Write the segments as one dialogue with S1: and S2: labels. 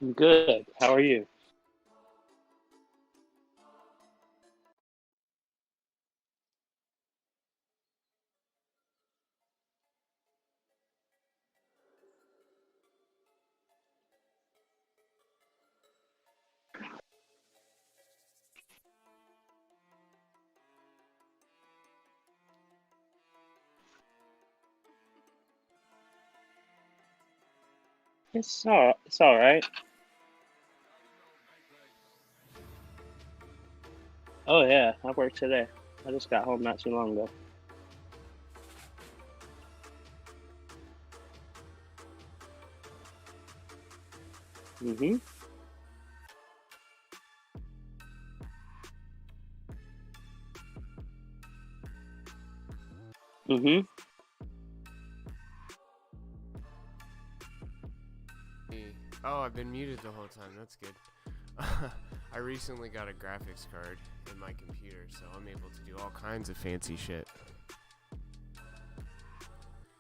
S1: I'm good. How are you? It's all right. Oh yeah, I worked today. I just got home not too long ago. Mhm. Mhm.
S2: Oh, I've been muted the whole time. That's good. I recently got a graphics card in my computer, so I'm able to do all kinds of fancy shit.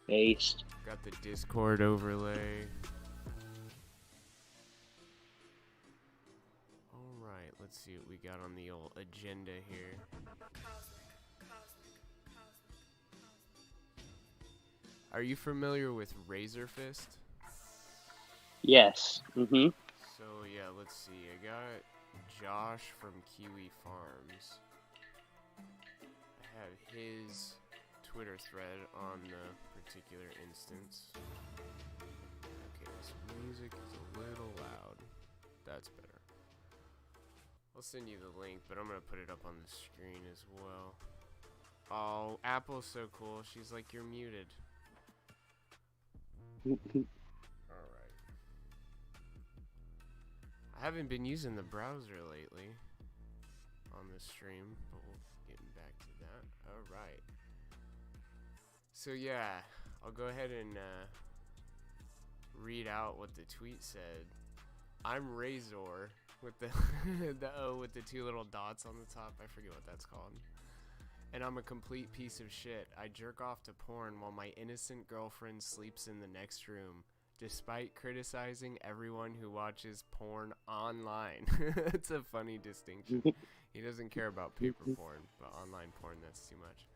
S1: Based.
S2: Got the Discord overlay. Alright, let's see what we got on the old agenda here. Are you familiar with Razor Fist?
S1: Yes. Mhm.
S2: So, yeah, let's see. I got Josh from Kiwi Farms. I have his Twitter thread on the particular instance. Okay, this music is a little loud. That's better. I'll send you the link, but I'm gonna put it up on the screen as well. Oh, Apple's so cool. She's like, you're muted. Alright. I haven't been using the browser lately on the stream, but we'll get back to that. Alright. So yeah, I'll go ahead and read out what the tweet said. I'm Razor with the the O with the two little dots on the top. I forget what that's called. And I'm a complete piece of shit. I jerk off to porn while my innocent girlfriend sleeps in the next room, despite criticizing everyone who watches porn online. It's a funny distinction. He doesn't care about paper porn, but online porn, that's too much.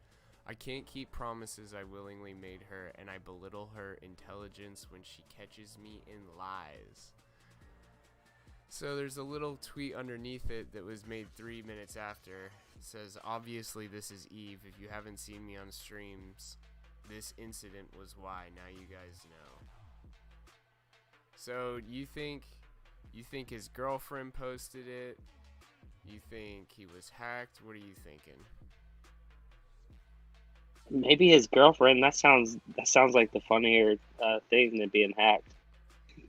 S2: I can't keep promises I willingly made her, and I belittle her intelligence when she catches me in lies. So there's a little tweet underneath it that was made 3 minutes after. It says, obviously this is Eve. If you haven't seen me on streams, this incident was why. Now you guys know. So you think his girlfriend posted it? You think he was hacked? What are you thinking?
S1: Maybe his girlfriend. That sounds like the funnier thing than being hacked.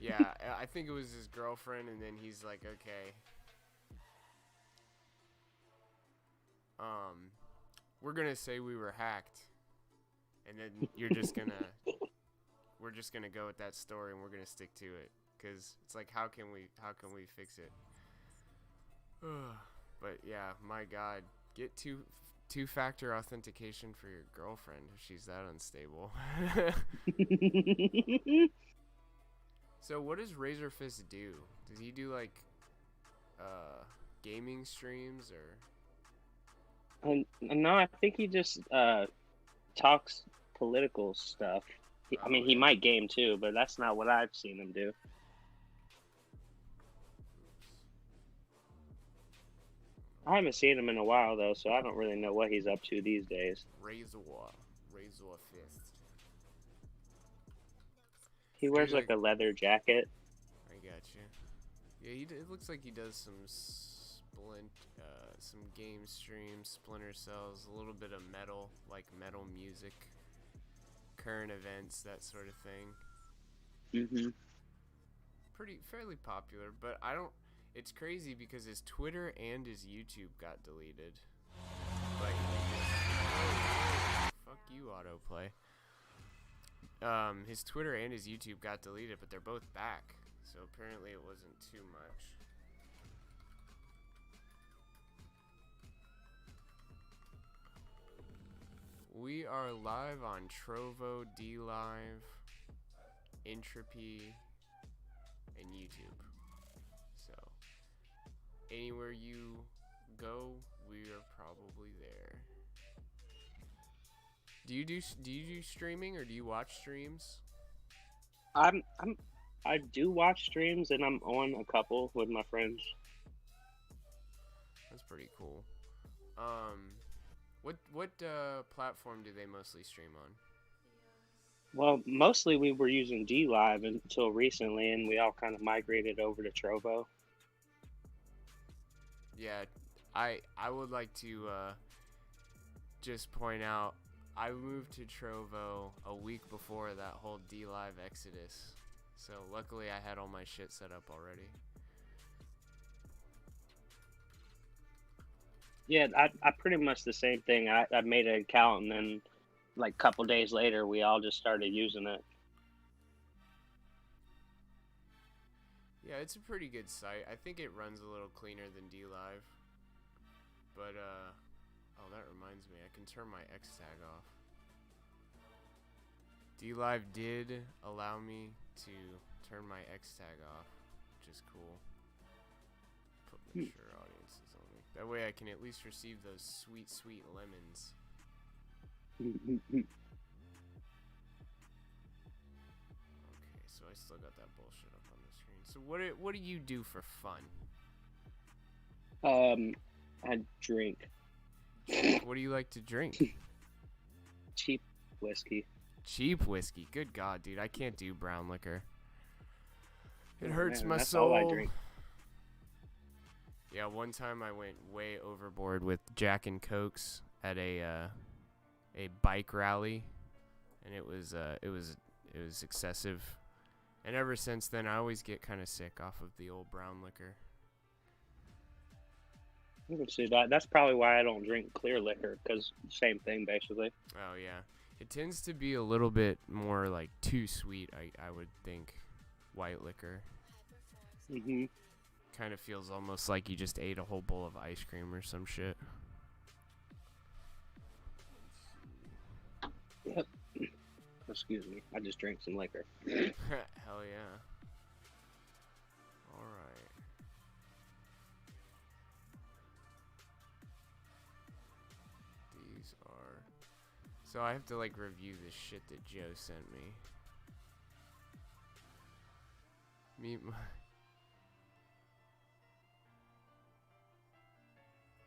S2: Yeah, I think it was his girlfriend, and then he's like, okay, we're gonna say we were hacked, and then we're just gonna go with that story, and we're gonna stick to it, cause it's like, how can we fix it? But yeah, my God, get two-factor authentication for your girlfriend if she's that unstable. So what does Razor Fist do? Does he do like gaming streams or?
S1: No, I think he just talks political stuff. I
S2: Oh
S1: mean, he
S2: yeah.
S1: might game too, but that's not what I've seen him do. I haven't seen him in a while though, so I don't really know what he's up to these days.
S2: Razor Fist.
S1: He
S2: He
S1: wears like
S2: like,
S1: a leather jacket.
S2: I got you. Yeah, it looks like he does some game streams, Splinter Cells, a little bit of metal, like metal music, current events, that sort of thing.
S1: Mhm.
S2: Pretty fairly popular, but I don't. It's crazy because his Twitter and his YouTube got deleted. But fuck you, autoplay. His Twitter and his YouTube got deleted, but they're both back. So apparently it wasn't too much. We are live on Trovo, D Live, Entropy, and YouTube. anywhere you go, we are probably there. Do you do streaming or do you watch streams?
S1: I do watch streams and I'm on a couple with my friends.
S2: That's pretty cool. What platform do they mostly stream on?
S1: Well, mostly we were using D Live until recently, and we all kind of migrated over to Trovo.
S2: Yeah, I would like to just point out I moved to Trovo a week before that whole D Live exodus. So luckily I had all my shit set up already.
S1: Yeah, I pretty much the same thing. I made an account, and then like a couple days later, we all just started using it.
S2: Yeah, it's a pretty good site. I think it runs a little cleaner than D Live. But oh, that reminds me, I can turn my X tag off. D Live did allow me to turn my X tag off, which is cool. Put mature audiences only. That way I can at least receive those sweet, sweet lemons. Okay, so I still got that bullshit up on the screen. So what do you do for fun?
S1: I drink
S2: What do you like to drink?
S1: cheap whiskey.
S2: Cheap whiskey. Good God, dude. I can't do brown liquor. It
S1: Oh,
S2: hurts
S1: man,
S2: my
S1: that's
S2: soul.
S1: all I drink.
S2: Yeah, one time I went way overboard with Jack and Cokes at a bike rally, and it was excessive. And ever since then, I always get kind of sick off of the old brown liquor.
S1: You can see that. That's probably why I don't drink clear liquor, because same thing basically.
S2: Oh yeah, it tends to be a little bit more like too sweet. I would think white liquor.
S1: Mhm.
S2: Kind of feels almost like you just ate a whole bowl of ice cream or some shit.
S1: Yep. Excuse me. I just drank some liquor.
S2: Hell yeah. Alright. These are... So I have to like review this shit that Joe sent me. Meet my...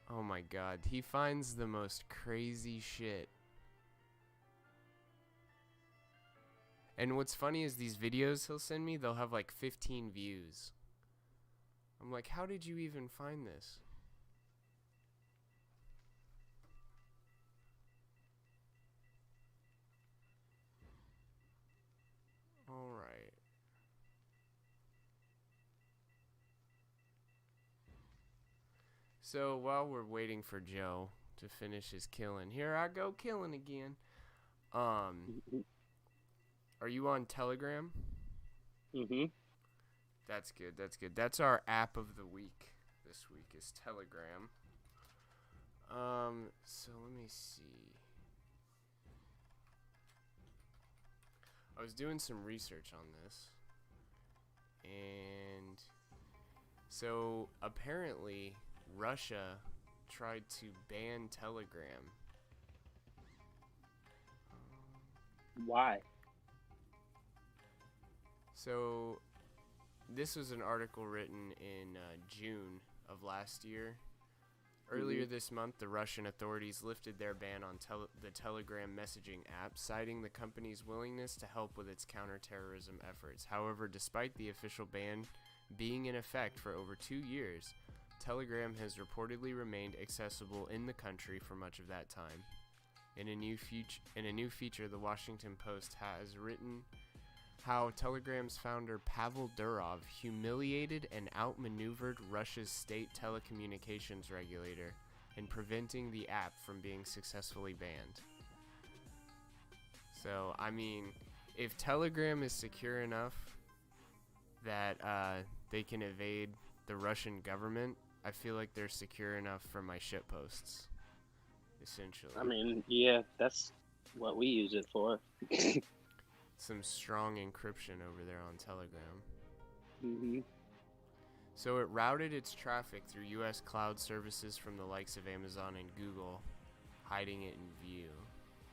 S2: Oh my god, he finds the most crazy shit. And what's funny is these videos he'll send me, they'll have like 15 views. I'm like, how did you even find this? Alright. So while we're waiting for Joe to finish his killing, here I go killing again. Are you on Telegram?
S1: Mhm.
S2: That's good. That's good. That's our app of the week. This week is Telegram. So let me see. I was doing some research on this. And so apparently Russia tried to ban Telegram.
S1: Why?
S2: So this was an article written in June of last year. Earlier this month, the Russian authorities lifted their ban on the Telegram messaging app, citing the company's willingness to help with its counterterrorism efforts. However, despite the official ban being in effect for over 2 years, Telegram has reportedly remained accessible in the country for much of that time. In a new feature, the Washington Post has written how Telegram's founder Pavel Durov humiliated and outmaneuvered Russia's state telecommunications regulator in preventing the app from being successfully banned. So, I mean, if Telegram is secure enough that they can evade the Russian government, I feel like they're secure enough for my shitposts, essentially.
S1: I mean, yeah, that's what we use it for.
S2: Some strong encryption over there on Telegram.
S1: Mhm.
S2: So it routed its traffic through U.S. cloud services from the likes of Amazon and Google, hiding it in view.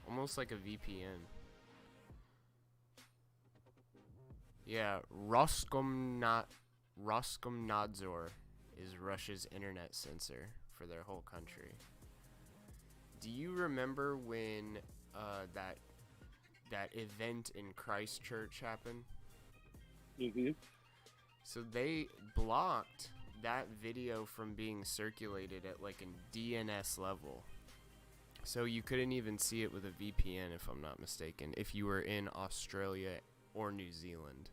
S2: Almost like a VPN. Yeah, Roskomnadzor is Russia's internet censor for their whole country. Do you remember when that event in Christchurch happened?
S1: Mm-hmm.
S2: So they blocked that video from being circulated at like a DNS level. So you couldn't even see it with a VPN, if I'm not mistaken, if you were in Australia or New Zealand.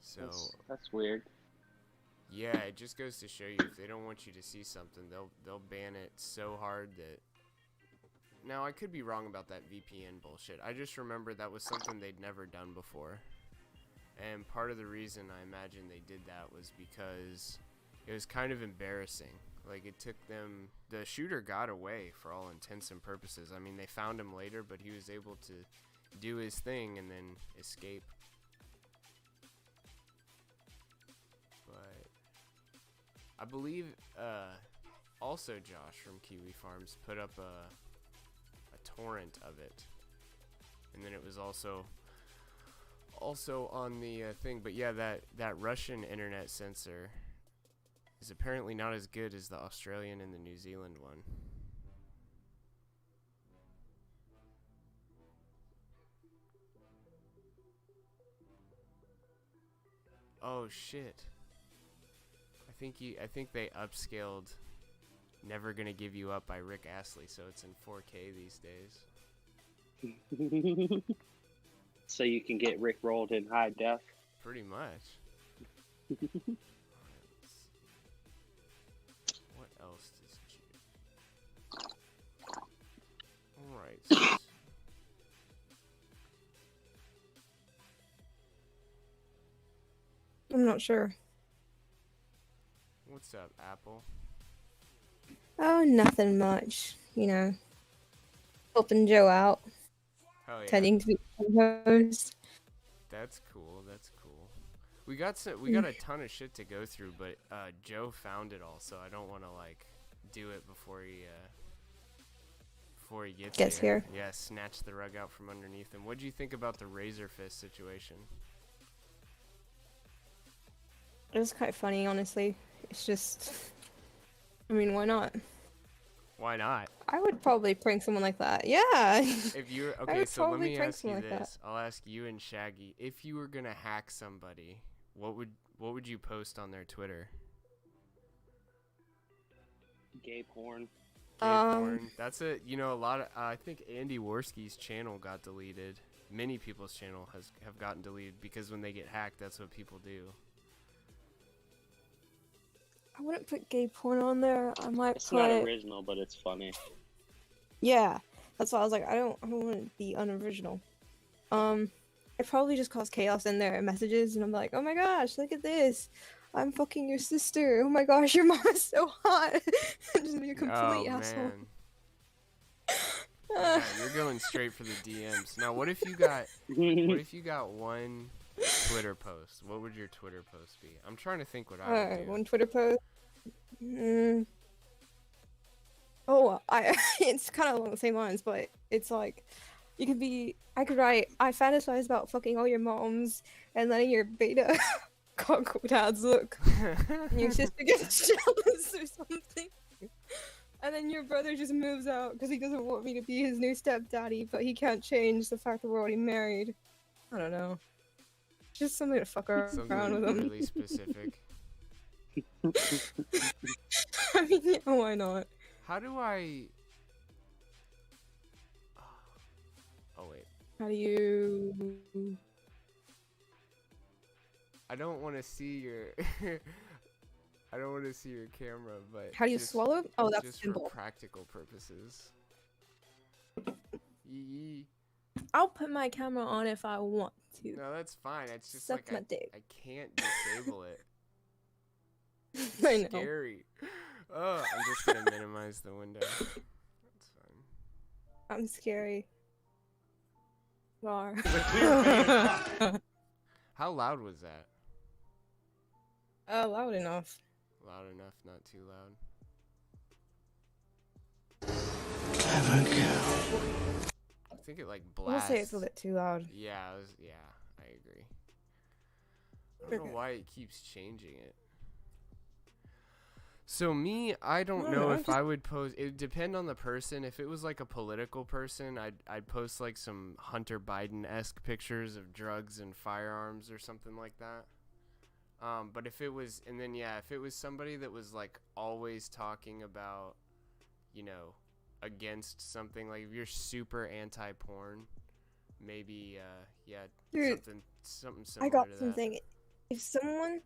S2: So
S1: that's weird.
S2: Yeah, it just goes to show you, if they don't want you to see something, they'll ban it so hard that... Now, I could be wrong about that VPN bullshit. I just remember that was something they'd never done before. And part of the reason I imagine they did that was because it was kind of embarrassing. Like, it took them... The shooter got away for all intents and purposes. I mean, they found him later, but he was able to do his thing and then escape. But I believe also Josh from Kiwi Farms put up a torrent of it, and then it was also on the thing. But yeah, that Russian internet censor is apparently not as good as the Australian and the New Zealand one. Oh shit. I think they upscaled Never Gonna Give You Up by Rick Astley, so it's in 4K these days.
S1: So you can get Rick rolled in high def?
S2: Pretty much. What else does you... Alright. So
S3: I'm not sure.
S2: what's up, Apple?
S3: Oh, nothing much. You know, helping Joe out.
S2: Oh yeah.
S3: Tending to be host.
S2: That's cool. That's cool. We got a ton of shit to go through, but Joe found it all, so I don't want to like do it before he gets
S3: here.
S2: Yeah, snatch the rug out from underneath him. What do you think about the Razor Fist situation?
S3: It was quite funny, honestly. It's just, I mean, why not?
S2: Why not?
S3: I would probably prank someone like that. Yeah.
S2: If you're okay, so let me ask you this. I'll ask you and Shaggy. If you were gonna hack somebody, what would you post on their Twitter?
S1: Gay porn.
S2: Gay porn. That's a a lot of. I think Andy Worski's channel got deleted. Many people's channel have gotten deleted because when they get hacked, that's what people do.
S3: I wouldn't put gay porn on there. I might
S1: It's
S3: put...
S1: not original, but it's funny.
S3: Yeah, that's why I was like, I don't want to be unoriginal. I'd probably just cause chaos in their messages, and I'm like, oh my gosh, look at this. I'm fucking your sister. Oh my gosh, your mom is so hot. Just be a complete asshole.
S2: Man. Yeah, you're going straight for the DMs. Now, what if you got one Twitter post? What would your Twitter post be? I'm trying to think what I would do.
S3: One Twitter post. Oh, it's kind of along the same lines, but it's like, I could write, I fantasize about fucking all your moms and letting your beta cock dads look. And your sister gets jealous or something. And then your brother just moves out because he doesn't want me to be his new stepdaddy, but he can't change the fact that we're already married. I don't know. Just something to fuck around with him.
S2: Really specific.
S3: I mean, yeah, why not?
S2: How do I... Oh, wait.
S3: How do you...
S2: I don't want to see your... I don't want to see your camera, but...
S3: How do you swallow? Oh, that's
S2: just
S3: simple.
S2: for practical purposes. Yee.
S3: I'll put my camera on if I want to.
S2: No, that's fine. It's just
S3: Suck
S2: like
S3: my dick.
S2: I can't disable it.
S3: I know.
S2: Scary. Oh, I'm just gonna minimize the window. That's fine.
S3: I'm scary. You are.
S2: How loud was that?
S3: Loud enough.
S2: Loud enough, not too loud. I think it like
S3: I will
S2: blasts.
S3: say it's a bit too loud.
S2: Yeah, I agree. I don't know why it keeps changing it. So me, I don't know if I would post. It would depend on the person. If it was like a political person, I'd post like some Hunter Biden-esque pictures of drugs and firearms or something like that. But if it was, and then yeah, if it was somebody that was like always talking about, you know, against something, like if you're super anti-porn, maybe yeah,
S3: Dude,
S2: something similar
S3: I got
S2: to
S3: something.
S2: that.
S3: If someone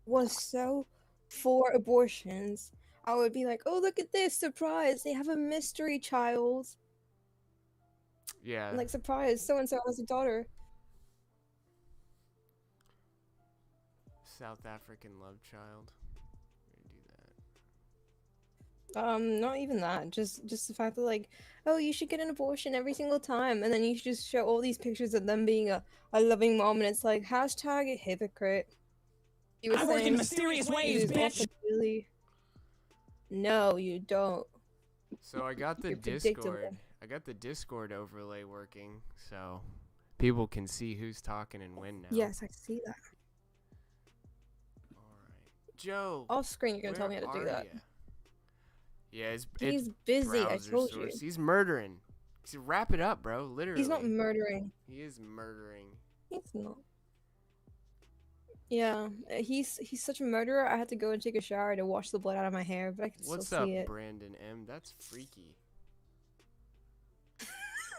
S3: was so for abortions, I would be like, oh, look at this, surprise, they have a mystery child.
S2: Yeah.
S3: Like, surprise, so-and-so has a daughter.
S2: South African love child.
S3: Not even that. Just the fact that, like, oh, you should get an abortion every single time, and then you should just show all these pictures of them being a loving mom, and it's like hashtag hypocrite. You were
S4: I work in mysterious ways, bitch.
S3: No, you don't.
S2: So I got the
S3: You're
S2: Discord.
S3: predictable.
S2: I got the Discord overlay working, so people can see who's talking and when now.
S3: Yes, I see that.
S2: All right, Joe.
S3: Off screen, you're gonna tell me how to do that.
S2: Yeah,
S3: he's busy. I told you.
S2: He's murdering. Wrap it up, bro. Literally.
S3: He's not murdering.
S2: He is murdering.
S3: He's not. Yeah, he's such a murderer. I had to go and take a shower to wash the blood out of my hair, but I can still see it.
S2: What's up, Brandon M? That's freaky.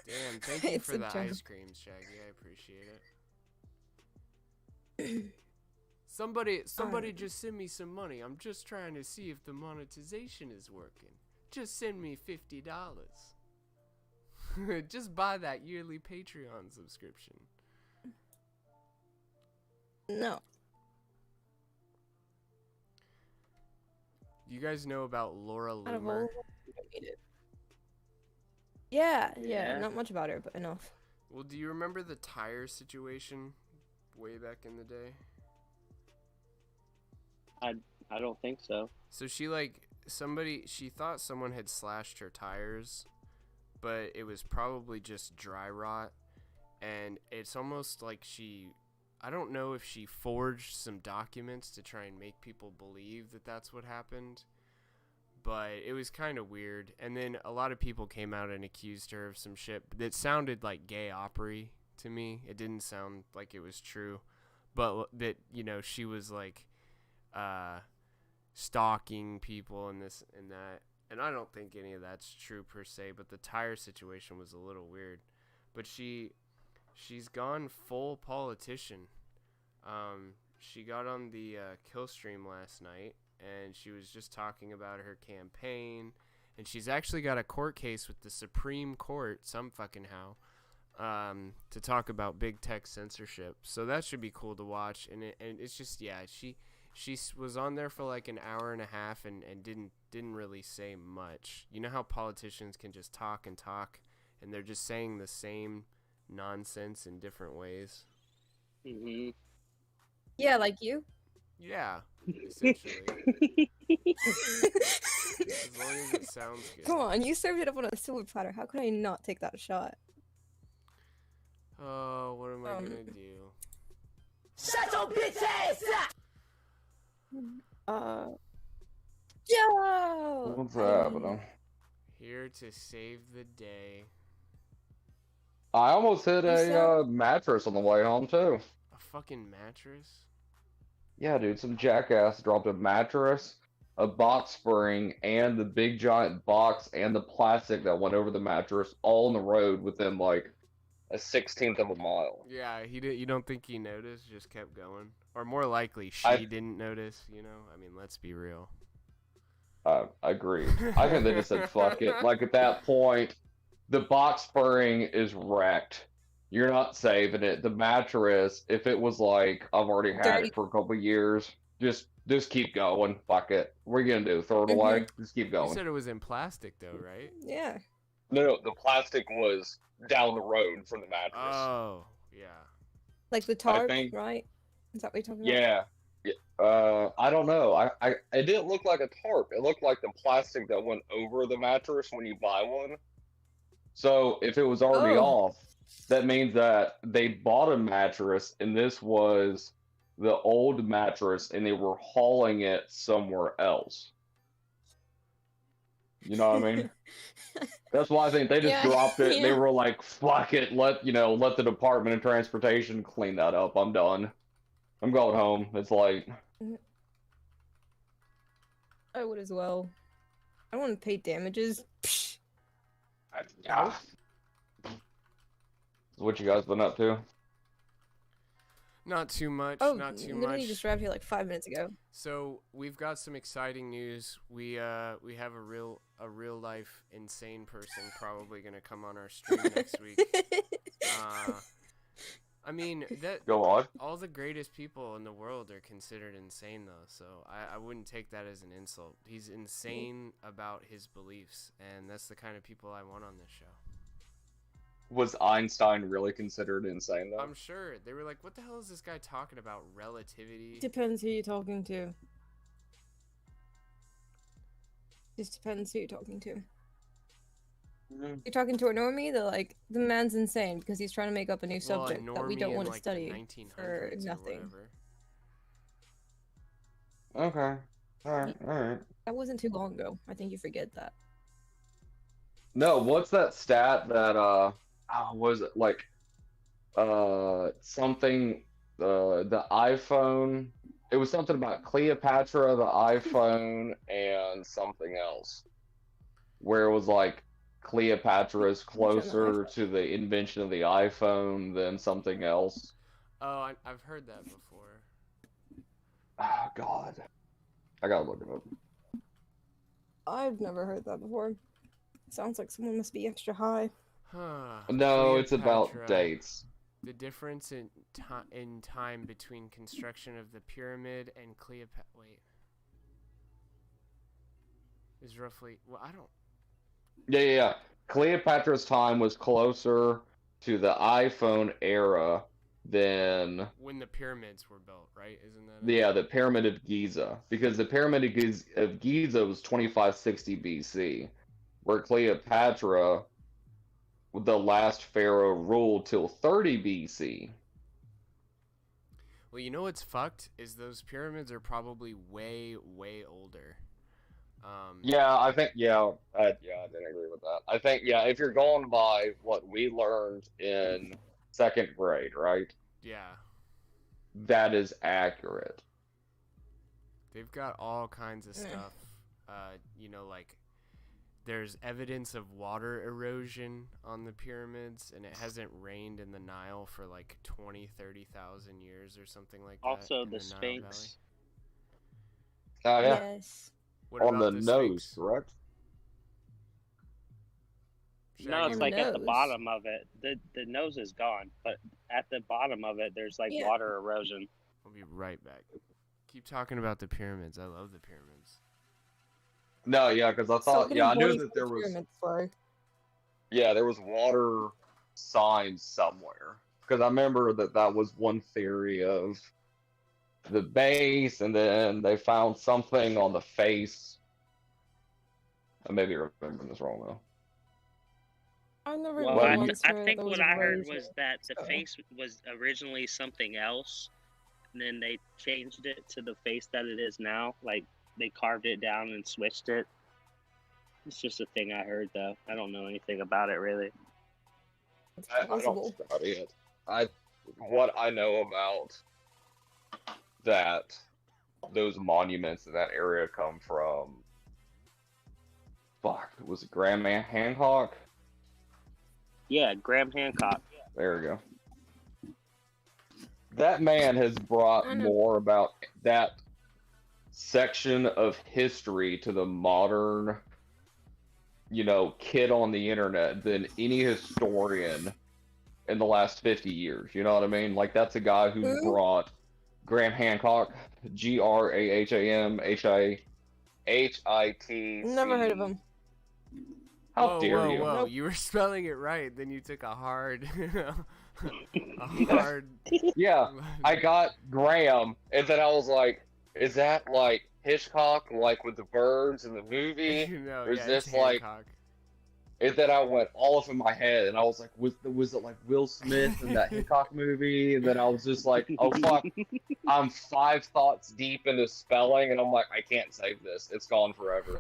S2: Damn, thank you for the ice cream, Shaggy. I appreciate it. Somebody just send me some money. I'm just trying to see if the monetization is working. Just send me $50. Just buy that yearly Patreon subscription.
S3: No.
S2: You guys know about Laura Loomer?
S3: Yeah, not much about her, but enough.
S2: Well, do you remember the tire situation way back in the day?
S1: I don't think so.
S2: So she thought someone had slashed her tires, but it was probably just dry rot, and it's almost like I don't know if she forged some documents to try and make people believe that that's what happened, but it was kind of weird. And then a lot of people came out and accused her of some shit that sounded like gay opry to me. It didn't sound like it was true, but that, you know, she was like stalking people and this and that. And I don't think any of that's true per se, but the tire situation was a little weird. But she's gone full politician. She got on the kill stream last night, and she was just talking about her campaign, and she's actually got a court case with the Supreme Court, some fucking how, to talk about big tech censorship. So that should be cool to watch. And it's just, yeah, she was on there for like an hour and a half and didn't really say much. You know how politicians can just talk and talk, and they're just saying the same nonsense in different ways.
S1: Mm-hmm.
S3: Yeah, like you.
S2: Yeah, essentially. As long as it sounds good.
S3: Come on, you served it up on a silver platter. How could I not take that shot?
S2: Oh, what am I gonna do?
S4: Shut your bitch ass up!
S3: Joe!
S5: What's happening?
S2: Here to save the day.
S5: I almost hit a mattress on the way home, too.
S2: A fucking mattress?
S5: Yeah, dude, some jackass dropped a mattress, a box spring, and the big giant box and the plastic that went over the mattress all on the road within, like, a 16th of a mile.
S2: Yeah, you don't think he noticed, just kept going? Or more likely, she didn't notice, you know? I mean, let's be real.
S5: Agreed. I think they just said, fuck it. Like, at that point, the box spring is wrecked. You're not saving it. The mattress, if it was like, I've already had it for a couple years, just keep going. Fuck it. What are you going to do? Throw it away? Just keep going.
S2: You said it was in plastic, though, right?
S3: Yeah.
S5: No, the plastic was down the road from the mattress.
S2: Oh, yeah.
S3: Like the tarp, right? Is that what you're talking about?
S5: Yeah. I don't know. It didn't look like a tarp. It looked like the plastic that went over the mattress when you buy one. So if it was already
S3: Oh.
S5: off, that means that they bought a mattress and this was the old mattress and they were hauling it somewhere else. You know what I mean? That's why I think they just
S3: Yeah,
S5: dropped it. They
S3: yeah.
S5: were like, "Fuck it, let the Department of Transportation clean that up. I'm done. I'm going home. It's late."
S3: I would as well. I don't want to pay damages. Psh.
S5: Yeah. What you guys been up to?
S2: Not too much.
S3: Oh,
S2: not too
S3: literally
S2: much.
S3: just arrived here like 5 minutes ago.
S2: So we've got some exciting news. We have a real life insane person probably gonna come on our stream next week. I mean that
S5: Go on.
S2: all the greatest people in the world are considered insane though, so I wouldn't take that as an insult. He's insane about his beliefs, and that's the kind of people I want on this show.
S5: Was Einstein really considered insane though?
S2: I'm sure they were like, "What the hell is this guy talking about? Relativity?"
S3: Depends who you're talking to. Just depends who you're talking to.
S5: Mm.
S3: You're talking to a normie, they're like, the man's insane because he's trying to make up a new
S2: Well, a
S3: subject that we
S2: normie
S3: don't
S2: in,
S3: want to
S2: like, the
S3: study
S2: 1900s
S3: for
S2: or
S3: nothing.
S2: whatever.
S5: Okay. Alright.
S3: That wasn't too long ago. I think you forget that.
S5: No, what's that stat that was it like something the iPhone, it was something about Cleopatra, the iPhone, and something else. Where it was like Cleopatra is closer to the invention of the iPhone than something else.
S2: Oh, I've heard that before.
S5: Oh God. I gotta look it up.
S3: I've never heard that before. Sounds like someone must be extra high.
S2: Huh.
S5: No, it's about
S2: Cleopatra.
S5: dates.
S2: The difference in time between construction of the pyramid and Cleopatra. Wait. Is roughly. Well, I don't.
S5: Yeah. Cleopatra's time was closer to the iPhone era than
S2: When the pyramids were built, right? Isn't that?
S5: yeah, the Pyramid of Giza, because the Pyramid of Giza was 2560 BC, where Cleopatra, the last pharaoh, ruled till 30 BC.
S2: Well, you know what's fucked is those pyramids are probably way, way older.
S5: Yeah, I think I didn't agree with that. I think if you're going by what we learned in second grade, right?
S2: Yeah.
S5: That is accurate.
S2: They've got all kinds of stuff. Like there's evidence of water erosion on the pyramids, and it hasn't rained in the Nile for like 30,000 years or something like that.
S1: Also,
S2: in
S1: the
S2: Nile
S1: Sphinx.
S5: Oh yeah,
S3: Yes.
S2: Valley. What
S5: on
S2: about
S5: the
S2: the
S5: nose,
S2: Sphinx?
S5: correct?
S1: No,
S2: Shaggy,
S1: it's
S3: On
S1: like
S3: the
S1: at the
S3: nose.
S1: bottom of it. The nose is gone, but at the bottom of it, there's like
S3: Yeah.
S1: water erosion.
S2: I'll be right back. Keep talking about the pyramids. I love the pyramids.
S5: No, yeah, because I thought, I knew that there was, there was water signs somewhere. Because I remember that was one theory of the base, and then they found something on the face. I may be remembering this wrong though.
S3: I never
S1: Well,
S5: Well,
S3: once
S1: I
S3: heard
S1: think
S3: that
S1: what
S3: was
S1: I heard
S3: erosion,
S1: was that the
S3: so-
S1: face was originally something else, and then they changed it to the face that it is now. Like they carved it down and switched it. It's just a thing I heard, though. I don't know anything about it really.
S3: It's
S5: I don't
S3: possible.
S5: study it. What I know about that, those monuments in that area come from. Fuck, was it Graham Hancock?
S1: Yeah, Graham Hancock.
S5: There we go. That man has brought
S3: I know.
S5: more about that section of history to the modern, kid on the internet than any historian in the last 50 years. You know what I mean? Like, that's a guy who
S3: Who?
S5: brought Graham Hancock, GRAHAMHIT.
S3: Never heard of him.
S5: How dare you?
S2: Whoa.
S3: Nope.
S2: You were spelling it right, then you took a hard... a hard...
S5: Yeah, I got Graham, and then I was like, is that like Hitchcock, like with the birds in the movie?
S2: No,
S5: Or is
S2: yeah, it's
S5: this like?
S2: Hancock.
S5: And then I went all up in my head, and I was like, was it like Will Smith in that Hitchcock movie? And then I was just like, oh fuck, I'm 5 thoughts deep into spelling, and I'm like, I can't save this. It's gone forever.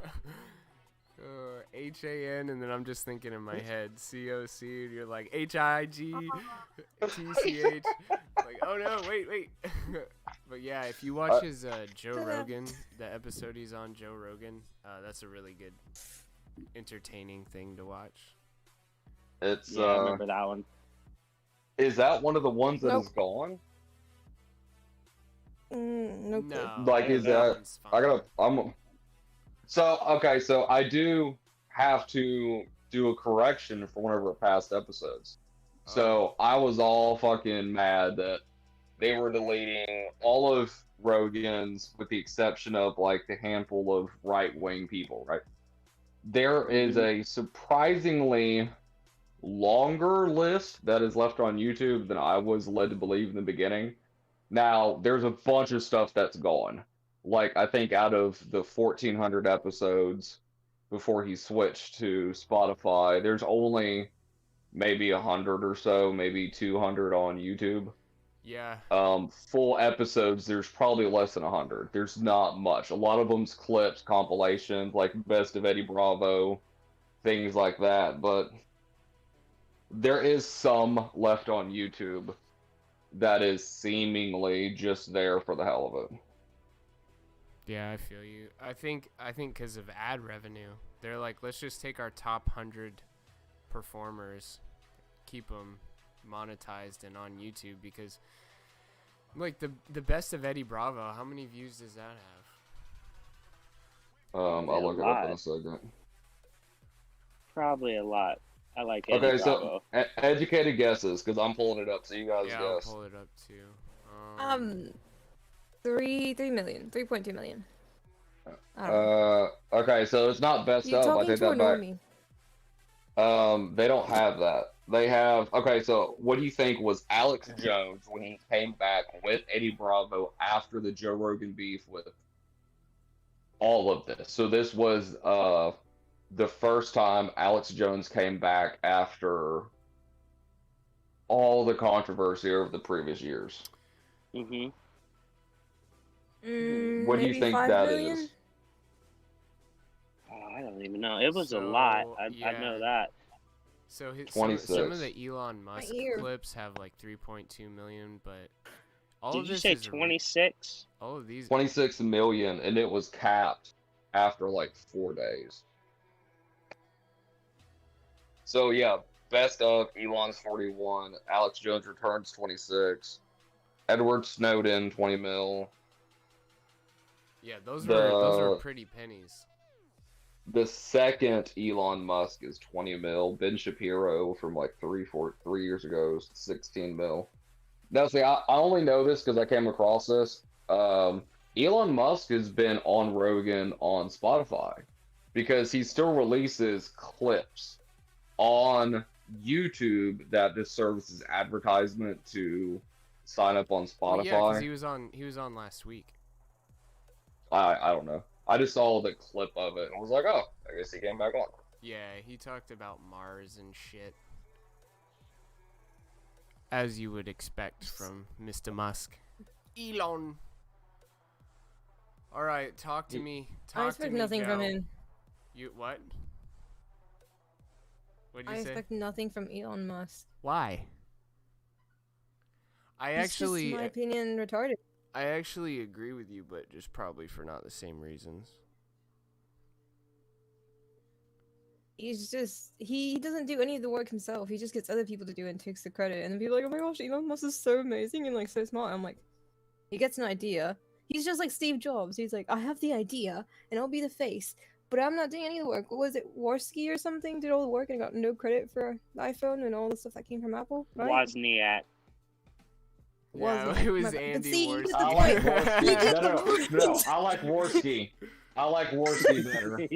S2: HAN, and then I'm just thinking in my head COC, and you're like HIGTCH. Like, oh no, wait. But yeah, if you watch his Joe Rogan, the episode he's on Joe Rogan, that's a really good, entertaining thing to watch.
S5: It's
S1: Yeah, I remember that one.
S5: Is that one of the ones that
S3: Nope.
S5: is gone?
S3: No.
S2: No,
S5: Like, is that?
S2: one's
S5: I
S2: fine.
S5: gotta. So okay, so I do have to do a correction for one of our past episodes. So I was all fucking mad that they were deleting all of Rogan's, with the exception of like the handful of right-wing people, right? There is a surprisingly longer list that is left on YouTube than I was led to believe in the beginning. Now, there's a bunch of stuff that's gone. Like, I think out of the 1,400 episodes before he switched to Spotify, there's only maybe 100 or so, maybe 200 on YouTube.
S2: Yeah.
S5: Full episodes, there's probably less than 100. There's not much. A lot of them's clips, compilations, like Best of Eddie Bravo, things like that. But there is some left on YouTube that is seemingly just there for the hell of it.
S2: Yeah, I feel you. I think because of ad revenue, they're like, let's just take our top 100 performers, keep them monetized and on YouTube, because like the Best of Eddie Bravo, how many views does that have?
S5: I'll look it up in a second.
S1: Probably a lot. I like Eddie
S5: Okay,
S1: Bravo.
S5: so educated guesses, because I'm pulling it up, so you guys
S2: Yeah, I'll
S5: guess.
S2: pull it up too.
S3: 3 million, 3.2 million. I don't know.
S5: Okay, so it's not best
S3: You
S5: of. I
S3: talking
S5: take
S3: to a
S5: that back.
S3: normie?
S5: They don't have that. They have. Okay, so what do you think was Alex Jones when he came back with Eddie Bravo after the Joe Rogan beef with all of this? So this was the first time Alex Jones came back after all the controversy over the previous years.
S1: Mm-hmm.
S5: What do you
S3: Maybe
S5: think
S3: 5
S5: that
S3: million?
S5: is?
S1: Oh, I don't even know. It was a
S2: So,
S1: lot. I
S2: yeah.
S1: know that.
S2: So some of
S5: 26.
S2: the Elon Musk
S3: ear.
S2: clips have like 3.2 million, but all
S1: Did
S2: of
S1: you
S2: this
S1: say
S2: is
S1: 26?
S2: all of these
S5: 26 million, and it was capped after like 4 days. So yeah, best of Elon's 41, Alex Jones returns 26, Edward Snowden 20 mil.
S2: Yeah, those were
S5: The
S2: pretty pennies.
S5: the second Elon Musk is 20 mil. Ben Shapiro from like 3 years ago is 16 mil. Now see, I only know this because I came across this. Elon Musk has been on Rogan on Spotify because he still releases clips on YouTube that this serves as advertisement to sign up on
S2: Well,
S5: Spotify.
S2: yeah, because he was on last week.
S5: I don't know. I just saw the clip of it and was like, oh, I guess he came back on.
S2: Yeah, he talked about Mars and shit. As you would expect from Mr. Musk. Elon. All right, talk to me. Talk
S3: I
S2: to
S3: expect
S2: me,
S3: nothing from
S2: Joe.
S3: him.
S2: You what? What'd
S3: I
S2: you say?
S3: expect nothing from Elon Musk.
S2: Why?
S3: It's just, in my opinion, retarded.
S2: I actually agree with you, but just probably for not the same reasons.
S3: He's just, he doesn't do any of the work himself. He just gets other people to do it and takes the credit. And then people are like, oh my gosh, Elon Musk is so amazing and like so smart. I'm like, he gets an idea. He's just like Steve Jobs. He's like, I have the idea and I'll be the face, but I'm not doing any of the work. What was it, Warski or something did all the work and got no credit for the iPhone and all the stuff that came from Apple? Right?
S1: Wozniak.
S2: Yeah,
S3: Wasn't.
S2: it was
S3: My bad. But
S2: Andy
S3: see, you
S2: Warski.
S3: get the
S5: I like
S3: point.
S5: Warski.
S3: You get
S5: No,
S3: the
S5: no,
S3: point.
S5: I like Warski. I like Warski better.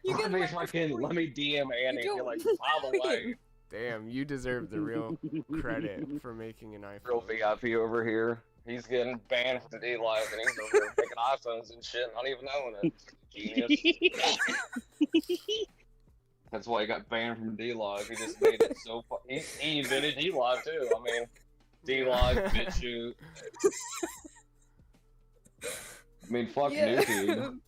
S3: You get my
S5: Let me DM Annie and be
S3: don't
S5: like, by the way,
S2: Damn, you deserve the real credit for making an
S5: real
S2: iPhone.
S5: VIP over here. He's getting banned from D Live, and he's over there making iPhones and shit, not even knowing it. Genius. That's why he got banned from D Live. He just made it so far. He invented D Live too. I mean, D Live, BitChute. I mean, fuck Newfeed.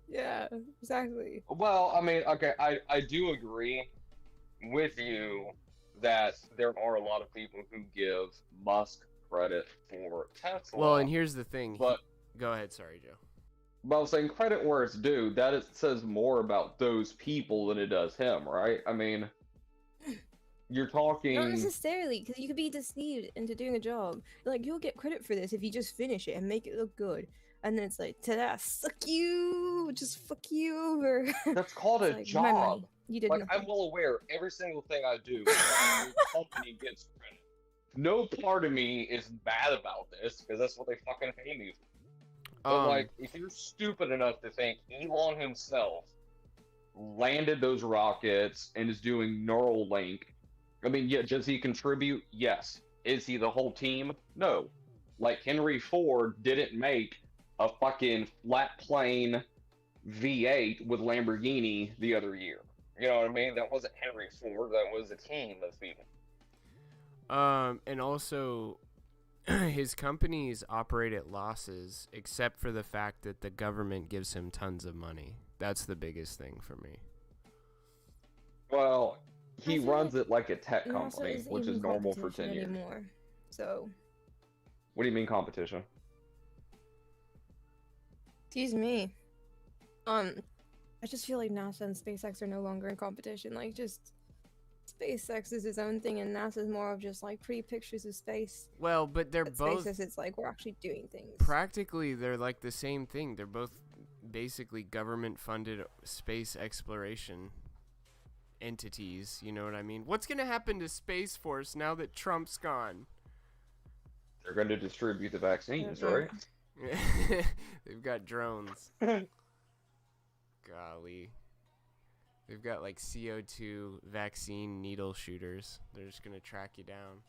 S3: Yeah, exactly.
S5: Well, I mean, okay, I do agree with you that there are a lot of people who give Musk credit for Tesla.
S2: Well, and here's the thing.
S5: But
S2: Go ahead, sorry, Joe.
S5: But I was saying credit where it's due. That it says more about those people than it does him, right? I mean, you're talking.
S3: Not necessarily, because you could be deceived into doing a job. Like, you'll get credit for this if you just finish it and make it look good. And then it's like, ta-da, suck you, just fuck you over.
S5: That's called a
S3: Like, my
S5: job.
S3: money. You did
S5: Like,
S3: nothing.
S5: I'm well aware every single thing I do, the company gets credit. No part of me is mad about this because that's what they fucking pay me for. But like, if you're stupid enough to think Elon himself landed those rockets and is doing Neuralink, I mean, yeah, does he contribute? Yes. Is he the whole team? No. Like, Henry Ford didn't make a fucking flat plane V8 with Lamborghini the other year. You know what I mean? That wasn't Henry Ford. That was a team of people.
S2: And also, his companies operate at losses, except for the fact that the government gives him tons of money. That's the biggest thing for me.
S5: Well,
S3: I
S5: he
S3: feel
S5: runs
S3: like
S5: it like a tech
S3: NASA
S5: company,
S3: isn't
S5: which
S3: even
S5: is normal for
S3: competition
S5: 10 years.
S3: anymore. So,
S5: What do you mean competition?
S3: excuse me. I just feel like NASA and SpaceX are no longer in competition. Like, just SpaceX is its own thing, and NASA's more of just like pretty pictures of space.
S2: Well, but they're
S3: At
S2: both
S3: SpaceX, it's like we're actually doing things.
S2: practically they're like the same thing. They're both basically government-funded space exploration entities. You know what I mean? What's gonna happen to Space Force now that Trump's gone?
S5: They're going to distribute the vaccines,
S3: Mhm.
S5: right?
S2: They've got drones. Golly. They've got like CO2 vaccine needle shooters. They're just gonna track you down.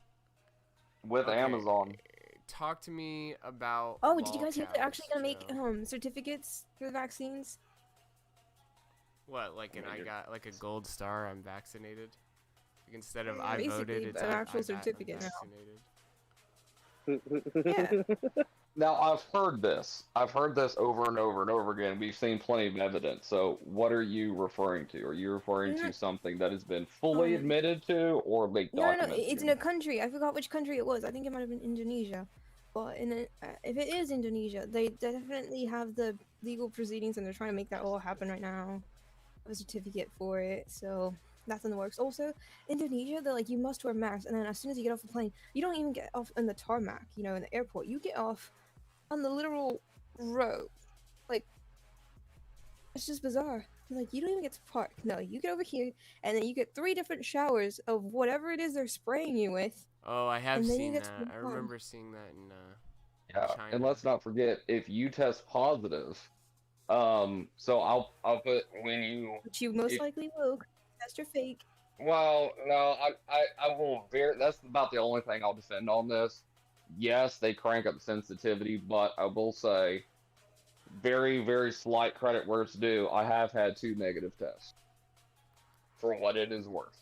S5: With
S2: Okay.
S5: Amazon.
S2: Talk to me about.
S3: Oh, did you guys hear they're
S2: lolcows,
S3: actually gonna make
S2: Joe.
S3: certificates for the vaccines?
S2: What, like I got like a gold star, I'm vaccinated? Like instead of
S3: Yeah,
S2: I voted,
S3: basically,
S2: it's
S3: an
S2: I
S3: actual
S2: I'm
S3: certificate now.
S2: vaccinated.
S3: Yeah.
S5: Now, I've heard this. I've heard this over and over and over again. We've seen plenty of evidence. So, what are you referring to? Are you referring to something that has been fully admitted to or leaked
S3: No,
S5: documents?
S3: it's in a country. I forgot which country it was. I think it might have been Indonesia. But if it is Indonesia, they definitely have the legal proceedings, and they're trying to make that all happen right now. I have a certificate for it, so that's in the works. Also, Indonesia, they're like, you must wear masks, and then as soon as you get off the plane, you don't even get off in the tarmac, in the airport. You get off on the literal road. Like, it's just bizarre. Like, you don't even get to park. No, you get over here, and then you get 3 different showers of whatever it is they're spraying you with.
S2: Oh, I have
S3: And then you
S2: seen
S3: get to
S2: that.
S3: move
S2: I
S3: on.
S2: remember seeing that in
S5: Yeah,
S2: China.
S5: and let's not forget, if you test positive, so I'll put when you.
S3: Which you most
S5: if-
S3: likely will. 'Cause Test your fake.
S5: Well, no, I will that's about the only thing I'll defend on this. Yes, they crank up sensitivity, but I will say, very, very slight credit where it's due. I have had 2 negative tests. For what it is worth.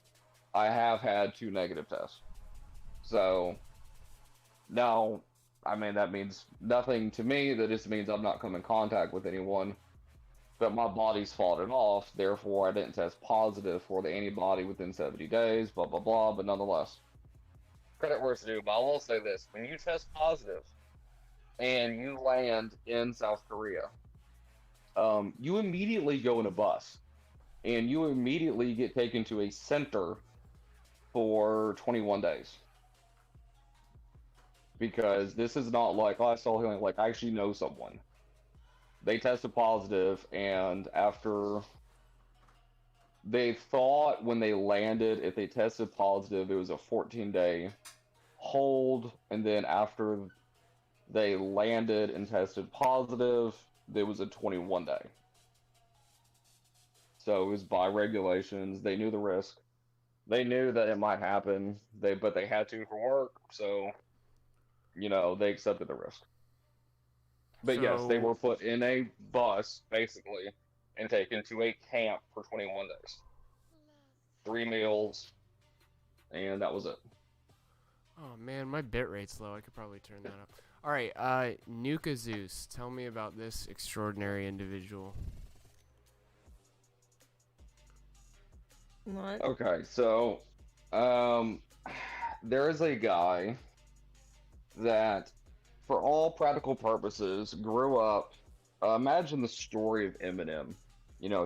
S5: I have had 2 negative tests. So, now, I mean, that means nothing to me. That just means I'm not come in contact with anyone. But my body's fought it off, therefore I didn't test positive for the antibody within 70 days, blah, blah, blah, but nonetheless. Credit where it's due, but I will say this. When you test positive and you land in South Korea, you immediately go in a bus, and you immediately get taken to a center for 21 days. Because this is not like, oh, I saw him, like, I actually know someone. They tested positive, and after they thought when they landed, if they tested positive, it was a 14-day hold, and then after they landed and tested positive, there was a 21-day. So it was by regulations. They knew the risk. They knew that it might happen. But they had to for work, so they accepted the risk. But yes, they
S2: So-
S5: were put in a bus, basically, and taken to a camp for 21 days. 3 meals, and that was it.
S2: Oh man, my bit rate's low. I could probably turn that up. All right, Nuka Zeus, tell me about this extraordinary individual.
S3: What?
S5: Okay, so, there is a guy that, for all practical purposes, grew up. Imagine the story of Eminem.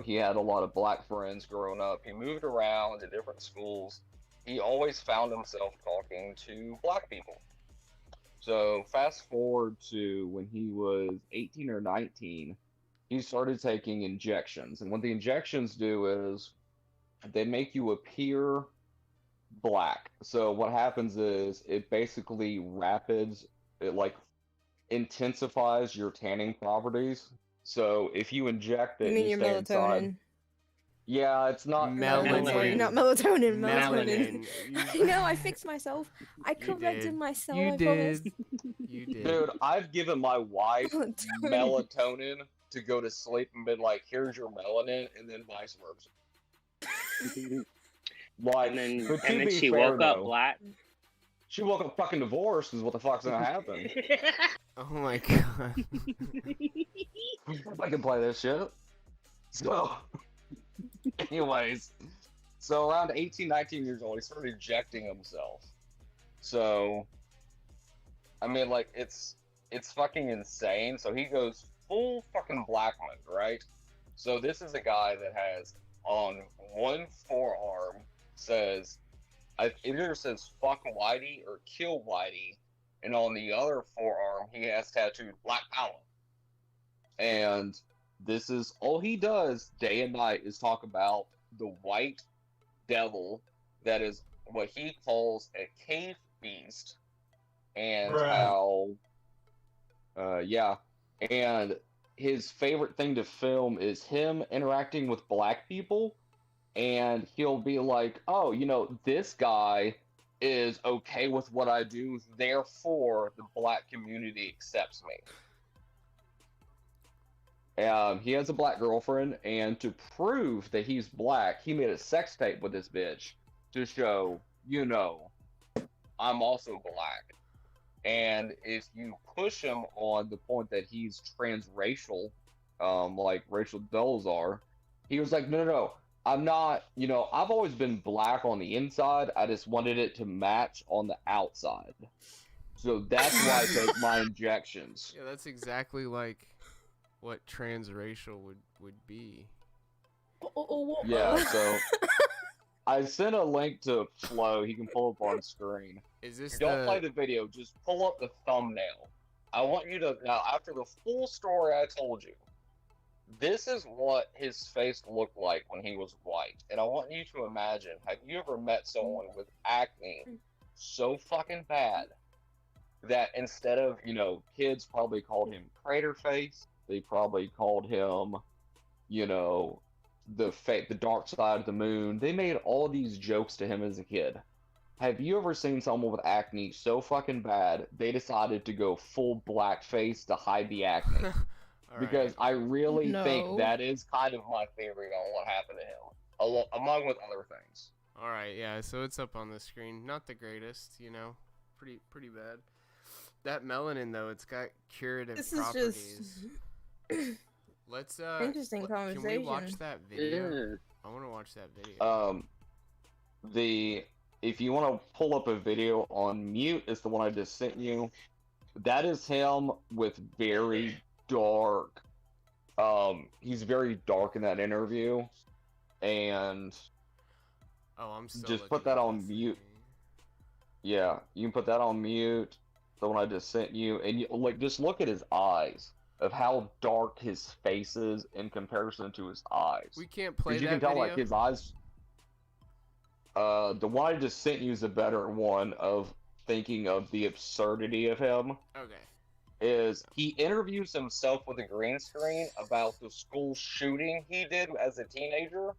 S5: He had a lot of black friends growing up. He moved around to different schools. He always found himself talking to black people. So fast forward to when he was 18 or 19, he started taking injections. And what the injections do is they make you appear black. So what happens is it basically it like intensifies your tanning properties. So if you inject it
S3: You
S5: and
S3: mean
S5: you
S3: your
S5: stay inside,
S3: melatonin?
S5: yeah, it's not
S2: Melanin.
S3: Not melatonin. Melatonin.
S2: You,
S3: No, I fixed myself. I
S2: You
S3: corrected
S2: did.
S3: myself.
S2: You
S3: I promise.
S2: did. You did.
S5: Dude, I've given my wife
S3: Melatonin.
S5: melatonin to go to sleep and been like, "Here's your melanin," and then vice versa. Like, but to
S1: and then
S5: be
S1: she
S5: fair,
S1: woke up
S5: though,
S1: black.
S5: she woke up fucking divorced. Is what the fuck's gonna happen?
S2: Oh my god.
S5: I can play this shit. So, anyways, so around 18, 19 years old, he started injecting himself. So, I mean, like, it's fucking insane. So he goes full fucking Blackman, right? So this is a guy that has on one forearm it either says fuck Whitey or kill Whitey, and on the other forearm he has tattooed Black Power. And this is all he does day and night is talk about the white devil that is what he calls a cave beast, and how and his favorite thing to film is him interacting with black people, and he'll be like, oh, this guy is okay with what I do, therefore the black community accepts me. He has a black girlfriend, and to prove that he's black, he made a sex tape with this bitch to show, I'm also black. And if you push him on the point that he's transracial, like Rachel Dolezal, he was like, no, I'm not, I've always been black on the inside, I just wanted it to match on the outside. So that's why I take my injections.
S2: Yeah, that's exactly like what transracial would be.
S5: Yeah, so I sent a link to Flo. He can pull up on screen.
S2: Is this
S5: Don't play the video. Just pull up the thumbnail. I want you to now. After the full story I told you, this is what his face looked like when he was white, and I want you to imagine. Have you ever met someone with acne so fucking bad that instead of kids probably called him crater face, they probably called him, the dark side of the moon. They made all these jokes to him as a kid. Have you ever seen someone with acne so fucking bad they decided to go full blackface to hide the acne? Because I really think that is kind of my theory on what happened to him, among with other things.
S2: All right, yeah. So it's up on the screen. Not the greatest, pretty bad. That melanin though, it's got curative properties. Let's
S3: Interesting conversation.
S2: Can we watch that video?
S1: Yeah.
S2: I want to watch that video.
S5: If you want to pull up a video on mute, it's the one I just sent you. That is him with very dark. He's very dark in that interview, and
S2: I'm still
S5: just put that on mute. Yeah, you can put that on mute. The one I just sent you, and just look at his eyes, of how dark his face is in comparison to his eyes.
S2: We can't play that
S5: you can tell
S2: video?
S5: like his eyes. The one I just sent you is a better one of thinking of the absurdity of him.
S2: Okay.
S5: Is he interviews himself with a green screen about the school shooting he did as a teenager,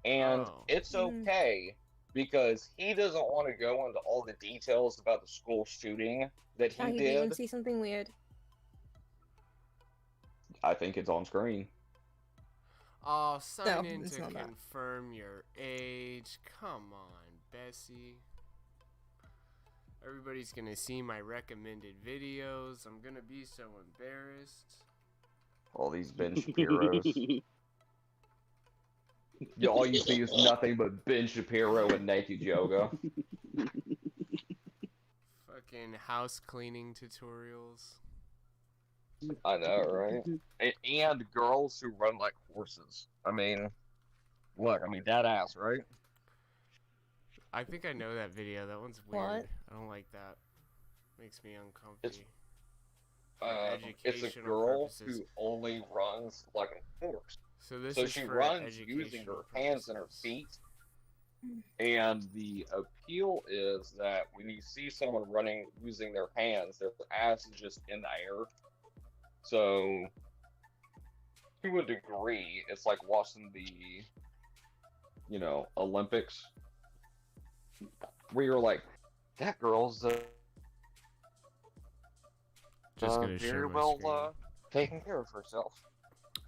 S5: and it's okay because he doesn't want to go into all the details about the school shooting that he
S3: Shaggy, do you want
S5: did.
S3: to see something weird?
S5: I think it's on screen.
S2: Oh, sign
S3: No,
S2: in
S3: it's
S2: to
S3: not that.
S2: confirm your age. Come on, Bessie. Everybody's gonna see my recommended videos. I'm gonna be so embarrassed.
S5: All these Ben Shapiro's. All you see is nothing but Ben Shapiro and naked yoga.
S2: Fucking house cleaning tutorials.
S5: I know, right? And girls who run like horses. I mean, look, that ass, right?
S2: I think I know that video. That one's weird.
S3: What?
S2: I don't like that. Makes me uncomfortable.
S5: It's a
S2: educational
S5: girl
S2: purposes.
S5: who only runs like a horse.
S2: So this
S5: So
S2: is
S5: she
S2: for
S5: runs using her
S2: educational
S5: hands and her
S2: purposes.
S5: feet. And the appeal is that when you see someone running using their hands, their ass is just in the air. So, to a degree, it's like watching the, Olympics, where you're like, that girl's
S2: Just gonna share
S5: very
S2: my
S5: well
S2: screen.
S5: taking care of herself.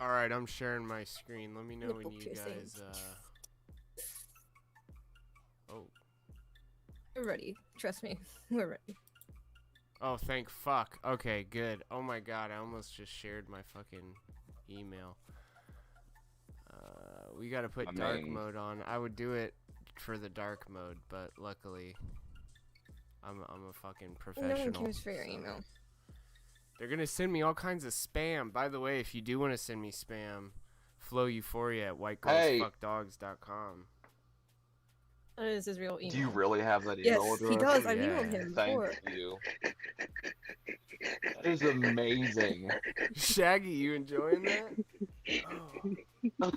S2: All right, I'm sharing my screen. Let me know when
S3: Nipple
S2: you
S3: piercing.
S2: guys. Oh.
S3: We're ready. Trust me. We're ready.
S2: Oh, thank fuck. Okay, good. Oh my god, I almost just shared my fucking email. We gotta put dark mode on. I would do it for the dark mode, but luckily, I'm a fucking professional.
S3: No one cares for your
S2: so-
S3: email.
S2: They're gonna send me all kinds of spam. By the way, if you do want to send me spam, Flow Euphoria at whitegirlsfuckdogs.com.
S3: That is his real email.
S5: Do you really have that
S3: Yes,
S5: email address?
S3: he does. I've
S2: Yeah.
S3: emailed him
S5: Thank
S3: before.
S5: you. That is amazing.
S2: Shaggy, you enjoying that? Oh.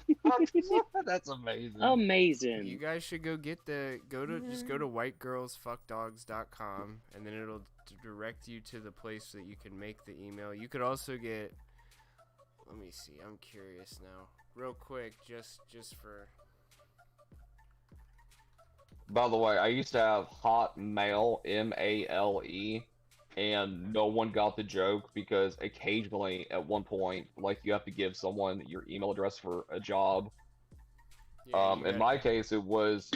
S5: That's amazing.
S2: You
S1: Amazing.
S2: guys should go get just go to whitegirlsfuckdogs.com and then it'll direct you to the place that you can make the email. You could also get, let me see, I'm curious now. Real quick, just for
S5: By the way, I used to have Hotmail, MALE, and no one got the joke because occasionally, at one point, like you have to give someone your email address for a job.
S2: yeah, you
S5: In
S2: gotta-
S5: my case, it was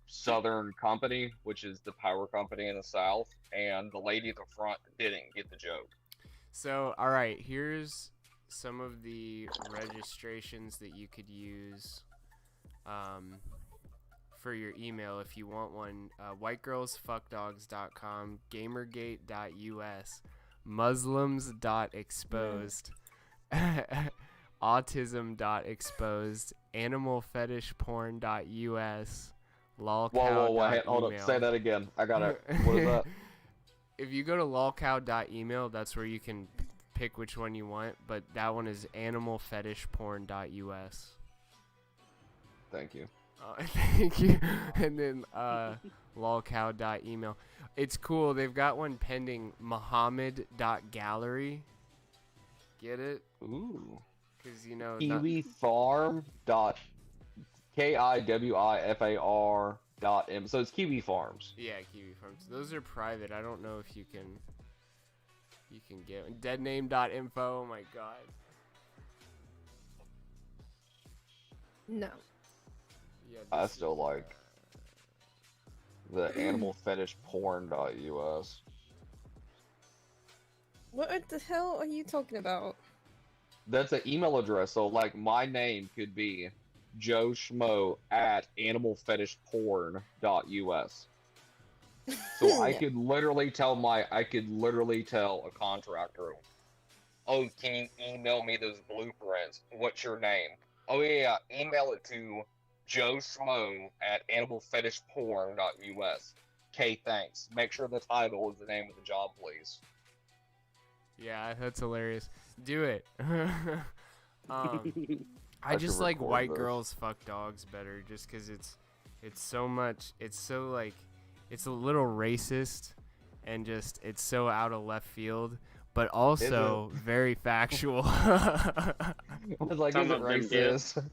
S5: Southern Company, which is the power company in the South, and the lady at the front didn't get the joke.
S2: So, all right, here's some of the registrations that you could use for your email if you want one. Whitegirlsfuckdogs.com, gamergate.us, muslims.exposed, autism.exposed, animalfetishporn.us, lolcow.email.
S5: Whoa, hold up, say that again. I got it. What is that?
S2: If you go to lolcow.email, that's where you can pick which one you want, but that one is animalfetishporn.us.
S5: Thank you.
S2: Thank you. And then lolcow.email. It's cool. They've got one pending, Muhammad.gallery. Get it?
S5: Ooh.
S2: Because, you know,
S5: KiwiFarm.KIWIFAR.m. So it's Kiwi Farms.
S2: yeah, Kiwi Farms. Those are private. I don't know if you can get deadname.info. Oh my god.
S3: No.
S2: Yeah,
S5: I
S2: this
S5: still
S2: is,
S5: like the animalfetishporn.us.
S3: What the hell are you talking about?
S5: That's an email address. So, like, my name could be Joe Schmo at animalfetishporn.us. So I could literally tell a contractor, oh, can you email me those blueprints? What's your name? Oh yeah, email it to Joe Schmo at animalfetishporn.us. Okay, thanks. Make sure the title is the name of the job, please.
S2: yeah, that's hilarious. Do it. I
S5: I
S2: just
S5: should
S2: like
S5: record
S2: white
S5: this.
S2: girls fuck dogs better, just because it's so much. It's so like it's a little racist, and just it's so out of left field, but also very factual.
S5: I was like,
S1: Some
S5: is it
S1: of them do.
S5: racist?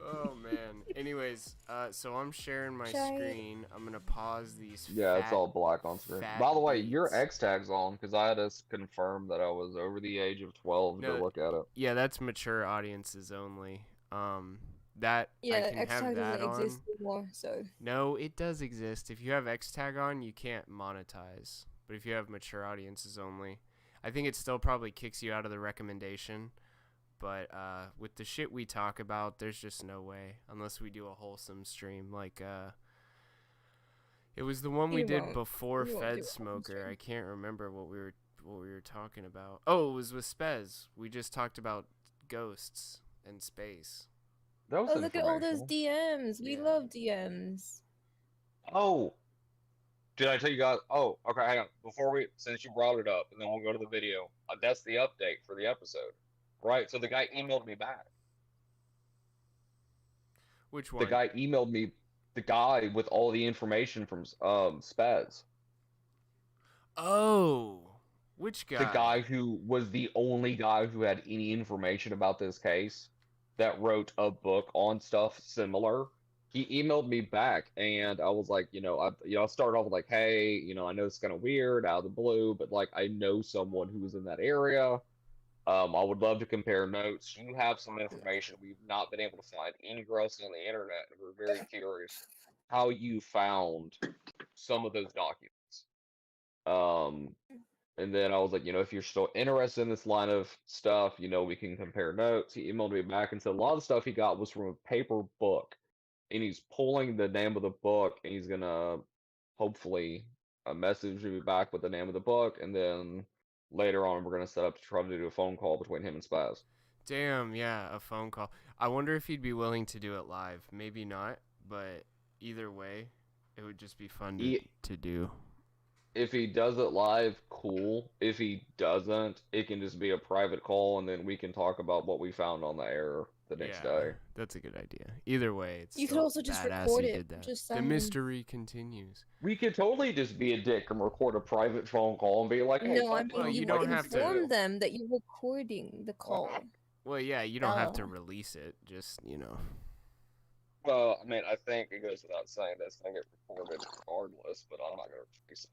S2: Oh man, Anyways, so I'm sharing my
S3: Shy.
S2: screen. I'm gonna pause these.
S5: Yeah, it's
S2: fat-
S5: all black on screen.
S2: fat
S5: By the way, your
S2: beats.
S5: X tag's on because I had to confirm that I was over the age of 12 to
S2: No,
S5: look at it.
S2: Yeah, that's mature audiences only. That I
S3: Yeah,
S2: can
S3: X
S2: have
S3: tag
S2: that
S3: doesn't
S2: on.
S3: exist anymore, so
S2: No, it does exist. If you have X tag on, you can't monetize. But if you have mature audiences only, I think it still probably kicks you out of the recommendation. But with the shit we talk about, there's just no way unless we do a wholesome stream. Like it was the one we
S3: You
S2: did
S3: won't.
S2: before
S3: You won't do
S2: Fed
S3: a wholesome
S2: Smoker.
S3: stream.
S2: I can't remember what we were talking about. Oh, it was with Spez. We just talked about ghosts and space.
S5: That was
S3: oh, look at all those
S5: informational.
S3: DMs. We
S2: Yeah.
S3: love DMs.
S5: Oh, did I tell you guys? Oh, okay, hang on. Before since you brought it up, and then we'll go to the video. That's the update for the episode, right? So the guy emailed me back.
S2: Which one?
S5: The guy emailed me, the guy with all the information from Spaz.
S2: Oh, which guy?
S5: The guy who was the only guy who had any information about this case that wrote a book on stuff similar. He emailed me back, and I was like, I started off with like, hey, I know it's kind of weird out of the blue, but like, I know someone who was in that area. I would love to compare notes. You have some information we've not been able to find anywhere else on the internet, and we're very curious how you found some of those documents. And then I was like, if you're still interested in this line of stuff, we can compare notes. He emailed me back and said a lot of the stuff he got was from a paper book. And he's pulling the name of the book, and he's going to hopefully message me back with the name of the book. And then later on, we're going to set up to try to do a phone call between him and Spaz.
S2: Damn, yeah, a phone call. I wonder if he'd be willing to do it live. Maybe not, but either way, it would just be fun to do.
S5: If he does it live, cool. If he doesn't, it can just be a private call, and then we can talk about what we found on the air the next day.
S2: That's a good idea. Either way, it's
S3: You could
S2: still
S3: also just
S2: badass
S3: record
S2: he
S3: it,
S2: did that.
S3: just
S2: the
S3: saying.
S2: mystery continues.
S5: We could totally just be a dick and record a private phone call and be like, hey,
S3: No, I mean,
S2: Well,
S3: you
S2: you don't have to-
S3: inform them that you're recording the call.
S2: Well, yeah, you don't have to
S3: Oh.
S2: release it. Just,
S5: Well, I mean, I think it goes without saying that's going to get recorded regardless, but I'm not going to release it.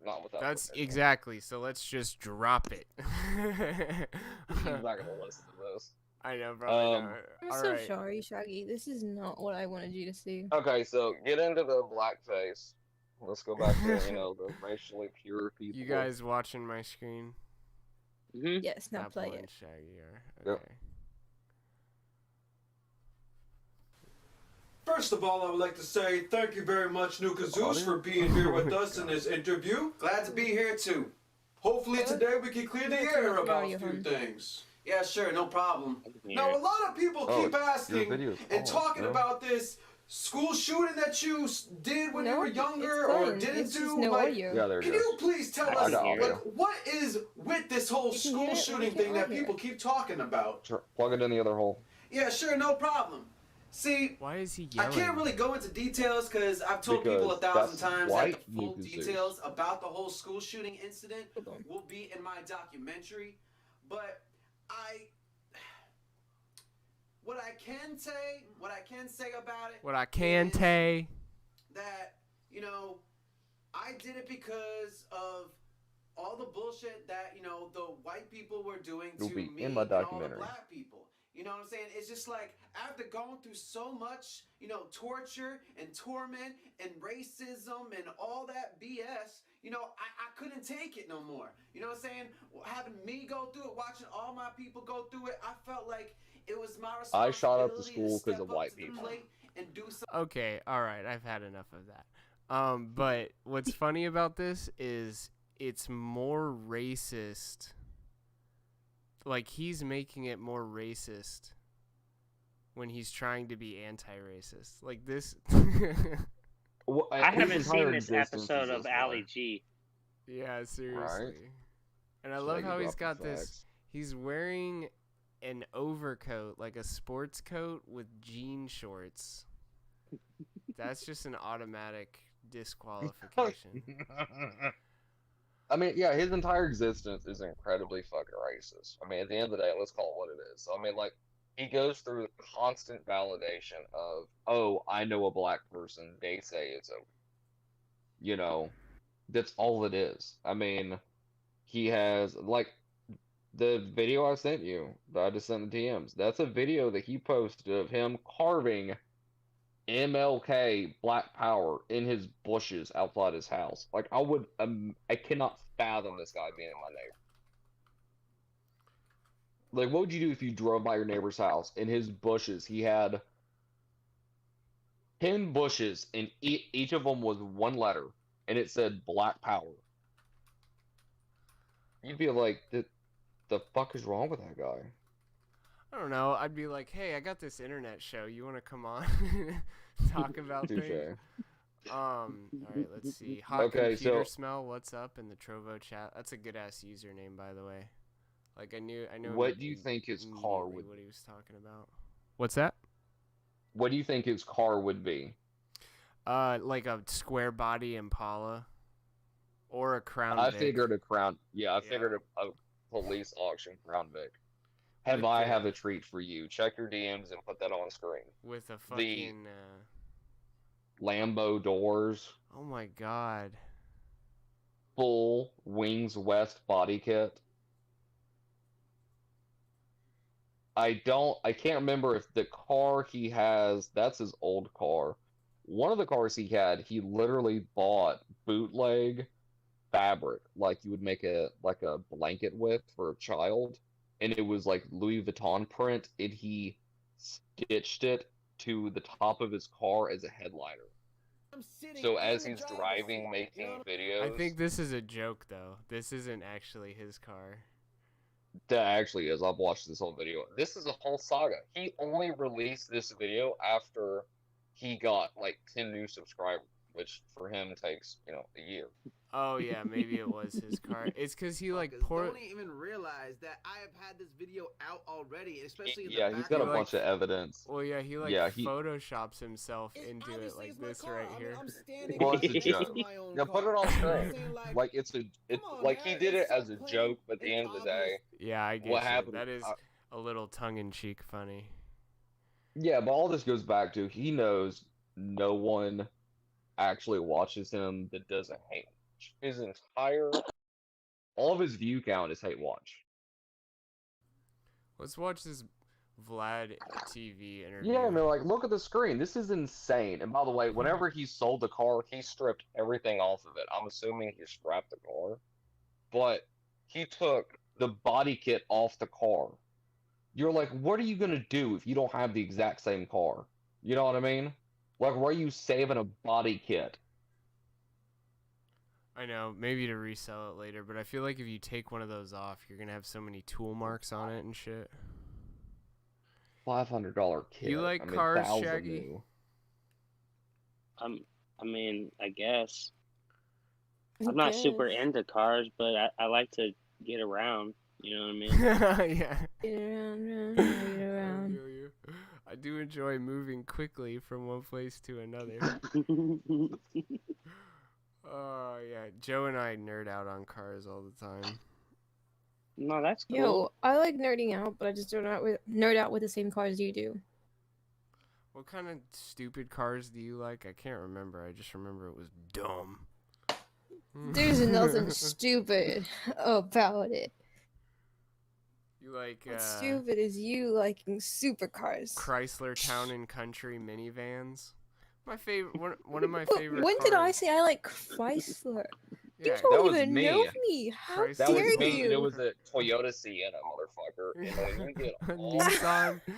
S5: Not without
S2: That's
S5: permission.
S2: exactly. So let's just drop it.
S5: He's not going to listen to this.
S2: I know, probably not.
S3: I'm
S2: All
S3: so
S2: right.
S3: sorry, Shaggy. This is not what I wanted you to see.
S5: Okay, so get into the blackface. Let's go back to, the racially pure people.
S2: You guys watching my screen?
S1: Mm-hmm.
S3: Yes, now play
S2: Apple
S3: it.
S2: and Shaggy are.
S5: Yep.
S2: Okay.
S6: First of all, I would like to say thank you very much, Nuka Zeus, for being here with us in this interview. Glad to be here too. Hopefully today we can clear the air about a few things. Yeah, sure, no problem. Now, a lot of people keep asking and talking about this school shooting that you did when you were younger or didn't do.
S3: No
S6: like,
S3: audio.
S5: Yeah, there it
S6: can
S5: goes.
S6: you please tell
S5: I
S6: us,
S5: got audio.
S6: like, what is with this whole
S3: You can hear
S6: school
S3: it, but
S6: shooting
S3: we
S6: thing that
S3: can't hear
S6: people
S3: it.
S6: keep talking about?
S5: Sure. Plug it in the other hole.
S6: Yeah, sure, no problem. See,
S2: Why is he
S6: I
S2: yelling?
S6: can't really go into details because I've told people
S5: Because
S6: 1,000
S5: that's
S6: times that
S5: white
S6: the full
S5: Nuka Zeus.
S6: details about the whole school shooting incident
S3: Hold on.
S6: will be in my documentary. But what I can say about it.
S2: What I can
S6: is
S2: say.
S6: that, I did it because of all the bullshit that, the white people were doing
S5: It'll
S6: to
S5: be
S6: me
S5: in my
S6: and all the
S5: documentary.
S6: black people. You know what I'm saying? It's just like, after going through so much, torture and torment and racism and all that BS, I couldn't take it no more. You know what I'm saying? Having me go through it, watching all my people go through it, I felt like it was my
S5: I
S6: responsibility
S5: shot up the school
S6: to
S5: 'cause
S6: step
S5: of
S6: up
S5: white
S6: to the
S5: people.
S6: plate and do something.
S2: Okay, all right, I've had enough of that. But what's funny about this is it's more racist. Like, he's making it more racist when he's trying to be anti-racist. Like this.
S5: Well,
S1: I
S5: his
S1: haven't seen
S5: entire
S1: this
S5: existence
S1: episode
S5: is
S1: of
S5: this
S1: Ali
S5: way.
S1: G.
S2: Yeah, seriously. And I
S5: Shaggy
S2: love how he's
S5: dropping
S2: got this.
S5: facts.
S2: He's wearing an overcoat, like a sports coat with jean shorts. That's just an automatic disqualification.
S5: I mean, yeah, his entire existence is incredibly fucking racist. I mean, at the end of the day, let's call it what it is. I mean, like, he goes through the constant validation of, oh, I know a black person. They say it's a, you know, that's all it is. I mean, he has like the video I sent you that I just sent the DMs. That's a video that he posted of him carving MLK Black Power in his bushes outside his house. Like I cannot fathom this guy being in my neighbor. Like, what would you do if you drove by your neighbor's house? In his bushes, he had 10 bushes, and each of them was one letter, and it said Black Power. You'd be like, the fuck is wrong with that guy?
S2: I don't know. I'd be like, hey, I got this internet show. You want to come on? Talk about
S5: Touche.
S2: things? All right, let's see. Hot
S5: Okay,
S2: computer
S5: so-
S2: smell. What's up in the Trovo chat? That's a good ass username, by the way. Like I knew.
S5: What do you think his car
S2: immediately
S5: would?
S2: What he was talking about? What's that?
S5: What do you think his car would be?
S2: Like a square body Impala, or a Crown
S5: I
S2: Vic.
S5: figured a Crown. Yeah, I
S2: Yeah.
S5: figured a police auction Crown Vic. Have
S2: With
S5: I
S2: the-
S5: have a treat for you? Check your DMs and put that on screen.
S2: with a fucking.
S5: Lambo doors,
S2: Oh my god.
S5: full Wings West body kit. I can't remember if the car he has, that's his old car. One of the cars he had, he literally bought bootleg fabric, like you would make a blanket with for a child, and it was like Louis Vuitton print, and he stitched it to the top of his car as a headliner. So as he's driving, making videos,
S2: I think this is a joke though. This isn't actually his car.
S5: that actually is. I've watched this whole video. This is a whole saga. He only released this video after he got like 10 new subscribers, which for him takes, a year.
S2: Oh yeah, maybe it was his car. It's because he like
S7: Don't even realize that I have had this video out already, especially in the
S5: Yeah, he's got a
S2: background.
S5: bunch of evidence.
S2: Well, yeah, he photoshops himself into it
S7: Obviously,
S2: like
S7: it's my
S2: this
S7: car.
S2: right
S7: I mean,
S2: here.
S7: I'm standing
S5: Well, it's a
S7: next
S5: joke.
S7: to my own
S5: Yeah, put it
S7: car.
S5: on
S7: You know what I'm
S5: screen.
S7: saying?
S5: Like it's
S7: come on,
S5: like he
S7: man,
S5: did it
S7: it's so
S5: as a
S7: plain.
S5: joke, but at the
S7: It's
S5: end of the day,
S2: Yeah, I get
S5: what
S2: you.
S5: happened?
S2: That is a little tongue-in-cheek funny.
S5: Yeah, but all this goes back to he knows no one actually watches him that doesn't hate watch. All of his view count is hate watch.
S2: Let's watch this Vlad TV interview.
S5: Yeah, and they're like, look at the screen. This is insane. And by the way, whenever he sold the car, he stripped everything off of it. I'm assuming he scrapped the car. But he took the body kit off the car. You're like, what are you going to do if you don't have the exact same car? You know what I mean? Like, where are you saving a body kit?
S2: I know, maybe to resell it later, but I feel like if you take one of those off, you're gonna have so many tool marks on it and shit.
S5: $500 kit.
S2: You like
S5: I mean,
S2: cars,
S5: 1,000
S2: Shaggy?
S5: new.
S1: I mean, I guess.
S3: Who
S1: I'm not super
S3: cares?
S1: into cars, but I like to get around. You know what I mean?
S2: Yeah.
S3: Get around, get
S2: I
S3: around.
S2: feel you. I do enjoy moving quickly from one place to another. Oh yeah, Joe and I nerd out on cars all the time.
S1: No, that's cool.
S3: Yo, I like nerding out, but I just don't nerd out with the same cars you do.
S2: What kind of stupid cars do you like? I can't remember. I just remember it was dumb.
S3: There's nothing stupid about it.
S2: You like
S3: What's stupid is you liking supercars.
S2: Chrysler Town and Country minivans? My favorite, one of my favorite.
S3: When did I
S2: cars.
S3: say I like Chrysler?
S2: Yeah,
S3: You don't
S5: was
S3: even
S5: me.
S3: know me. How
S2: Chrysler.
S5: That was
S3: dare
S5: me, and it
S3: you?
S5: was a Toyota Sienna, motherfucker. And when you get all
S2: Nissan.
S5: 3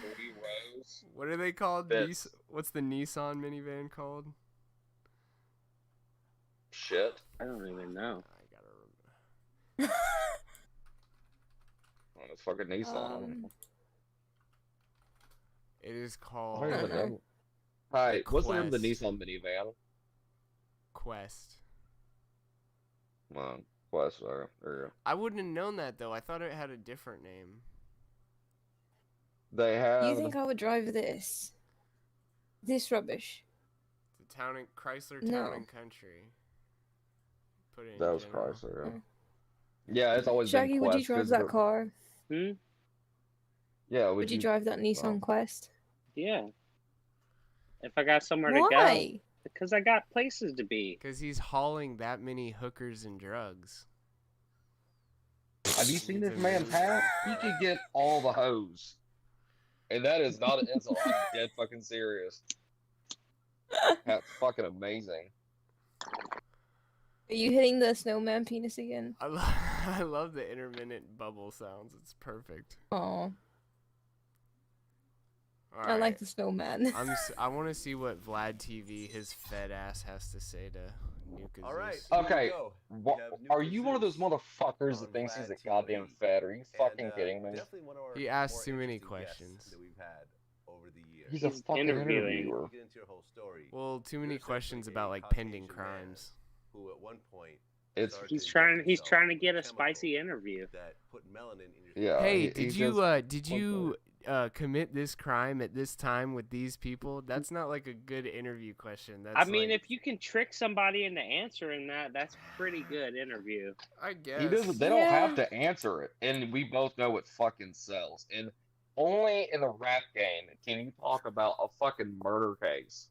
S5: rows,
S2: What are they called?
S5: That's-
S2: What's the Nissan minivan called?
S5: shit.
S1: I don't even know.
S2: I gotta remember.
S5: Oh, it's fucking Nissan.
S2: It is
S5: I
S2: called
S5: don't even know. Hi, what's the name of the
S2: Quest.
S5: Nissan minivan?
S2: Quest.
S5: Quest, there you go.
S2: I wouldn't have known that though. I thought it had a different name.
S5: They have.
S3: You think I would drive this? This rubbish.
S2: The Chrysler Town
S3: No.
S2: and Country. Put it in
S5: That was
S2: general.
S5: Chrysler, yeah.
S3: Oh.
S5: Yeah, it's always
S3: Shaggy,
S5: been
S3: would
S5: Quest.
S3: you drive
S5: 'cause
S3: that
S5: they're-
S3: car?
S1: Hmm?
S5: Yeah,
S3: Would you drive that Nissan Quest?
S1: Yeah. If I got somewhere to go.
S3: Why?
S1: Because I got places to be.
S2: Because he's hauling that many hookers and drugs.
S5: Have you seen this man's hat? He could get all the hoes. And that is not an insult. I'm dead fucking serious. That's fucking amazing.
S3: Are you hitting the snowman penis again?
S2: I love the intermittent bubble sounds. It's perfect.
S3: Oh,
S2: All
S3: I like
S2: right.
S3: the snowman.
S2: I want to see what Vlad TV, his fed ass, has to say to Nuka.
S8: All right.
S5: Okay, are you one of those motherfuckers that thinks he's a goddamn fed? Are you fucking kidding me?
S2: He asks too many questions.
S8: That we've had over the years.
S5: He's a fucking interviewer.
S8: Get into your whole story.
S2: Well, too many
S8: You're
S2: questions
S8: essentially
S2: about
S8: a
S2: like pending
S8: Caucasian man
S2: crimes.
S8: Who at one point
S1: He's trying to get a spicy interview.
S8: that put melanin in your
S5: Yeah.
S2: Hey,
S5: he
S2: did you commit this crime at this time with these people? That's not like a good interview question. That's
S1: I mean,
S2: like,
S1: if you can trick somebody into answering that, that's pretty good interview.
S2: I guess
S5: He doesn't. They don't have to answer it, and we both know it fucking sells. And only in the rap game can you talk about a fucking murder case.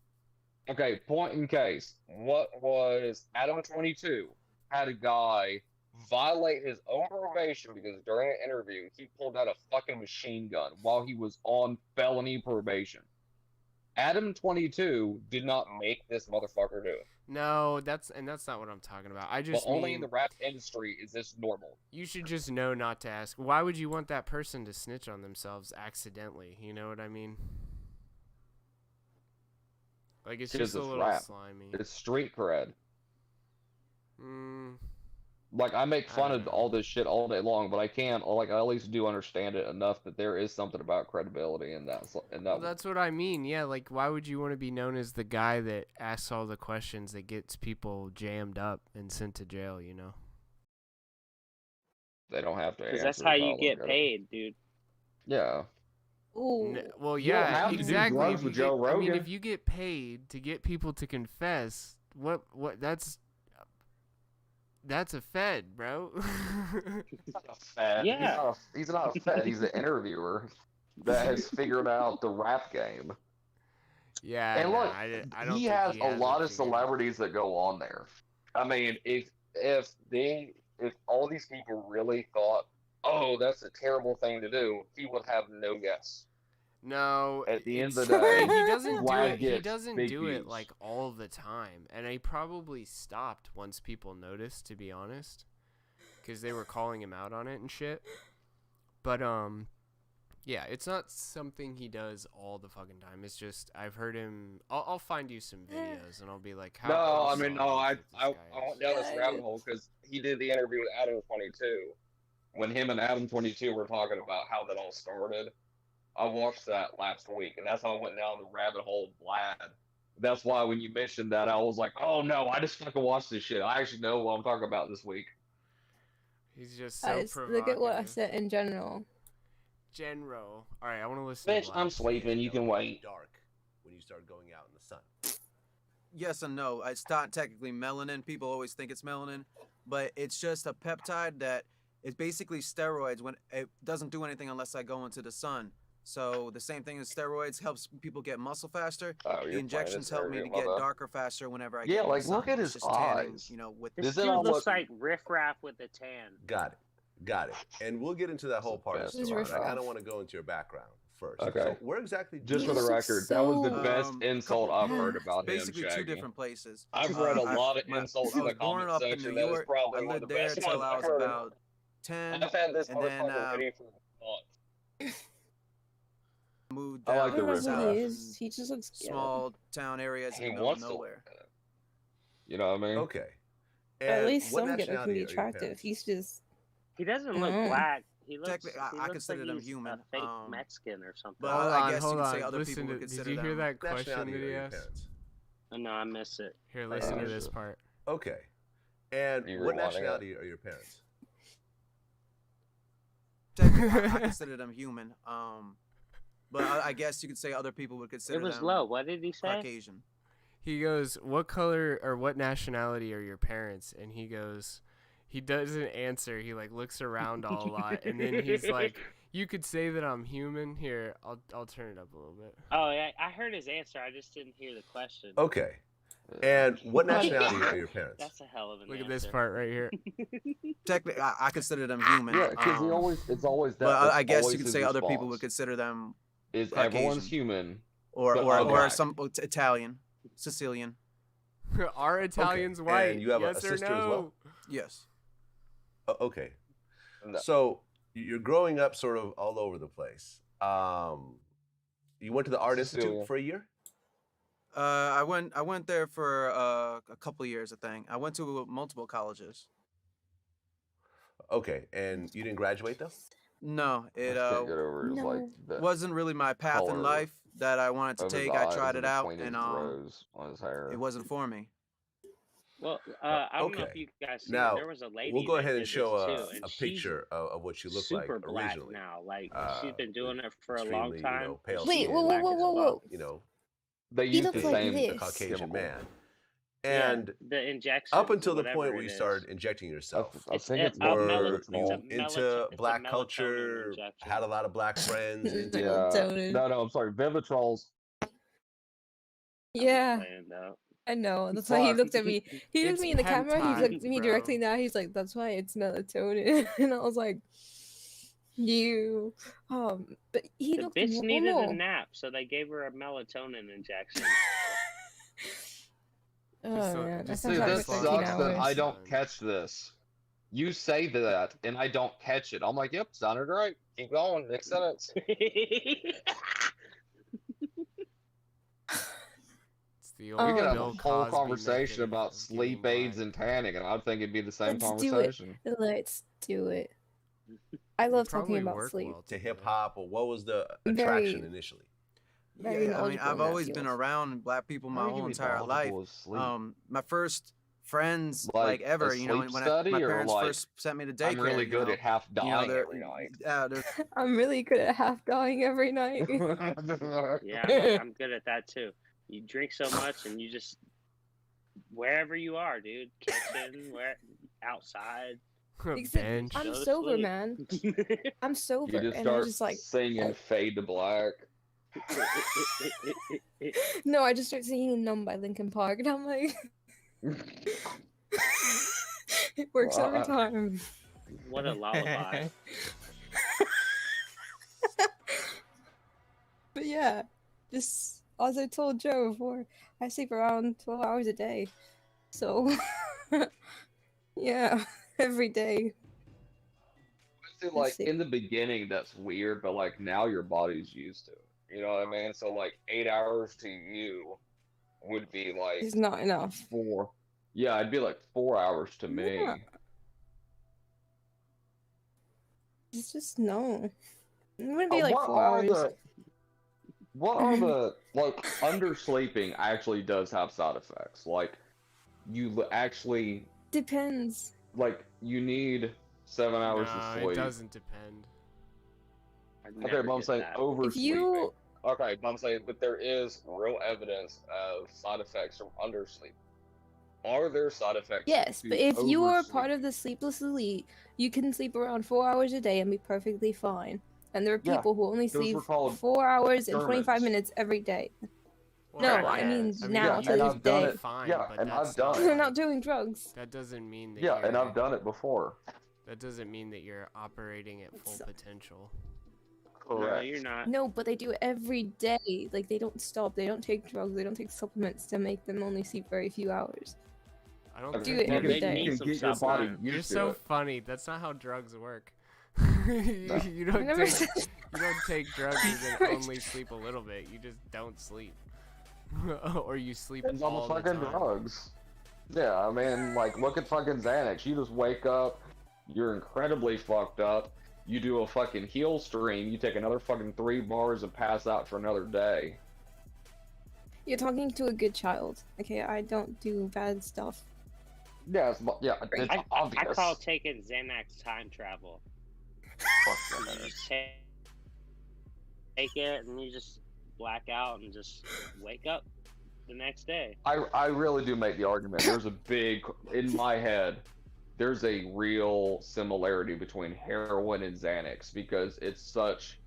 S5: Okay, point in case. What was Adam 22 had a guy violate his own probation because during an interview he pulled out a fucking machine gun while he was on felony probation. Adam 22 did not make this motherfucker do it.
S2: No, that's not what I'm talking about. I just
S5: But only
S2: mean,
S5: in the rap industry is this normal.
S2: you should just know not to ask. Why would you want that person to snitch on themselves accidentally? You know what I mean? Like, it's just a little
S5: rap.
S2: slimy.
S5: It's street cred.
S2: Mm,
S5: Like, I make fun
S2: I
S5: of
S2: don't know.
S5: all this shit all day long, but I can't. Like, I at least do understand it enough that there is something about credibility in that.
S2: well, that's what I mean. Yeah, like, why would you want to be known as the guy that asks all the questions that gets people jammed up and sent to jail, you know?
S5: They don't have to answer.
S1: Because that's how you
S5: I'll
S1: get
S5: look at it.
S1: paid, dude.
S5: Yeah.
S3: Ooh.
S2: Well,
S5: You don't
S2: yeah,
S5: have to do
S2: exactly.
S5: drugs
S2: If you
S5: with Joe
S2: get- I mean,
S5: Rogan.
S2: if you get paid to get people to confess, what that's a fed, bro.
S5: He's not a fed.
S1: Yeah.
S5: He's not a fed. He's an interviewer that has figured out the rap game.
S2: Yeah,
S5: And
S2: no,
S5: look,
S2: I don't
S5: he
S2: think
S5: has
S2: he
S5: a
S2: has
S5: lot
S2: it
S5: of
S2: figured out.
S5: celebrities that go on there. I mean, if all these people really thought, oh, that's a terrible thing to do, he would have no guests.
S2: No,
S5: At the end of
S2: it's-
S5: the day,
S2: he doesn't do
S5: Vlad
S2: it. He
S5: gets
S2: doesn't
S5: big
S2: do it
S5: views.
S2: like all the time, and he probably stopped once people noticed. To be honest, because they were calling him out on it and shit. But yeah, it's not something he does all the fucking time. It's just I've heard him. I'll find you some videos and I'll be like, how?
S5: No,
S2: how
S5: I mean, no,
S2: solid
S5: I
S2: do you think this guy
S5: went
S2: is?
S5: down this rabbit hole because he did the interview with Adam 22. When him and Adam 22 were talking about how that all started, I watched that last week, and that's how I went down the rabbit hole of Vlad. That's why when you mentioned that, I was like, oh no, I just fucking watched this shit. I actually know what I'm talking about this week.
S2: He's just so
S3: Guys, look at what I
S2: provocative.
S3: said in general.
S2: General. All right, I want to listen.
S5: Bitch,
S2: to
S5: I'm
S2: Vlad.
S5: sleeping. You can wait.
S8: Dark when you start going out in the sun.
S7: Yes and no. It's not technically melanin. People always think it's melanin, but it's just a peptide that is basically steroids. When it doesn't do anything unless I go into the sun. So the same thing as steroids helps people get muscle faster.
S5: Oh,
S7: The
S5: you're
S7: injections
S5: playing
S7: help
S5: this
S7: me to
S5: interview,
S7: get
S5: my bad.
S7: darker faster whenever I
S5: Yeah,
S7: get in the
S5: like,
S7: sun.
S5: look at
S7: It's
S5: his
S7: just tanning,
S5: eyes.
S7: you know, with
S1: This
S5: Is it
S1: dude
S5: all
S1: looks
S5: what-
S1: like riffraff with a tan.
S8: Got it. And we'll get into that whole part of
S5: best
S8: the
S3: Who's
S8: story. I
S3: riff
S8: kind of
S3: off?
S8: want to go into your background first.
S5: Okay.
S8: So where exactly?
S5: Just for
S3: He
S5: the
S3: looks
S5: record, that was the
S3: so-
S5: best insult I've heard
S3: It's
S5: about him,
S7: basically two
S5: Shaggy.
S7: different places.
S5: I've read a lot of
S7: I
S5: insults in the
S7: was born
S5: comment
S7: up in
S5: section.
S7: New
S5: That is
S7: York.
S5: probably
S7: I
S5: one of the
S7: lived there
S5: best
S7: till
S5: ones
S7: I
S5: I've
S7: was
S5: heard.
S7: about 10.
S5: I've had this
S7: and then,
S5: motherfucker ready for months.
S7: Moved
S5: I
S7: down
S5: like the
S3: I don't know
S5: riff
S3: who
S5: raff.
S3: he
S7: south
S3: is. He just looks
S7: in
S3: scared.
S7: small town areas in
S5: He
S7: the middle of
S5: wants to.
S7: nowhere.
S5: You know what I mean?
S8: Okay.
S3: At
S8: And
S3: least
S8: what
S3: some get
S8: nationality
S3: pretty
S8: are your
S3: attractive.
S8: parents?
S3: He's just
S1: He doesn't look
S3: Mm.
S1: black. He looks.
S7: Technically, I
S1: he looks
S7: consider
S1: like
S7: them
S1: he's
S7: human,
S1: a fake
S7: um,
S1: Mexican or something.
S7: but
S2: Hold
S7: I
S2: on,
S7: guess
S2: hold
S7: you could
S2: on.
S7: say other
S2: Listen
S7: people would
S2: to, did
S7: consider
S2: you hear
S7: them-
S2: that question
S8: Nationality
S2: that
S8: are
S2: he
S8: your
S2: asked?
S8: parents?
S1: No, I miss it.
S2: Here, listen to
S5: heard
S2: this
S5: it.
S2: part.
S8: Okay. And
S5: You
S8: what
S5: rewinding it?
S8: nationality are your parents?
S7: Technically, I consider them human. But I guess you could say other people would consider
S1: It was
S7: them
S1: low. What did he say?
S7: Caucasian.
S2: He goes, "What color or what nationality are your parents?" And he goes, he doesn't answer. He like looks around a lot, and then he's like, You could say that I'm human. Here, I'll turn it up a little bit.
S1: Oh, yeah, I heard his answer. I just didn't hear the question.
S8: Okay. And what nationality are your parents?
S1: That's a hell of an
S2: Look
S1: answer.
S2: at this part right here.
S7: Technically, I consider them human.
S5: Yeah, because it's always that.
S7: But I guess
S5: always
S7: you could
S5: his
S7: say other people
S5: response.
S7: would consider them
S5: Is
S7: Caucasian.
S5: everyone's human?
S7: or
S5: But
S7: or,
S5: I'm
S7: or
S5: black.
S7: some Italian, Sicilian.
S2: Are Italians
S8: Okay,
S2: white?
S8: and you have a
S2: yes or
S8: sister as
S2: no?
S8: well?
S7: Yes.
S8: Okay.
S5: No.
S8: So you're growing up sort of all over the place. You went to the Art Institute
S5: Sicilian.
S8: for a year?
S7: I went there for a couple of years, I think. I went to multiple colleges.
S8: Okay, and you didn't graduate though?
S7: No, it
S5: I can't get over is
S3: No.
S5: like the
S7: wasn't really my path in
S5: color
S7: life that I wanted to
S5: of his
S7: take. I
S5: eyes
S7: tried
S5: and
S7: it out,
S5: between his
S7: and
S5: rows on his hair.
S7: it wasn't for me.
S1: Well, I don't know if
S8: Okay.
S1: you guys see
S8: Now,
S1: there was a lady.
S8: we'll go
S1: that
S8: ahead
S1: did
S8: and
S1: this
S8: show
S1: too, and
S8: a
S1: she's
S8: picture of what you look like
S1: super black
S8: originally.
S1: now. Like she's been doing it for a
S8: Extremely,
S1: long time.
S8: You know, pale
S3: Wait,
S8: skin,
S3: whoa, whoa, whoa, whoa, whoa.
S8: you know,
S5: They
S3: He
S5: use
S3: looks
S5: the
S3: like
S5: same
S3: this.
S8: the Caucasian
S5: chemical.
S8: man.
S1: Yeah,
S8: And
S1: the injection.
S8: up until the
S1: whatever
S8: point
S1: it
S8: where you
S1: is.
S8: started injecting
S5: I,
S8: yourself,
S5: I think it's
S1: a
S8: were
S1: melatonin-
S8: you
S1: it's a
S8: into
S1: it's a
S8: black
S1: melatonin
S8: culture?
S1: injection.
S8: Had a lot of black friends? Into
S5: Yeah.
S3: Melatonin.
S5: No, I'm sorry. Vivitrol's.
S3: Yeah,
S1: Saying, though.
S3: I know. That's why he
S5: Fuck.
S3: looked at me. He looked
S2: It's
S3: at me in the camera. He looked at
S2: peptides,
S3: me
S2: bro.
S3: directly now. He's like, "That's why it's melatonin," and I was like, "You." But he
S1: The
S3: looked
S1: bitch needed a
S3: normal.
S1: nap, so they gave her a melatonin injection.
S3: Oh
S2: So-
S3: man, I
S2: just
S3: found
S5: See,
S2: Sounds
S3: out
S5: this
S3: for
S2: like
S3: 13
S5: sucks
S2: hours.
S5: that I
S3: hours.
S5: don't catch this. You say that, and I don't catch it. I'm like, yep, sounded right. Keep going. Next sentence.
S2: It's the
S3: We
S2: old
S5: We could have
S2: Bill
S5: a whole
S2: Cosby
S5: conversation
S2: method
S5: about
S2: of
S5: sleep
S2: getting
S5: aids
S2: black.
S5: and tanning, and I think it'd be the same
S3: Let's do it.
S5: conversation.
S3: Let's do it. I love talking
S2: Probably
S3: about
S2: work
S3: sleep.
S2: well
S8: to
S2: together.
S8: hip hop, or what was the
S3: Very-
S8: attraction initially?
S3: Very
S7: Yeah, I mean,
S3: knowledgeable
S7: I've
S3: in that
S7: always been
S3: field.
S7: around black people my
S5: How are you
S7: whole
S5: be
S7: entire life.
S5: knowledgeable of sleep?
S7: My first friends,
S5: Like
S7: like
S5: a
S7: ever, you know,
S5: sleep
S7: when
S5: study,
S7: my
S5: or
S7: parents
S5: like,
S7: first sent me to daycare.
S5: I'm really
S7: you
S5: good
S7: know,
S5: at half
S7: you know,
S5: dying
S7: they're-
S5: every night.
S7: they're-
S3: I'm really good at half dying every night.
S1: Yeah, I'm good at that too. You drink so much, and you just wherever you are, dude, kitchen, outside.
S3: Except
S2: Bench.
S3: I'm
S1: Go to
S3: sober,
S1: sleep.
S3: man. I'm sober,
S5: You just
S3: and I
S5: start
S3: just like
S5: singing "Fade to Black."
S3: no, I just start singing "Numb" by Linkin Park, and I'm like, it works every time.
S1: What a lullaby.
S3: But yeah, just as I told Joe before, I sleep around 12 hours a day, so yeah, every day.
S5: See, like
S3: see.
S5: in the beginning, that's weird, but like now your body's used to it. You know what I mean? So like 8 hours to you would be like
S3: It's not enough.
S5: 4. Yeah, it'd be like 4 hours to me.
S3: Yeah. It's just no. It wouldn't be like
S5: What
S3: 4
S5: are
S3: hours.
S5: what are the like undersleeping actually does have side effects? Like you actually
S3: Depends.
S5: like you need 7 hours
S2: No,
S5: of
S2: it
S5: sleep.
S2: doesn't depend.
S1: I'd
S5: Okay,
S1: never
S5: but I'm
S1: get
S5: saying
S1: that.
S3: If
S5: oversleeping.
S3: you
S5: Okay, but I'm saying, but there is real evidence of side effects from undersleep. Are there side effects?
S3: yes,
S5: to
S3: but if you are
S5: oversleep?
S3: part of the sleepless elite, you can sleep around 4 hours a day and be perfectly fine. And there are
S5: Yeah,
S3: people who only
S5: those
S3: sleep
S5: were called
S3: 4 hours and 25
S5: Germans.
S3: minutes every day.
S2: Well,
S3: No,
S1: Right,
S3: I mean
S1: yeah.
S3: now,
S5: yeah,
S3: to
S5: and
S3: this
S5: I've done
S3: day.
S5: it.
S2: Fine,
S5: Yeah,
S2: but
S5: and I've
S2: that's
S5: done
S2: not
S5: it.
S3: They're
S2: like-
S3: not doing drugs.
S2: That doesn't mean that.
S5: Yeah, and
S2: you're-
S5: I've done it before.
S2: That doesn't mean that you're operating at full
S3: So-
S2: potential.
S1: No,
S5: Correct.
S1: you're not.
S3: No, but they do it every day. Like, they don't stop. They don't take drugs. They don't take supplements to make them only sleep very few hours.
S2: I don't
S5: Okay,
S3: Do
S2: think
S3: it
S1: Well,
S3: every
S1: they
S3: day.
S1: need
S5: You
S1: some
S5: can get your body
S1: supplement.
S2: You're
S5: used to
S2: so
S5: it.
S2: funny. That's not how drugs work.
S5: No.
S2: you
S3: I
S2: don't
S3: never
S2: take
S3: said.
S2: you don't take drugs and then
S3: Never
S2: only sleep a little bit. You just don't sleep, or you sleep
S5: It's on the
S2: all the
S5: fucking
S2: time.
S5: drugs. Yeah, I mean, like, look at fucking Xanax. You just wake up, you're incredibly fucked up. You do a fucking heel stream, you take another fucking 3 bars and pass out for another day.
S3: You're talking to a good child. Okay, I don't do bad stuff.
S5: Yeah, it's
S1: I
S5: obvious.
S1: call taking Xanax time travel.
S5: Fuck
S1: You
S5: that.
S1: just take it and you just black out and just wake up the next day.
S5: I really do make the argument. There's a big, in my head, there's a real similarity between heroin and Xanax because it's such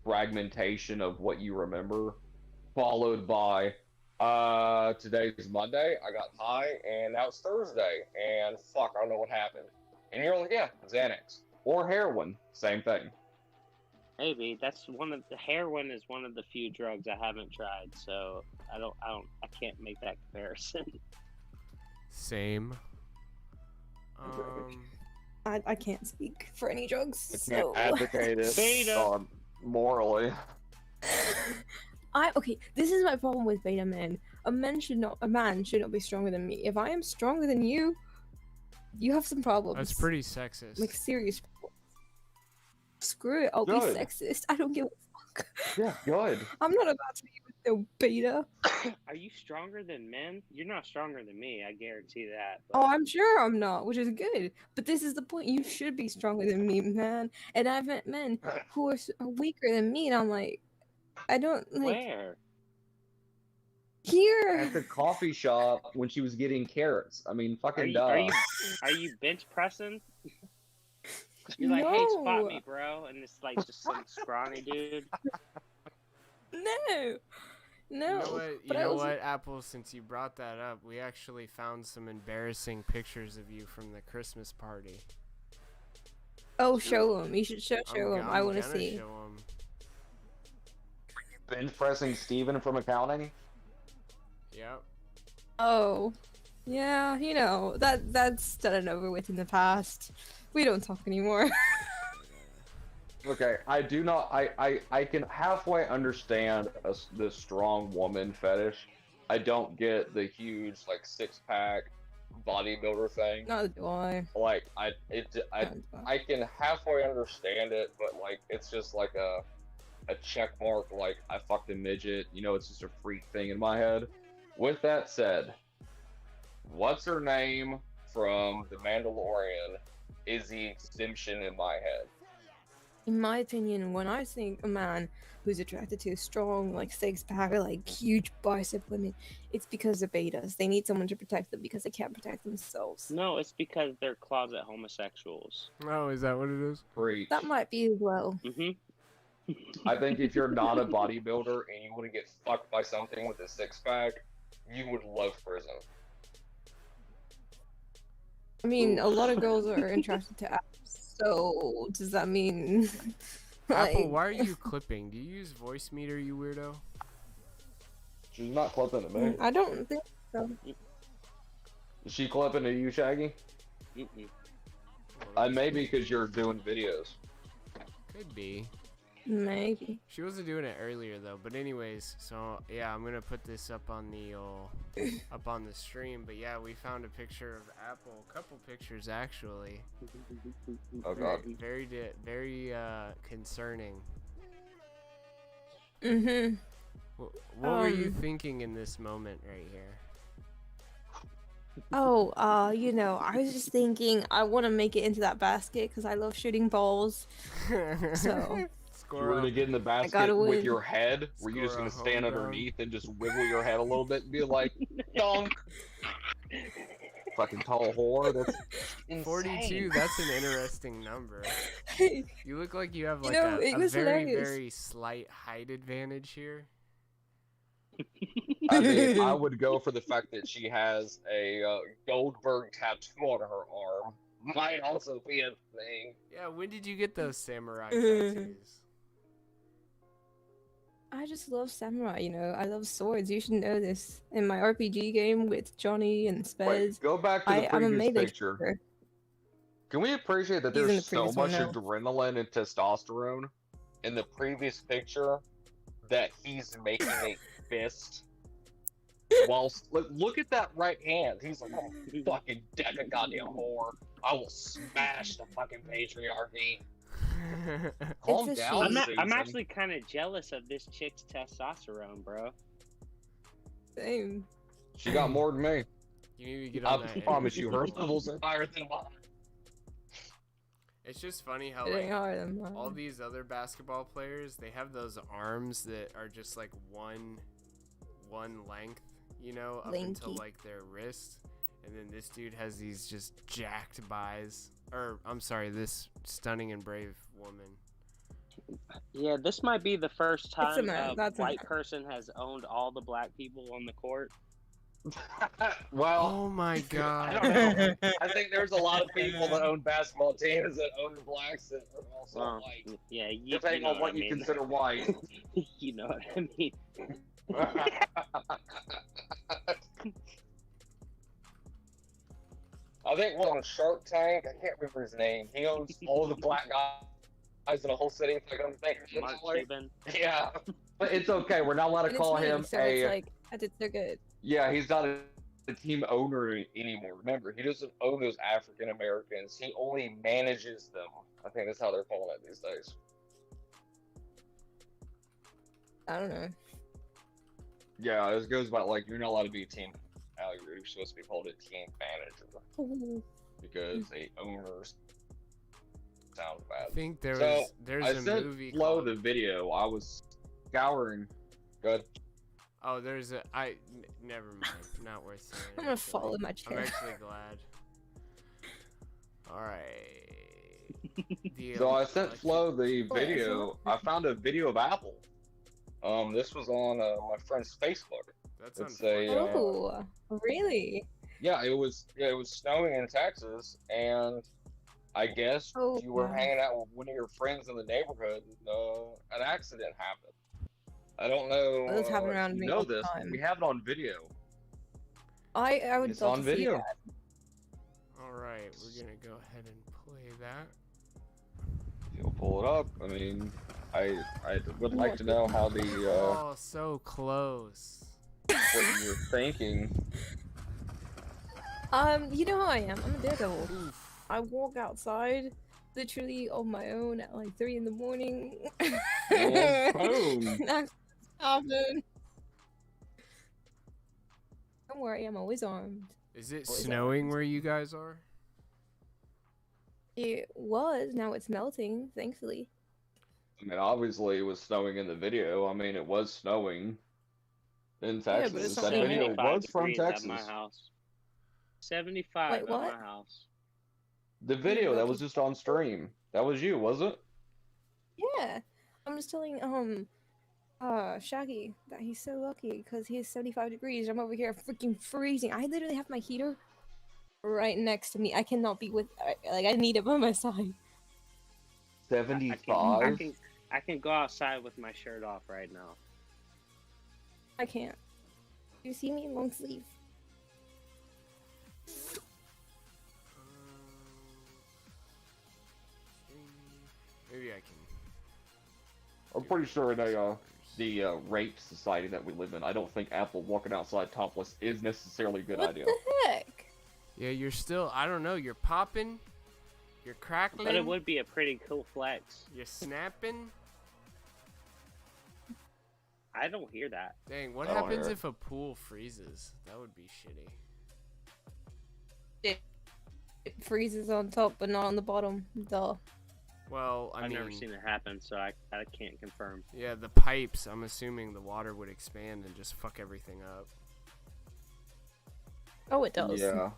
S5: fragmentation of what you remember, followed by today's Monday, I got high, and now it's Thursday, and fuck, I don't know what happened. And you're like, yeah, Xanax. Or heroin, same thing.
S1: Maybe that's one of the heroin is one of the few drugs I haven't tried, so I can't make that comparison.
S2: Same.
S3: I can't speak for any drugs.
S5: I
S3: So.
S5: can't advocate it
S1: Beta.
S5: morally.
S3: Okay, this is my problem with beta men. A man should not be stronger than me. If I am stronger than you, you have some problems.
S2: That's pretty sexist.
S3: Like serious problems. Screw it, I'll be
S5: Good.
S3: sexist. I don't give a fuck.
S5: Yeah, good.
S3: I'm not about to be with no beta.
S1: Are you stronger than men? You're not stronger than me, I guarantee that. But...
S3: Oh, I'm sure I'm not, which is good. But this is the point. You should be stronger than me, man. And I've met men who are weaker than me, and I'm like, I don't like.
S1: Where?
S3: Here.
S5: At the coffee shop when she was getting carrots. I mean, fucking duh.
S1: Are you bench pressing? You're like, hey, spot
S3: No.
S1: me, bro, and it's like just some scrawny dude.
S3: No. No.
S2: You know what, Apple, since you brought that up, we actually found some embarrassing pictures of you from the Christmas party.
S3: Oh, show them. You should show them. I want to
S2: gonna
S3: see.
S2: show 'em.
S5: Bench pressing Steven from accounting?
S2: Yep.
S3: Oh. Yeah, you know, that's done and over with in the past. We don't talk anymore.
S5: Okay, I do not. I can halfway understand the strong woman fetish. I don't get the huge like 6-pack bodybuilder thing.
S3: Neither do I.
S5: Like I can halfway understand it, but like it's just like a check mark. Like I fucked a midget. You know, it's just a freak thing in my head. With that said, what's her name from The Mandalorian is the exemption in my head.
S3: In my opinion, when I think a man who's attracted to a strong, like 6-pack or like huge bicep women, it's because they're betas. They need someone to protect them because they can't protect themselves.
S1: No, it's because they're closet homosexuals.
S2: Oh, is that what it is?
S5: Preach.
S3: That might be as well.
S5: I think if you're not a bodybuilder and you want to get fucked by something with a 6-pack, you would love prison.
S3: I mean, a lot of girls are attracted to apps, so does that mean...
S2: Apple, why are you clipping? Do you use voice meter, you weirdo?
S5: She's not clipping to me.
S3: I don't think so.
S5: Is she clipping to you, Shaggy? Maybe because you're doing videos.
S2: Could be.
S3: Maybe.
S2: She wasn't doing it earlier though. But anyways, so yeah, I'm gonna put this up on the up on the stream. But yeah, we found a picture of Apple, a couple pictures actually.
S5: Oh god.
S2: Very concerning.
S3: Mhm.
S2: What were you thinking in this moment right here?
S3: Oh, you know, I was just thinking I want to make it into that basket because I love shooting balls. So.
S5: You're gonna get in the basket with your head, where you're just gonna stand underneath and just wiggle your head a little bit and be like, donk. Fucking tall whore. That's insane.
S2: 42. That's an interesting number. You look like you have like
S3: a
S2: very, very slight height advantage here.
S5: I mean, I would go for the fact that she has a Goldberg tattoo on her arm. Might also be a thing.
S2: Yeah, when did you get those samurai tattoos?
S3: I just love samurai, you know. I love swords. You should know this. In my RPG game with Johnny and Spez.
S5: Wait, go back to the previous picture. Can we appreciate that there's so much adrenaline and testosterone in the previous picture that he's making a fist? Whilst, look at that right hand. He's like, oh, fucking deck a goddamn whore. I will smash the fucking patriarchy. Calm down,
S1: I'm actually kind of jealous of this chick's testosterone, bro.
S3: Same.
S5: She got more than me.
S2: You need to get on that.
S5: I promise you, her levels are higher than mine.
S2: It's just funny how like, all these other basketball players, they have those arms that are just like one length, you know, up until like their wrist. And then this dude has these just jacked buys. Or, I'm sorry, this stunning and brave woman.
S1: Yeah, this might be the first
S3: It's a
S1: time
S3: man.
S1: a
S3: That's a
S1: white
S3: man.
S1: person has owned all the black people on the court.
S5: Well,
S2: Oh my
S5: I
S2: god.
S5: don't know. I think there's a lot of people that own basketball teams that own blacks that are also
S1: Well,
S5: white.
S1: yeah, you
S5: Depending
S1: know
S5: on what
S1: I
S5: you
S1: mean.
S5: consider white.
S1: You know what I mean.
S5: I think one on Shark Tank, I can't remember his name. He owns all the black guys in a whole city. Like, I'm thinking,
S1: Mark Cuban.
S5: yeah, but it's okay. We're not allowed to
S3: And
S5: call
S3: it's me,
S5: him
S3: so
S5: a.
S3: it's like, they're good.
S5: Yeah, he's not a team owner anymore. Remember, he doesn't own those African Americans. He only manages them. I think that's how they're calling it these days.
S3: I don't know.
S5: Yeah, this goes about like you're not allowed to be a team manager. You're supposed to be called a team manager because a owner sounds bad.
S2: I think there's
S5: I
S2: a
S5: sent
S2: movie
S5: Flo
S2: called...
S5: the video. I was scouring. Good.
S2: Oh, there's a... Never mind. Not worth saying.
S3: I'm gonna
S2: actually.
S3: fall in my
S2: I'm
S3: chair.
S2: actually glad. Alright.
S5: So I sent Flo the video. I found a video of Apple. This was on my friend's Facebook.
S2: That's
S5: It's
S2: unfortunate.
S3: Oh, really?
S5: Yeah, it was snowing in Texas, and I guess
S3: Oh,
S5: you were
S3: no.
S5: hanging out with one of your friends in the neighborhood. An accident happened. I don't know.
S3: That's happened around
S5: if you
S3: me
S5: know
S3: all the
S5: this.
S3: time.
S5: We have it on video.
S3: I would
S5: It's
S3: love
S5: on
S3: to see
S5: video.
S3: that.
S2: Alright, we're gonna go ahead and play that.
S5: You'll pull it up. I mean, I would like to know how the
S2: Oh, so close.
S5: what you were thinking.
S3: You know how I am. I'm a daredevil. I walk outside, literally on my own at like 3 in the morning.
S5: Well, boom.
S3: Accidents happen. Don't worry, I'm always armed.
S2: Is it
S3: Always
S2: snowing
S3: armed.
S2: where you guys are?
S3: It was. Now it's melting, thankfully.
S5: I mean, obviously it was snowing in the video. I mean, it was snowing in
S3: Yeah,
S5: Texas.
S3: but it's
S5: That
S3: not
S5: video
S1: 75
S5: was from
S1: degrees
S5: Texas.
S1: At my house. 75
S3: Wait,
S1: at
S3: what?
S1: my house.
S5: The video that was just on stream. That was you, was it?
S3: Yeah. I'm just telling Shaggy that he's so lucky because he has 75 degrees. I'm over here freaking freezing. I literally have my heater right next to me. I cannot be with I need it by my side.
S5: 75.
S1: I can go outside with my shirt off right now.
S3: I can't. You see me in long sleeve.
S2: Maybe I can.
S5: I'm pretty sure in the rape society that we live in, I don't think Apple walking outside topless is necessarily a good
S3: What
S5: idea.
S3: the heck?
S2: Yeah, you're still... I don't know. You're popping. You're crackling.
S1: But it would be a pretty cool flex.
S2: You're snapping.
S1: I don't hear that.
S2: Dang, what
S5: I don't
S2: happens
S5: hear it.
S2: if a pool freezes? That would be shitty.
S3: It freezes on top but not on the bottom. Duh.
S2: Well, I
S1: I've
S2: mean...
S1: never seen it happen, so I can't confirm.
S2: Yeah, the pipes, I'm assuming the water would expand and just fuck everything up.
S3: Oh, it does.
S5: Yeah.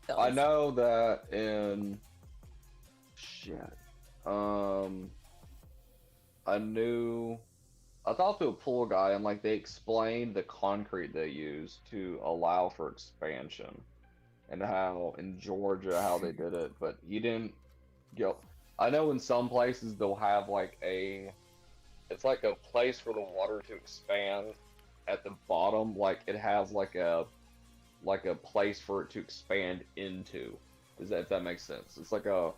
S3: It does.
S5: I know that in I talked to a pool guy and like they explained the concrete they use to allow for expansion and how in Georgia how they did it, but he didn't I know in some places they'll have like it's like a place for the water to expand at the bottom, like it has like a place for it to expand into. If that makes sense? It's like a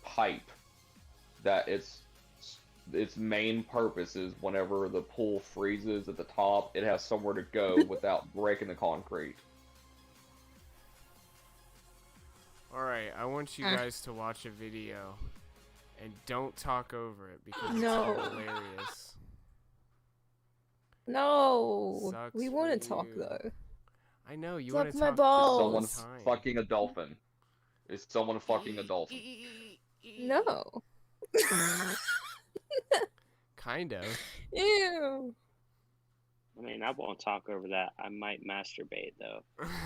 S5: pipe that its main purpose is whenever the pool freezes at the top, it has somewhere to go without breaking the concrete.
S2: Alright, I want you guys to watch a video. And don't talk over it because
S3: No.
S2: it's hilarious.
S3: No.
S2: Sucks
S3: We
S2: for
S3: want to talk
S2: you.
S3: though.
S2: I know, you
S3: Suck
S2: want to
S3: my
S2: talk
S3: balls.
S2: all the
S5: Someone's
S2: time.
S5: fucking a dolphin. Is someone fucking a dolphin?
S3: No.
S2: Kind of.
S3: Ew.
S1: I mean, I won't talk over that. I might masturbate though.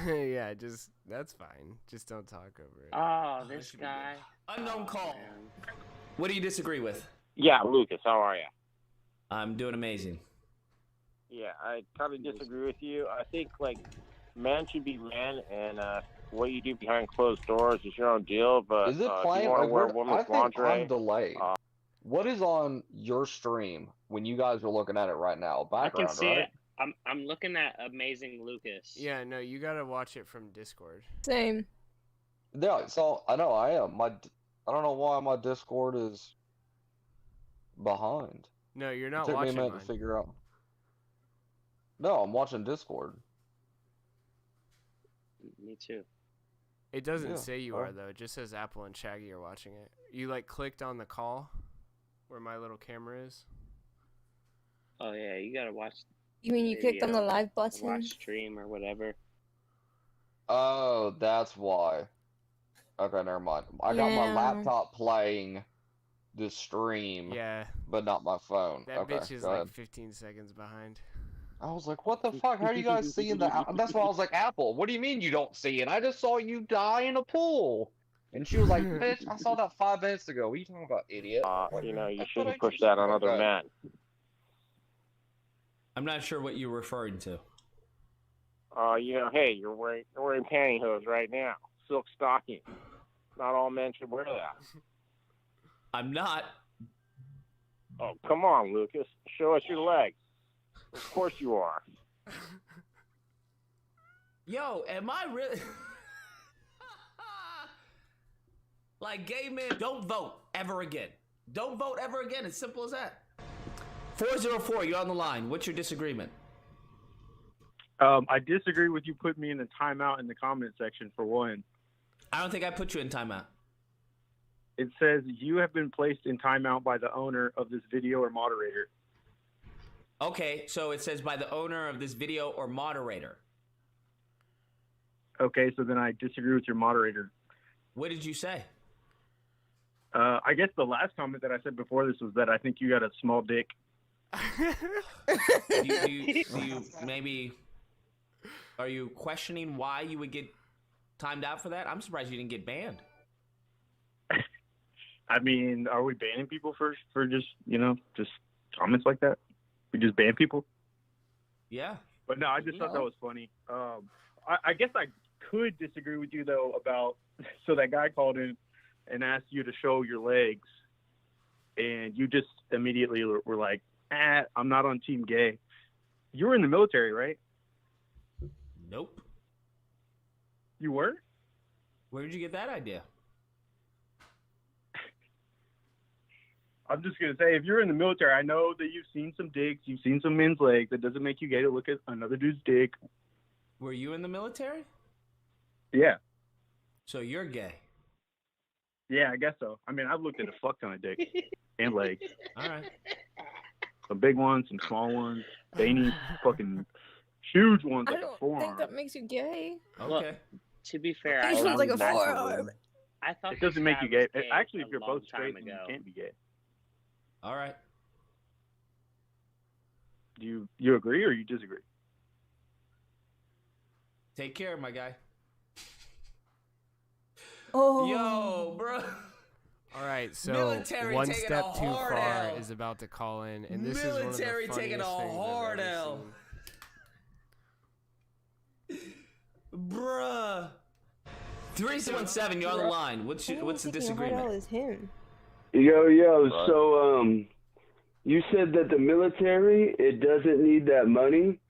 S2: Yeah, just that's fine. Just don't talk over it.
S1: Oh, this guy.
S9: Unknown call.
S1: Man.
S9: What do you disagree with?
S10: Yeah, Lucas, how are you?
S9: I'm doing amazing.
S10: Yeah, I kind of disagree with you. I think, like, man should be man, and what you do behind closed doors is your own deal, but
S5: Is it
S10: if
S5: playing?
S10: you want to
S5: Like,
S10: wear
S5: I
S10: women's
S5: think
S10: lingerie...
S5: I'm delayed. What is on your stream when you guys are looking at it right now?
S1: I
S5: Background,
S1: can see
S5: right?
S1: it. I'm looking at Amazing Lucas.
S2: Yeah, no, you gotta watch it from Discord.
S3: Same.
S5: Yeah, so I know I am. I don't know why my Discord is behind.
S2: No, you're
S5: It
S2: not
S5: took me a
S2: watching
S5: minute
S2: mine.
S5: to figure out. No, I'm watching Discord.
S1: Me too.
S2: It doesn't
S5: Yeah,
S2: say you
S5: oh.
S2: are though. It just says Apple and Shaggy are watching it. You like clicked on the call where my little camera is.
S1: Oh yeah, you gotta watch.
S3: You mean you clicked on the live button?
S1: Watch stream or whatever.
S5: Oh, that's why. Okay, never mind. I got my
S3: Yeah.
S5: laptop playing the stream,
S2: Yeah,
S5: but not my phone.
S2: that
S5: Okay,
S2: bitch is
S5: go
S2: like
S5: ahead.
S2: 15 seconds behind.
S5: I was like, what the fuck? How are you guys seeing the... That's why I was like, Apple, what do you mean you don't see it? I just saw you die in a pool. And she was like, bitch, I saw that 5 minutes ago. What are you talking about, idiot?
S10: you know, you
S5: That's what
S10: shouldn't
S5: I
S10: push
S5: just-
S10: that on other
S5: Okay.
S10: men.
S9: I'm not sure what you're referring to.
S10: You know, hey, you're wearing pantyhose right now. Silk stocking. Not all men should wear that.
S9: I'm not.
S10: Oh, come on, Lucas. Show us your legs. Of course you are.
S9: Yo, am I really? Like, gay men, don't vote ever again. Don't vote ever again. It's simple as that. 404, you're on the line. What's your disagreement?
S11: I disagree with you putting me in a timeout in the comment section, for one.
S9: I don't think I put you in timeout.
S11: It says you have been placed in timeout by the owner of this video or moderator.
S9: Okay, so it says by the owner of this video or moderator.
S11: Okay, so then I disagree with your moderator.
S9: What did you say?
S11: I guess the last comment that I said before this was that I think you got a small dick.
S9: Do you maybe... Are you questioning why you would get timed out for that? I'm surprised you didn't get banned.
S11: I mean, are we banning people for just, just comments like that? We just ban people?
S9: Yeah.
S11: But no, I just thought that was funny. I guess I could disagree with you, though, about... So that guy called in and asked you to show your legs, and you just immediately were like, I'm not on Team Gay. You were in the military, right?
S9: Nope.
S11: You were?
S9: Where did you get that idea?
S11: I'm just going to say, if you're in the military, I know that you've seen some dicks, you've seen some men's legs. That doesn't make you gay to look at another dude's dick.
S9: Were you in the military?
S11: Yeah.
S9: So you're gay.
S11: Yeah, I guess so. I mean, I've looked at a fuck ton of dicks and legs.
S9: All right.
S11: Some big ones, some small ones, veiny, fucking huge ones
S3: I
S11: like a
S3: don't
S11: forearm.
S3: think that makes you gay.
S9: Okay.
S1: Look, to be fair,
S3: It sounds like a
S1: thought-
S3: forearm.
S1: I thought
S11: It doesn't
S1: this
S11: make
S1: guy
S11: you gay.
S1: was
S11: Actually,
S1: a
S11: if you're
S1: long
S11: both straight,
S1: time
S11: then you
S1: ago.
S11: can't be gay.
S9: All right.
S11: Do you agree or you disagree?
S9: Take care, my guy.
S3: Oh.
S9: Yo, bro.
S2: All right, so
S9: Military
S2: one
S9: taking
S2: step
S9: a
S2: too
S9: hard
S2: far
S9: L.
S2: is about to call in, and this
S9: Military
S2: is one of the
S9: taking a
S2: funniest things
S9: hard
S2: I've ever
S9: L.
S2: seen.
S9: Bruh. 317, you're on the line. What's the
S3: Hell
S9: disagreement?
S3: is him.
S12: Yo, so you said that the military, it doesn't need that money,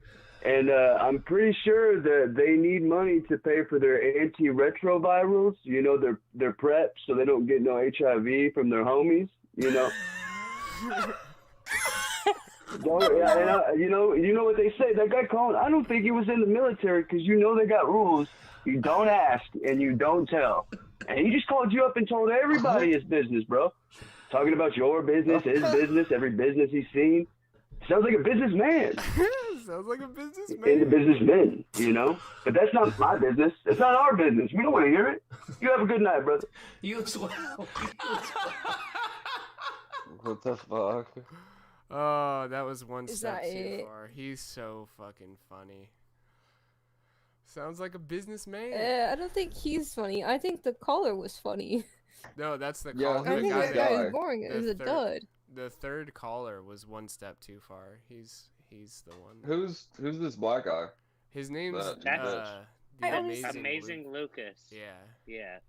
S12: and I'm pretty sure that they need money to pay for their antiretrovirals, their PrEP, so they don't get no HIV from their homies, you know what they say. That guy calling, I don't think he was in the military because they got rules. You don't ask and you don't tell. And he just called you up and told everybody his business, bro. Talking about your business, his business, every business he's seen. Sounds like a businessman.
S2: Sounds like a businessman.
S12: And the businessmen, But that's not my business. It's not our business. We don't want to hear it. You have a good night, brother.
S9: You as well.
S5: What the fuck?
S2: Oh, that was one
S3: Is
S2: step
S3: that
S2: too
S3: it?
S2: far. He's so fucking funny. Sounds like a businessman.
S3: I don't think he's funny. I think the caller was funny.
S2: No, that's the
S5: Yeah,
S2: caller.
S3: I
S5: who's
S3: think
S5: this
S3: that guy
S5: guy?
S3: is boring. It was a dud.
S2: The third caller was one step too far. He's the one.
S5: Who's this black guy?
S2: His name's
S1: That's-
S2: the
S1: Amazing Lucas.
S2: Yeah.
S1: Yeah.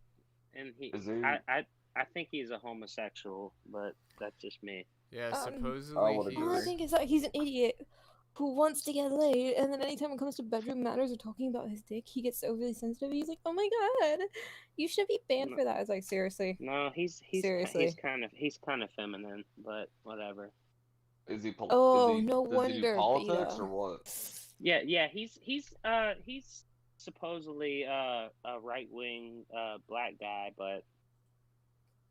S1: And
S5: Is he?
S1: I think he's a homosexual, but that's just me.
S2: Yeah, supposedly
S5: I would
S2: he's...
S3: All I think is that he's an idiot who wants to get laid, and then anytime it comes to bedroom matters or talking about his dick, he gets overly sensitive. He's like, "Oh my god, you should be banned for that." I was like, seriously.
S1: No, he's
S3: seriously.
S1: he's kind of feminine, but whatever.
S5: Is he?
S3: Oh,
S5: is he,
S3: no
S5: does he
S3: wonder,
S5: do politics
S3: Beta.
S5: or what?
S1: Yeah. He's supposedly a right wing black guy, but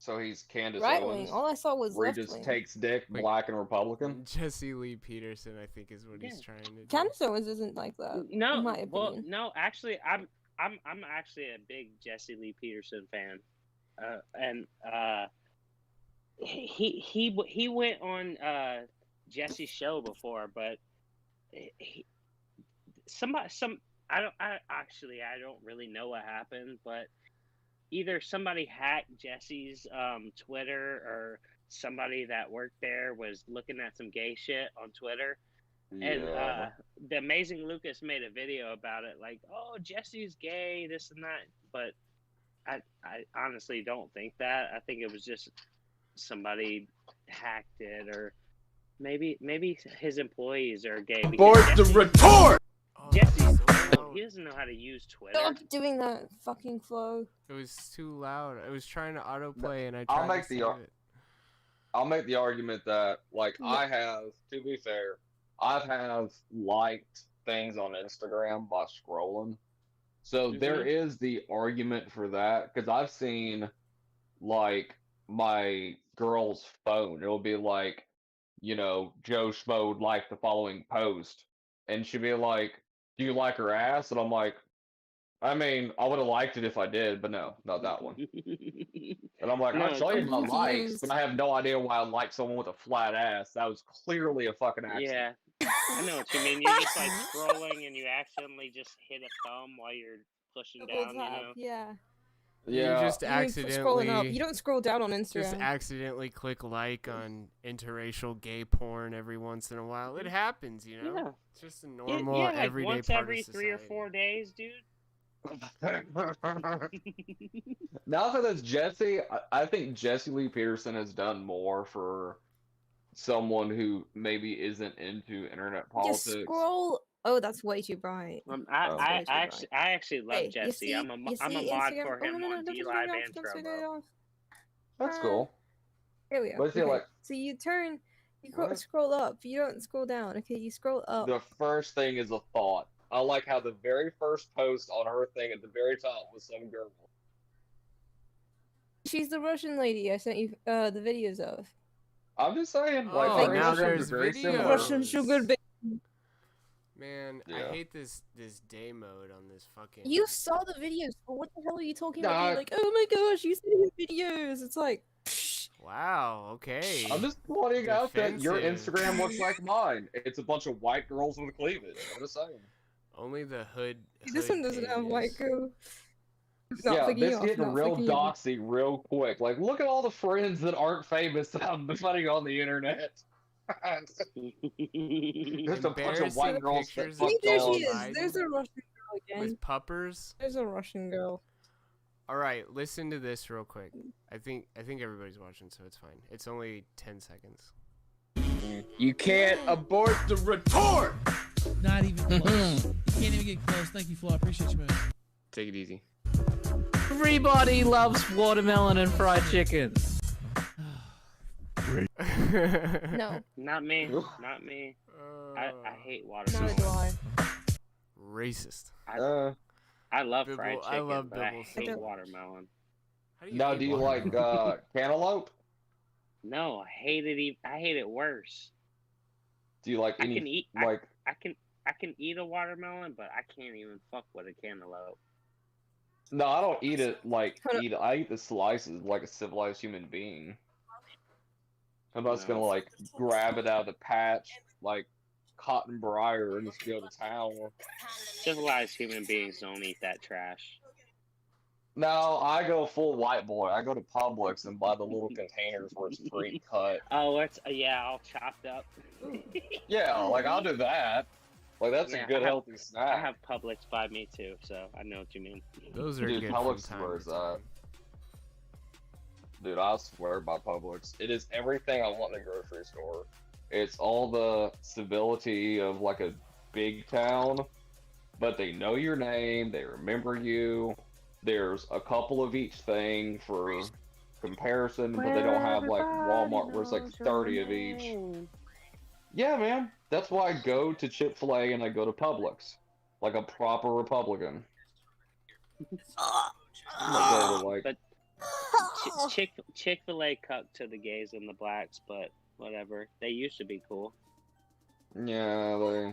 S5: So he's Candace
S3: Right
S5: Owens.
S3: wing. All I saw was
S5: where he
S3: left
S5: just
S3: wing.
S5: takes dick,
S2: Wait.
S5: black and Republican.
S2: Jesse Lee Peterson, I think, is what he's trying to do.
S3: Candace Owens isn't like that.
S1: no,
S3: in my opinion.
S1: well, no, actually, I'm actually a big Jesse Lee Peterson fan, and he went on Jesse's show before, but I don't really know what happened, but either somebody hacked Jesse's Twitter or somebody that worked there was looking at some gay shit on Twitter. And the Amazing Lucas made a video about it, like, oh, Jesse's gay, this and that. But I honestly don't think that. I think it was just somebody hacked it, or maybe his employees are gay.
S8: Abort the retort!
S1: Jesse's old. He doesn't know how to use Twitter.
S3: Stop doing that fucking flow.
S2: It was too loud. I was trying to autoplay and I tried to save it.
S5: I'll make the argument that, like, I have, to be fair, I have liked things on Instagram by scrolling. So there is the argument for that, because I've seen, like, my girl's phone. It'll be like, you know, Joe Schmo would like the following post. And she'd be like, do you like her ass? And I'm like, I mean, I would have liked it if I did, but no, not that one. And I'm like, I'll show you my likes, but I have no idea why I like someone with a flat ass. That was clearly a fucking accident.
S1: Yeah, I know what you mean. You're just like scrolling and you accidentally just hit a thumb while you're pushing down, you know?
S3: Yeah.
S5: Yeah.
S2: You just
S3: You mean scrolling up. You don't scroll down on Instagram.
S2: Just accidentally click like on interracial gay porn every once in a while. It happens, you know?
S1: Yeah.
S2: It's just a normal,
S1: like
S2: everyday
S1: once
S2: part
S1: every
S2: of
S1: 3 or
S2: society.
S1: 4 days, dude.
S5: Now that it's Jesse, I think Jesse Lee Peterson has done more for someone who maybe isn't into internet politics.
S3: Just scroll. Oh, that's way too bright.
S1: I actually love
S3: Hey,
S1: Jesse.
S3: you see,
S1: I'm a
S3: you
S1: mod
S3: Instagram?
S1: for him on
S3: don't
S1: D
S3: turn
S1: Live
S3: it off,
S1: and
S3: don't turn it
S1: Trovo.
S3: off.
S5: That's cool.
S3: Here we go.
S5: But is it
S3: Okay.
S5: like-
S3: So you turn, you
S5: What?
S3: scroll up. You don't scroll down. Okay, you scroll up.
S5: The first thing is a thought. I like how the very first post on her thing at the very top was some girl.
S3: She's the Russian lady I sent you the videos of.
S5: I'm just saying, like,
S2: Oh,
S5: her
S2: now
S5: Instagrams
S2: there's
S5: are very
S2: videos.
S5: similar.
S3: Russian sugar baby.
S2: Man, I
S5: Yeah.
S2: hate this day mode on this fucking...
S3: You saw the videos. But what the hell are you talking about?
S5: Nah.
S3: Being like, oh my gosh, you see his videos. It's like, psh.
S2: Wow, okay.
S5: I'm just pointing out that your
S2: Defensive.
S5: Instagram looks like mine. It's a bunch of white girls with cleavage. I'm just saying.
S2: Only the hood...
S3: This one doesn't have white girl. It's not
S5: Yeah,
S3: flicking
S5: this
S3: off,
S5: getting
S3: not
S5: real
S3: flicking off.
S5: doxy real quick. Like, look at all the friends that aren't famous that I'm putting on the internet. There's a bunch of white
S2: Embarrassing
S5: girls that
S2: pictures
S5: fuck
S3: See, there she
S5: dogs.
S3: is. There's a Russian girl again.
S2: With puppers?
S3: There's a Russian girl.
S2: All right, listen to this real quick. I think everybody's watching, so it's fine. It's only 10 seconds.
S13: You can't abort the retort!
S14: Not even close. You can't even get close. Thank you, Flo. I appreciate you, man.
S2: Take it easy.
S13: Everybody loves watermelon and fried chicken.
S3: No.
S1: Not me. Not me. I hate watermelon.
S3: Neither do I.
S2: Racist.
S1: I love
S2: Bibble-
S1: fried
S2: I
S1: chicken,
S2: love
S1: but I
S2: Bibble
S1: hate
S2: soup.
S1: watermelon.
S5: Now, do you like cantaloupe?
S1: No, I hate it. I hate it worse.
S5: Do you like
S1: I
S5: any
S1: can eat.
S5: like?
S1: I can eat a watermelon, but I can't even fuck with a cantaloupe.
S5: No, I don't eat it like eat. I eat the slices like a civilized human being. I'm not just gonna like grab it out of the patch like cotton briar and just go to town.
S1: Civilized human beings don't eat that trash.
S5: No, I go full white boy. I go to Publix and buy the little containers where it's pre-cut.
S1: Oh, it's all chopped up.
S5: Yeah, like I'll do that. Like that's a good healthy snack.
S1: I have Publix by me too, so I know what you mean.
S2: Those are
S5: Dude,
S2: good
S5: Publix
S2: from time
S5: swears
S2: to time.
S5: Dude, I swear by Publix. It is everything I want in a grocery store. It's all the civility of like a big town, but they know your name, they remember you. There's a couple of each thing for comparison, but they don't have like Walmart where it's like 30 of each. Yeah, man. That's why I go to Chick-fil-A and I go to Publix. Like a proper Republican.
S1: But Chick-fil-A cut to the gays and the blacks, but whatever. They used to be cool.
S5: Yeah, they...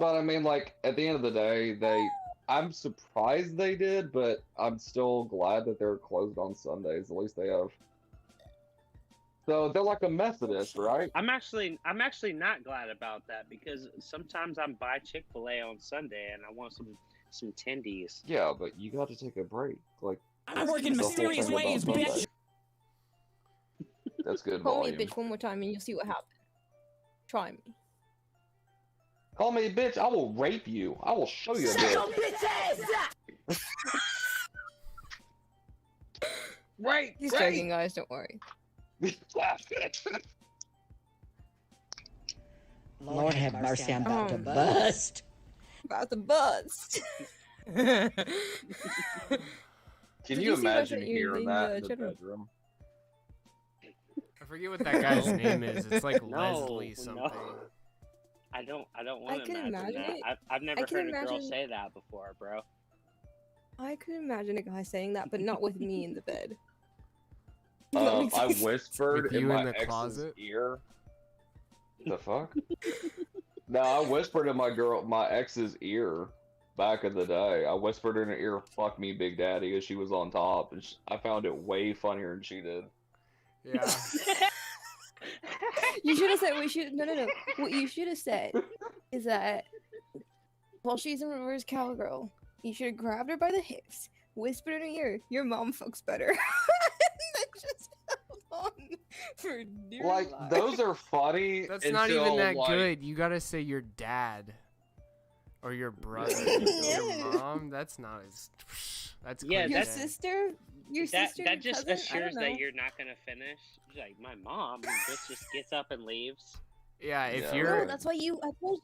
S5: But I mean, like, at the end of the day, I'm surprised they did, but I'm still glad that they're closed on Sundays. At least they have. So they're like a Methodist, right?
S1: I'm actually not glad about that because sometimes I'm by Chick-fil-A on Sunday and I want some tendies.
S5: Yeah, but you got to take a break. Like
S4: I work in mysterious ways, bitch.
S5: That's good
S3: Call
S5: volume.
S3: me a bitch one more time and you'll see what happens. Try me.
S5: Call me a bitch, I will rape you. I will show you a bitch. Right.
S3: He's joking, guys. Don't worry.
S15: Lord have mercy, I'm about to bust.
S3: About to bust.
S5: Can
S3: Did
S5: you
S3: you see
S5: imagine
S3: what you
S5: hearing
S3: mean,
S5: that in the
S3: children?
S5: bedroom?
S2: I forget what that guy's name is. It's like
S1: No,
S2: Leslie something.
S1: no. I don't want to
S3: can
S1: imagine
S3: imagine
S1: that.
S3: it.
S1: I've never
S3: I can
S1: heard a girl
S3: imagine-
S1: say that before, bro.
S3: I could imagine a guy saying that, but not with me in the bed. That makes
S5: I
S3: sense.
S5: whispered
S2: With
S5: in
S2: you
S5: my
S2: in the
S5: ex's
S2: closet?
S5: ear. The fuck? No, I whispered in my ex's ear back in the day. I whispered in her ear, "Fuck me, Big Daddy," as she was on top, and I found it way funnier than she did.
S2: Yeah.
S3: You should have said. No. What you should have said is that while she's in reverse cowgirl, you should have grabbed her by the hips, whispered in her ear, "Your mom fucks better," and then just held on for dear
S5: Like
S3: life.
S5: those are funny.
S2: That's not even
S5: until,
S2: that
S5: like,
S2: good. You gotta say your dad. Or your brother. Your mom. That's not as... That's
S1: Yeah,
S3: your
S2: cliche.
S3: sister. Your sister.
S1: That just
S3: cousin? I don't
S1: assures
S3: know.
S1: that you're not gonna finish. You're like, my mom, and bitch just gets up and leaves.
S2: Yeah, if
S5: Yeah,
S2: you're...
S3: No, that's why I told you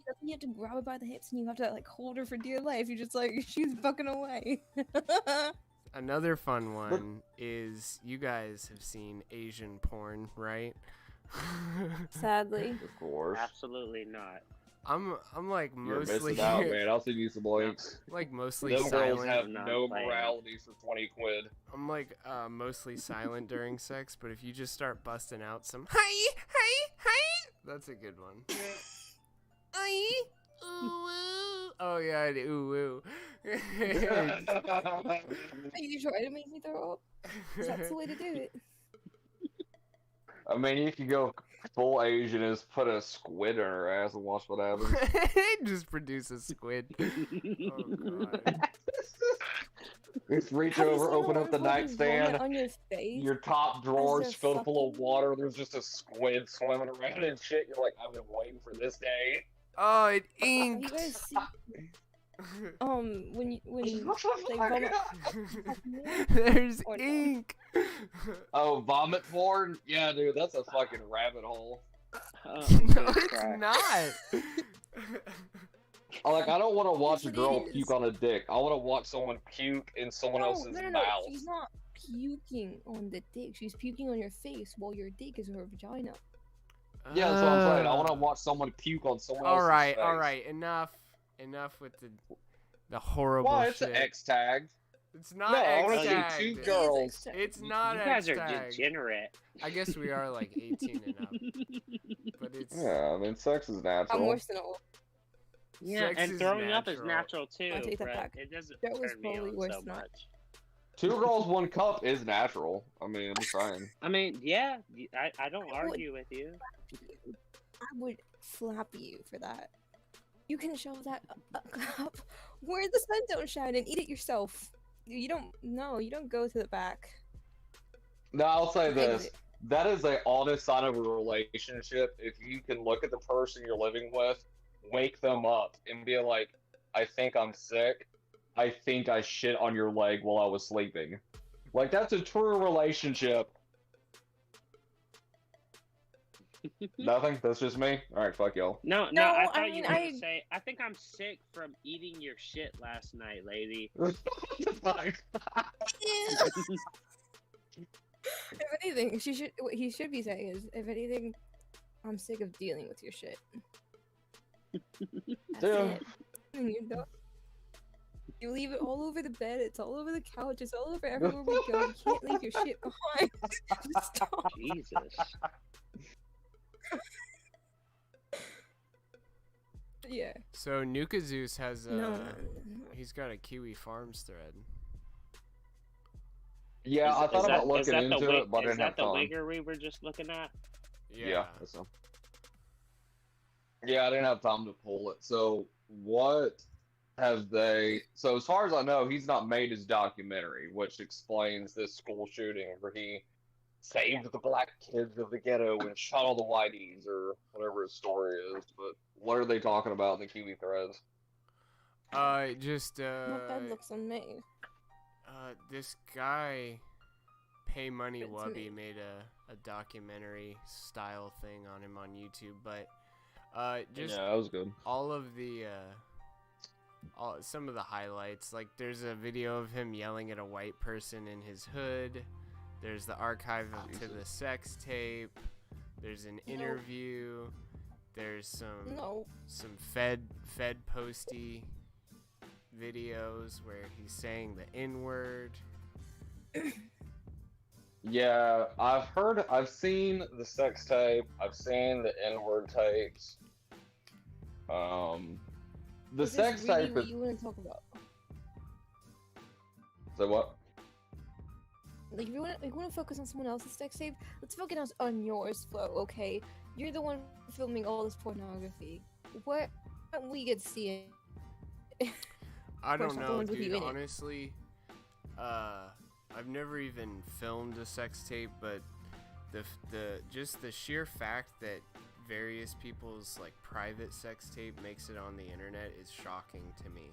S3: that's why you have to grab her by the hips and you have to like hold her for dear life. You're just like she's fucking away.
S2: Another fun one is you guys have seen Asian porn, right?
S3: Sadly.
S5: Of course.
S1: Absolutely not.
S2: I'm like
S5: You're
S2: mostly
S5: missing out, man. I'll send you some links.
S2: like mostly
S5: Them girls
S2: silent.
S5: have
S1: Not
S5: no
S1: playing.
S5: morality for 20 quid.
S2: I'm like mostly silent during sex, but if you just start busting out some hi, that's a good one. Hi, ooh, ooh. Oh yeah, I do, ooh, ooh.
S3: Are you trying to make me throw up? 'Cause that's the way to do it.
S5: I mean, you could go full Asian and just put a squid in her ass and watch what happens.
S2: Just produce a squid. Oh god.
S5: Just reach
S3: Have you
S5: over,
S3: seen
S5: open
S3: the
S5: up the
S3: ones where you vomit
S5: nightstand.
S3: on your face?
S5: Your top drawer's
S3: they're
S5: filled full of
S3: fucking-
S5: water. There's just a squid swimming around and shit. You're like, I've been waiting for this day.
S2: Oh, it
S3: You
S2: inked.
S3: guys see, when they vomit.
S2: There's
S3: Or no.
S2: ink.
S5: Oh, vomit porn? Yeah, dude, that's a fucking rabbit hole.
S1: Oh,
S2: No,
S1: good
S2: it's
S1: cry.
S2: not.
S5: Like, I don't want to watch a
S3: Yes, it
S5: girl
S3: is.
S5: puke on a dick. I want to watch someone puke in someone else's
S3: No.
S5: mouth.
S3: She's not puking on the dick. She's puking on your face while your dick is her vagina.
S5: Yeah, that's what I'm saying. I want to watch someone puke on someone else's
S2: All right,
S5: face.
S2: all right. Enough with the horrible
S5: Why? It's
S2: shit.
S5: an X tag.
S2: It's not
S5: No, I
S2: X
S5: want to
S2: tagged.
S5: see two girls.
S2: It's not
S1: You
S2: X
S1: guys are
S2: tagged.
S1: degenerate.
S2: I guess we are like 18 and up. But it's
S5: Yeah, I mean, sex is
S3: I'm
S5: natural.
S3: worse than old.
S1: Yeah,
S2: Sex
S1: and
S2: is
S1: throwing up is
S2: natural.
S1: natural too.
S3: I take that
S1: but
S3: back.
S1: It doesn't
S3: That was
S1: turn me
S3: probably
S1: on
S3: worse
S1: so
S3: than that.
S1: much.
S5: 2 girls, 1 cup is natural. I mean, I'm just saying.
S1: I mean, yeah, I don't argue with you.
S3: I would slap you for that. You can shove that a cup where the sun don't shine and eat it yourself. You don't go to the back.
S5: No, I'll say this.
S3: Exit.
S5: That is an honest sign of a relationship. If you can look at the person you're living with, wake them up, and be like, I think I'm sick. I think I shit on your leg while I was sleeping. Like, that's a true relationship. Nothing? That's just me? Alright, fuck y'all.
S1: No, I thought you were going to say, I think I'm sick from eating your shit last night, lady.
S3: If anything, what he should be saying is, if anything, I'm sick of dealing with your shit.
S5: Yeah.
S3: And you leave it all over the bed, it's all over the couch, it's all over everywhere we go. You can't leave your shit behind. Stop.
S1: Jesus.
S3: Yeah.
S2: So Nuka Zeus has
S3: No.
S2: he's got a Kiwi Farms thread.
S5: Yeah, I thought about looking into it, but I didn't have time.
S1: Is that the wigger we were just looking at?
S5: Yeah. So. Yeah, I didn't have time to pull it. So what have they? So as far as I know, he's not made his documentary, which explains this school shooting where he saved the black kids of the ghetto and shot all the whiteys or whatever his story is. But what are they talking about in the Kiwi threads?
S3: What bed looks unmade?
S2: This guy, Pay Money Wubby, made a documentary style thing on him on YouTube, but just
S5: yeah, that was good.
S2: All of the some of the highlights, like there's a video of him yelling at a white person in his hood. There's the archive to the sex tape. There's an interview. There's some Fed posty videos where he's saying the N-word.
S5: Yeah, I've seen the sex tape. I've seen the N-word tapes. The sex tape
S3: what you want to talk about?
S5: So what?
S3: Like, if you want to focus on someone else's sex tape, let's focus on yours, Flo. Okay, you're the one filming all this pornography. What don't we get to see it?
S2: I don't know, dude. Honestly, I've never even filmed a sex tape, but just the sheer fact that various people's like private sex tape makes it on the internet is shocking to me.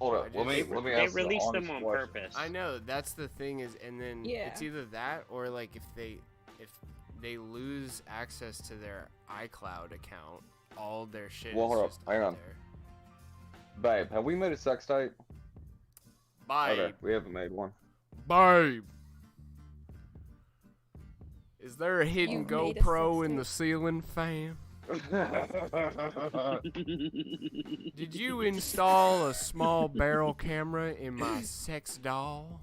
S5: Hold up, let me ask.
S1: They released them on purpose.
S2: I know, that's the thing is, and then it's either that or like if they lose access to their iCloud account, all their shit
S5: Well,
S2: is
S5: hold up,
S2: just
S5: hang on.
S2: there.
S5: Babe, have we made a sex tape?
S2: Babe.
S5: Okay, we haven't made one.
S2: Babe. Is there a hidden
S3: You've made a
S2: GoPro
S3: sex
S2: in the
S3: tape?
S2: ceiling, fam? Did you install a small barrel camera in my sex doll?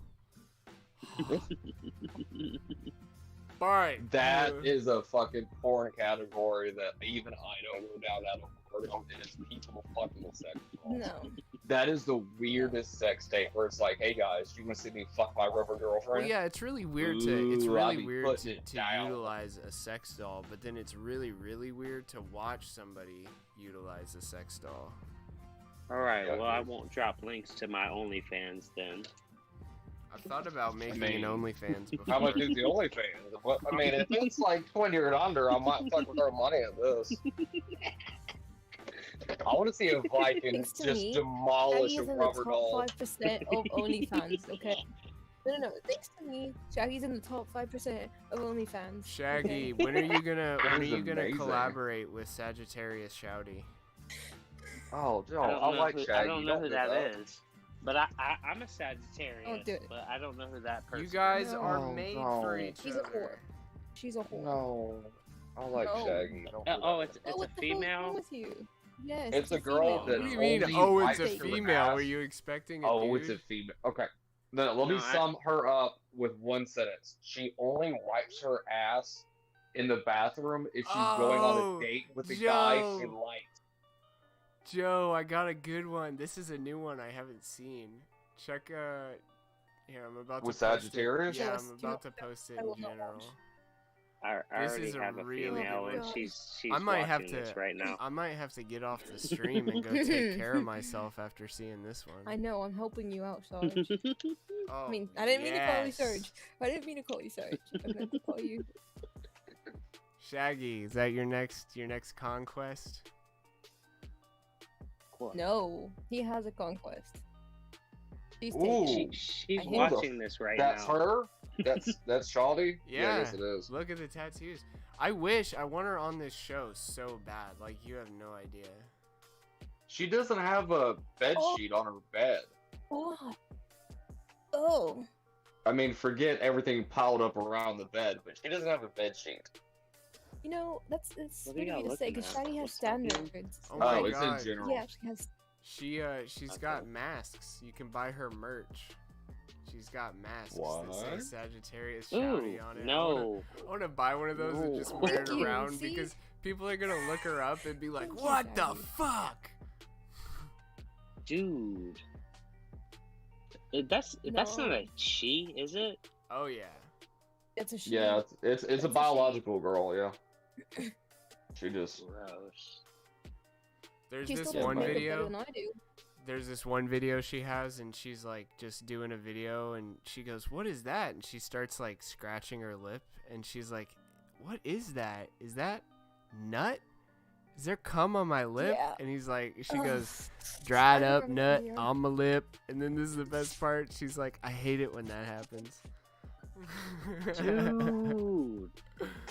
S2: Babe.
S5: That is a fucking porn category that even I don't go down that hard on. It is people fucking with sex dolls.
S3: No.
S5: That is the weirdest sex tape where it's like, hey guys, you want to see me fuck my rubber girlfriend?
S2: Well, yeah, it's really weird to utilize a sex doll, but then it's really, really weird to watch somebody utilize a sex doll.
S1: Alright, well, I won't drop links to my OnlyFans then.
S2: I've thought about making an OnlyFans before.
S5: How much is the OnlyFans? What, I mean, if it's like 20 or under, I might fucking throw money at this. I want to see if I can just demolish a rubber doll.
S3: Shaggy's in the top 5% of OnlyFans, okay? No. Thanks to me, Shaggy's in the top 5% of OnlyFans.
S2: Shaggy,
S3: okay?
S2: when are you gonna
S5: amazing.
S2: collaborate with Sagittarius Shouty?
S5: Oh, Joe, I like Shaggy.
S1: I don't know who that is. But I'm a Sagittarius,
S3: Don't do it.
S1: but I don't know who that person is.
S2: You guys are made for each
S3: She's
S2: other.
S3: a whore. She's a whore.
S5: No, I like Shaggy.
S1: It's a female?
S3: With you? Yes,
S5: It's a girl that.
S2: What do you mean?
S5: only
S2: Oh, it's a
S5: wipes her
S2: female.
S5: ass.
S2: Were you expecting a
S5: Oh,
S2: dude?
S5: it's a female. Okay. No, let me
S1: No,
S5: sum her up with one sentence. She only wipes her ass in the bathroom if she's going on a date with a guy she
S2: Joe.
S5: likes.
S2: Joe, I got a good one. This is a new one I haven't seen. Check Here, I'm about
S5: With
S2: to post
S5: Sagittarius?
S2: it. Yeah,
S3: Yes,
S2: I'm
S3: do
S2: about
S3: not-
S2: to post it
S3: I will
S2: in
S3: not
S2: general.
S3: watch.
S1: I
S2: This
S1: already
S2: is a
S1: have a
S2: really
S1: female,
S2: good
S1: and
S2: one.
S1: she's
S2: I might have
S1: watching
S2: to.
S1: this right now.
S2: I might have to get off the stream and go take care of myself after seeing this one.
S3: I know, I'm helping you out, Sarge.
S2: Oh,
S3: I mean, I didn't mean to call you
S2: yes.
S3: Sarge. I didn't mean to call you Sarge. I meant to call you.
S2: Shaggy, is that your next conquest?
S3: No, he has a conquest. She's
S5: Ooh.
S3: taken.
S1: She's
S3: I hate
S1: watching this right
S5: That's
S1: now.
S5: her? That's Shawty?
S2: Yeah,
S5: yes it is.
S2: Look at the tattoos. I want her on this show so bad. Like, you have no idea.
S5: She doesn't have a bed sheet on her bed.
S3: Oh. Oh.
S5: I mean, forget everything piled up around the bed, but she doesn't have a bed sheet.
S3: You know, that's
S1: What are
S3: weird of
S1: y'all
S3: me to say
S1: looking
S3: because
S1: at?
S3: Shaggy has
S1: What's happening?
S3: standards.
S2: Oh my
S5: it's
S2: God.
S5: in general.
S3: Yeah, she has.
S2: She's got masks. You can buy her merch. She's got masks that
S5: What?
S2: say Sagittarius
S1: Ooh,
S2: Shouty on it.
S1: no.
S2: I want to buy one of those and
S1: No.
S2: just wear it
S3: Thank you,
S2: around
S3: see?
S2: because people are gonna look her up and be like,
S3: Thank you,
S2: "What the
S3: Shaggy."
S2: fuck?"
S1: Dude. That's not a she, is it?
S2: Oh yeah.
S3: It's a she.
S5: Yeah, it's a biological girl, yeah. She just
S1: Gross.
S2: There's
S3: She
S2: this
S3: still does
S2: one
S3: makeup better
S2: video.
S3: than I do.
S2: There's this one video she has, and she's like just doing a video, and she goes, "What is that?" And she starts like scratching her lip, and she's like, "What is that? Is that nut? Is there cum on my lip?"
S3: Yeah.
S2: And he's like, she
S3: Ugh.
S2: goes, "Dried
S3: I
S2: up
S3: remember
S2: nut
S3: the video.
S2: on my lip." And then this is the best part. She's like, "I hate it when that happens."
S1: Dude.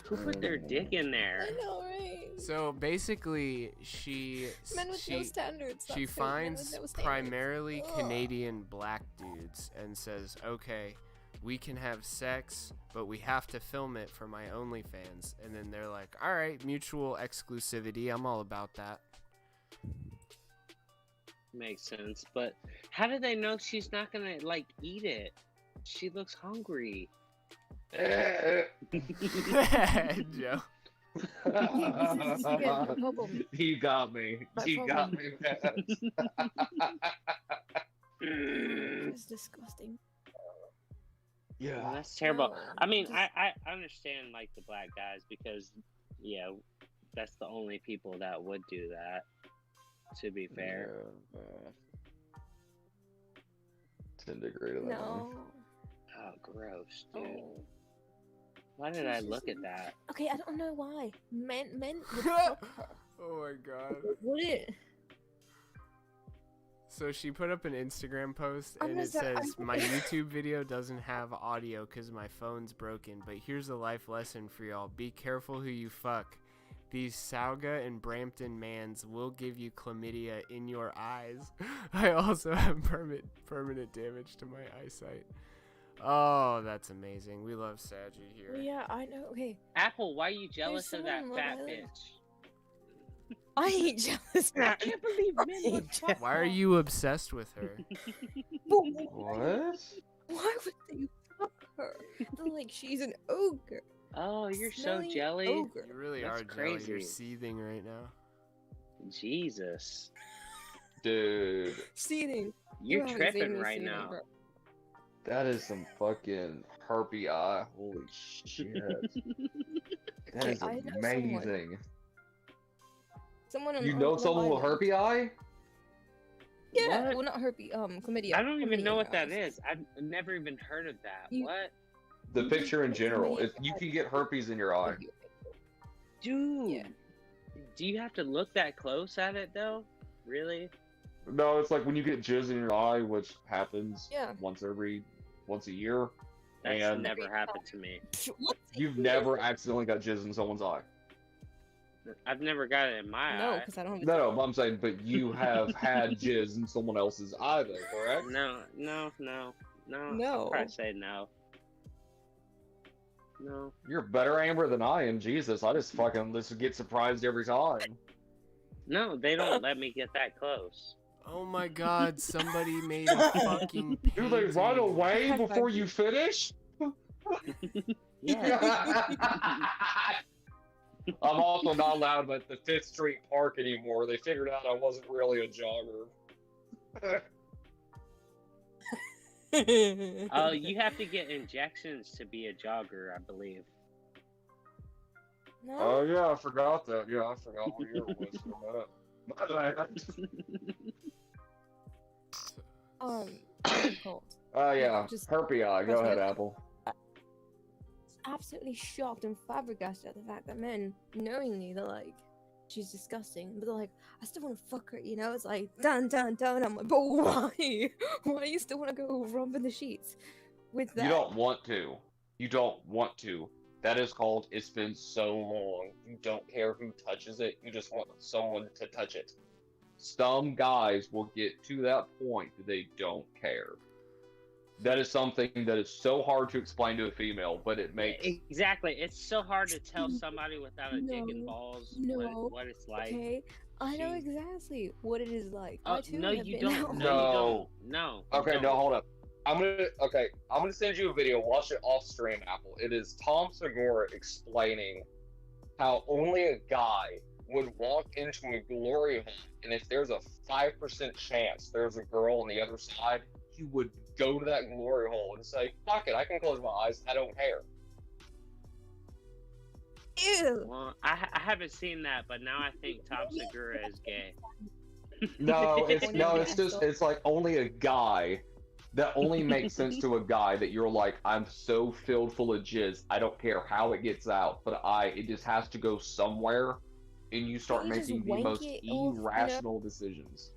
S1: Who put their dick in there?
S3: I know, right?
S2: So basically, she
S3: Men with no standards.
S2: she
S3: that's it, men
S2: finds
S3: with no standards.
S2: primarily
S3: Ugh.
S2: Canadian black dudes and says, "Okay, we can have sex, but we have to film it for my OnlyFans." And then they're like, "All right, mutual exclusivity. I'm all about that."
S1: Makes sense, but how do they know she's not gonna like eat it? She looks hungry.
S2: Joe.
S5: You got me. You got me, man.
S3: It's disgusting.
S5: Yeah.
S1: That's terrible.
S3: No,
S1: I mean,
S3: just-
S1: I understand like the black guys because yeah, that's the only people that would do that. To be fair.
S5: Yeah, tend to agree to that.
S3: No.
S1: Oh, gross, dude.
S3: Oh.
S1: Why did I look at that?
S3: Okay, I don't know why. Men would fuck her.
S2: Oh my god.
S3: Would it?
S2: So she put up an Instagram post
S3: I'm
S2: and
S3: gonna
S2: it
S3: say-
S2: says, "My YouTube video doesn't have audio because my phone's broken, but here's a life lesson for y'all. Be careful who you fuck. These Sauga and Brampton mans will give you chlamydia in your eyes. I also have permanent damage to my eyesight." Oh, that's amazing. We love Saggy here.
S3: Yeah, I know. Okay,
S1: Apple, why are you jealous of that
S3: someone
S1: fat
S3: Love
S1: bitch?
S3: I ain't jealous.
S1: I can't believe men would fuck
S2: Why are
S1: her.
S2: you obsessed with her?
S5: What?
S3: Why would they fuck her? They're like she's an ogre.
S1: Oh, you're so
S3: Smelly
S1: jelly.
S3: ogre.
S2: You really
S1: That's
S2: are jelly. You're
S1: crazy.
S2: seething right now.
S1: Jesus.
S5: Dude,
S3: Seething.
S1: You're
S3: You haven't seen
S1: tripping
S3: me
S1: right
S3: seething,
S1: now.
S3: bro.
S5: that is some fucking herpy eye. Holy shit. That
S3: Okay,
S5: is
S3: I know someone.
S5: amazing.
S3: Someone.
S5: You
S3: on
S5: know
S3: Love
S5: someone with
S3: Island.
S5: herpy eye?
S3: Yeah,
S1: What?
S3: well, not herpy. Chlamydia.
S1: I don't even
S3: Chlamydia,
S1: know what that
S3: guys.
S1: is. I've never even heard of that.
S3: You-
S1: What?
S5: The picture in general. If you can get herpes in your eye.
S1: Dude.
S3: Yeah.
S1: Do you have to look that close at it though? Really?
S5: No, it's like when you get jizz in your eye, which happens
S3: Yeah.
S5: once a year.
S1: That's
S5: And
S1: never happened to me.
S3: What?
S5: you've never accidentally got jizz in someone's eye.
S1: I've never got it in my
S3: No,
S1: eye.
S3: because I don't have. a
S5: No, I'm saying, but you have had jizz in someone else's eye, though, correct?
S1: No.
S3: No.
S1: I'll probably say no. No.
S5: You're better Amber than I am. Jesus, I just fucking get surprised every time.
S1: No, they don't let me get that close.
S2: Oh my god, somebody made a fucking
S5: Do they run
S2: painting.
S5: away
S3: High
S5: before
S3: five.
S5: you finish?
S1: Yeah.
S5: I'm also not allowed at the 5th Street Park anymore. They figured out I wasn't really a jogger.
S3: Oh my god.
S5: They figured out I wasn't really a jogger.
S3: Oh my god.
S5: They figured out I wasn't really a jogger. They figured out I wasn't really a jogger. They figured out I wasn't really a jogger. They figured out I wasn't really a jogger.
S1: Oh, you have to get injections to be a jogger, I believe.
S3: No.
S5: Oh yeah, I forgot that. Yeah, I forgot what year it was for that.
S3: What's it called?
S5: Oh yeah,
S3: Just
S5: herpes. Go ahead, Apple.
S3: Absolutely shocked and flabbergasted at the fact that men knowingly they're like, she's disgusting, but they're like, I still want to fuck her, you know? It's like, dun dun dun. I'm like, but why? Why do you still want to go romp in the sheets with that?
S5: You don't want to. You don't want to. That is called, it's been so long. You don't care who touches it. You just want someone to touch it. Some guys will get to that point that they don't care. That is something that is so hard to explain to a female, but it makes...
S1: Exactly. It's so hard to tell somebody without a dick and balls what it's like.
S3: Okay, I know exactly what it is like.
S1: Oh,
S3: I too
S1: no,
S3: have
S1: you
S3: been
S1: don't.
S3: out.
S1: No, you don't. No.
S5: Okay, no, hold up. I'm gonna send you a video. Watch it off stream, Apple. It is Tom Segura explaining how only a guy would walk into a glory hole, and if there's a 5% chance there's a girl on the other side, he would go to that glory hole and say, "Fuck it, I can close my eyes. I don't care."
S3: Ew.
S1: Well, I haven't seen that, but now I think Tom Segura is gay.
S5: No, it's like only a guy. That only makes sense to a guy that you're like, I'm so filled full of jizz, I don't care how it gets out, but it just has to go somewhere, and you start making the most irrational decisions.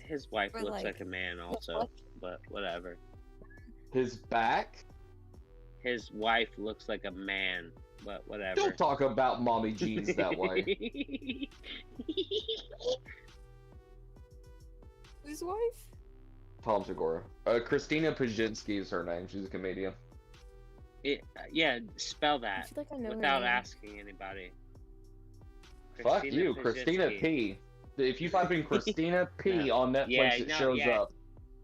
S1: His wife
S3: Or,
S1: looks
S3: like,
S1: like a man also, but whatever.
S5: His back?
S1: His wife looks like a man, but whatever.
S5: Don't talk about mommy jeans that way.
S3: His wife?
S5: Tom Segura. Christina Pajitsky is her name. She's a comedian.
S1: Yeah, spell that
S3: feel like I know her
S1: without
S3: name.
S1: asking anybody.
S5: Fuck you, Christina P. If you type in Christina P on Netflix, it shows up.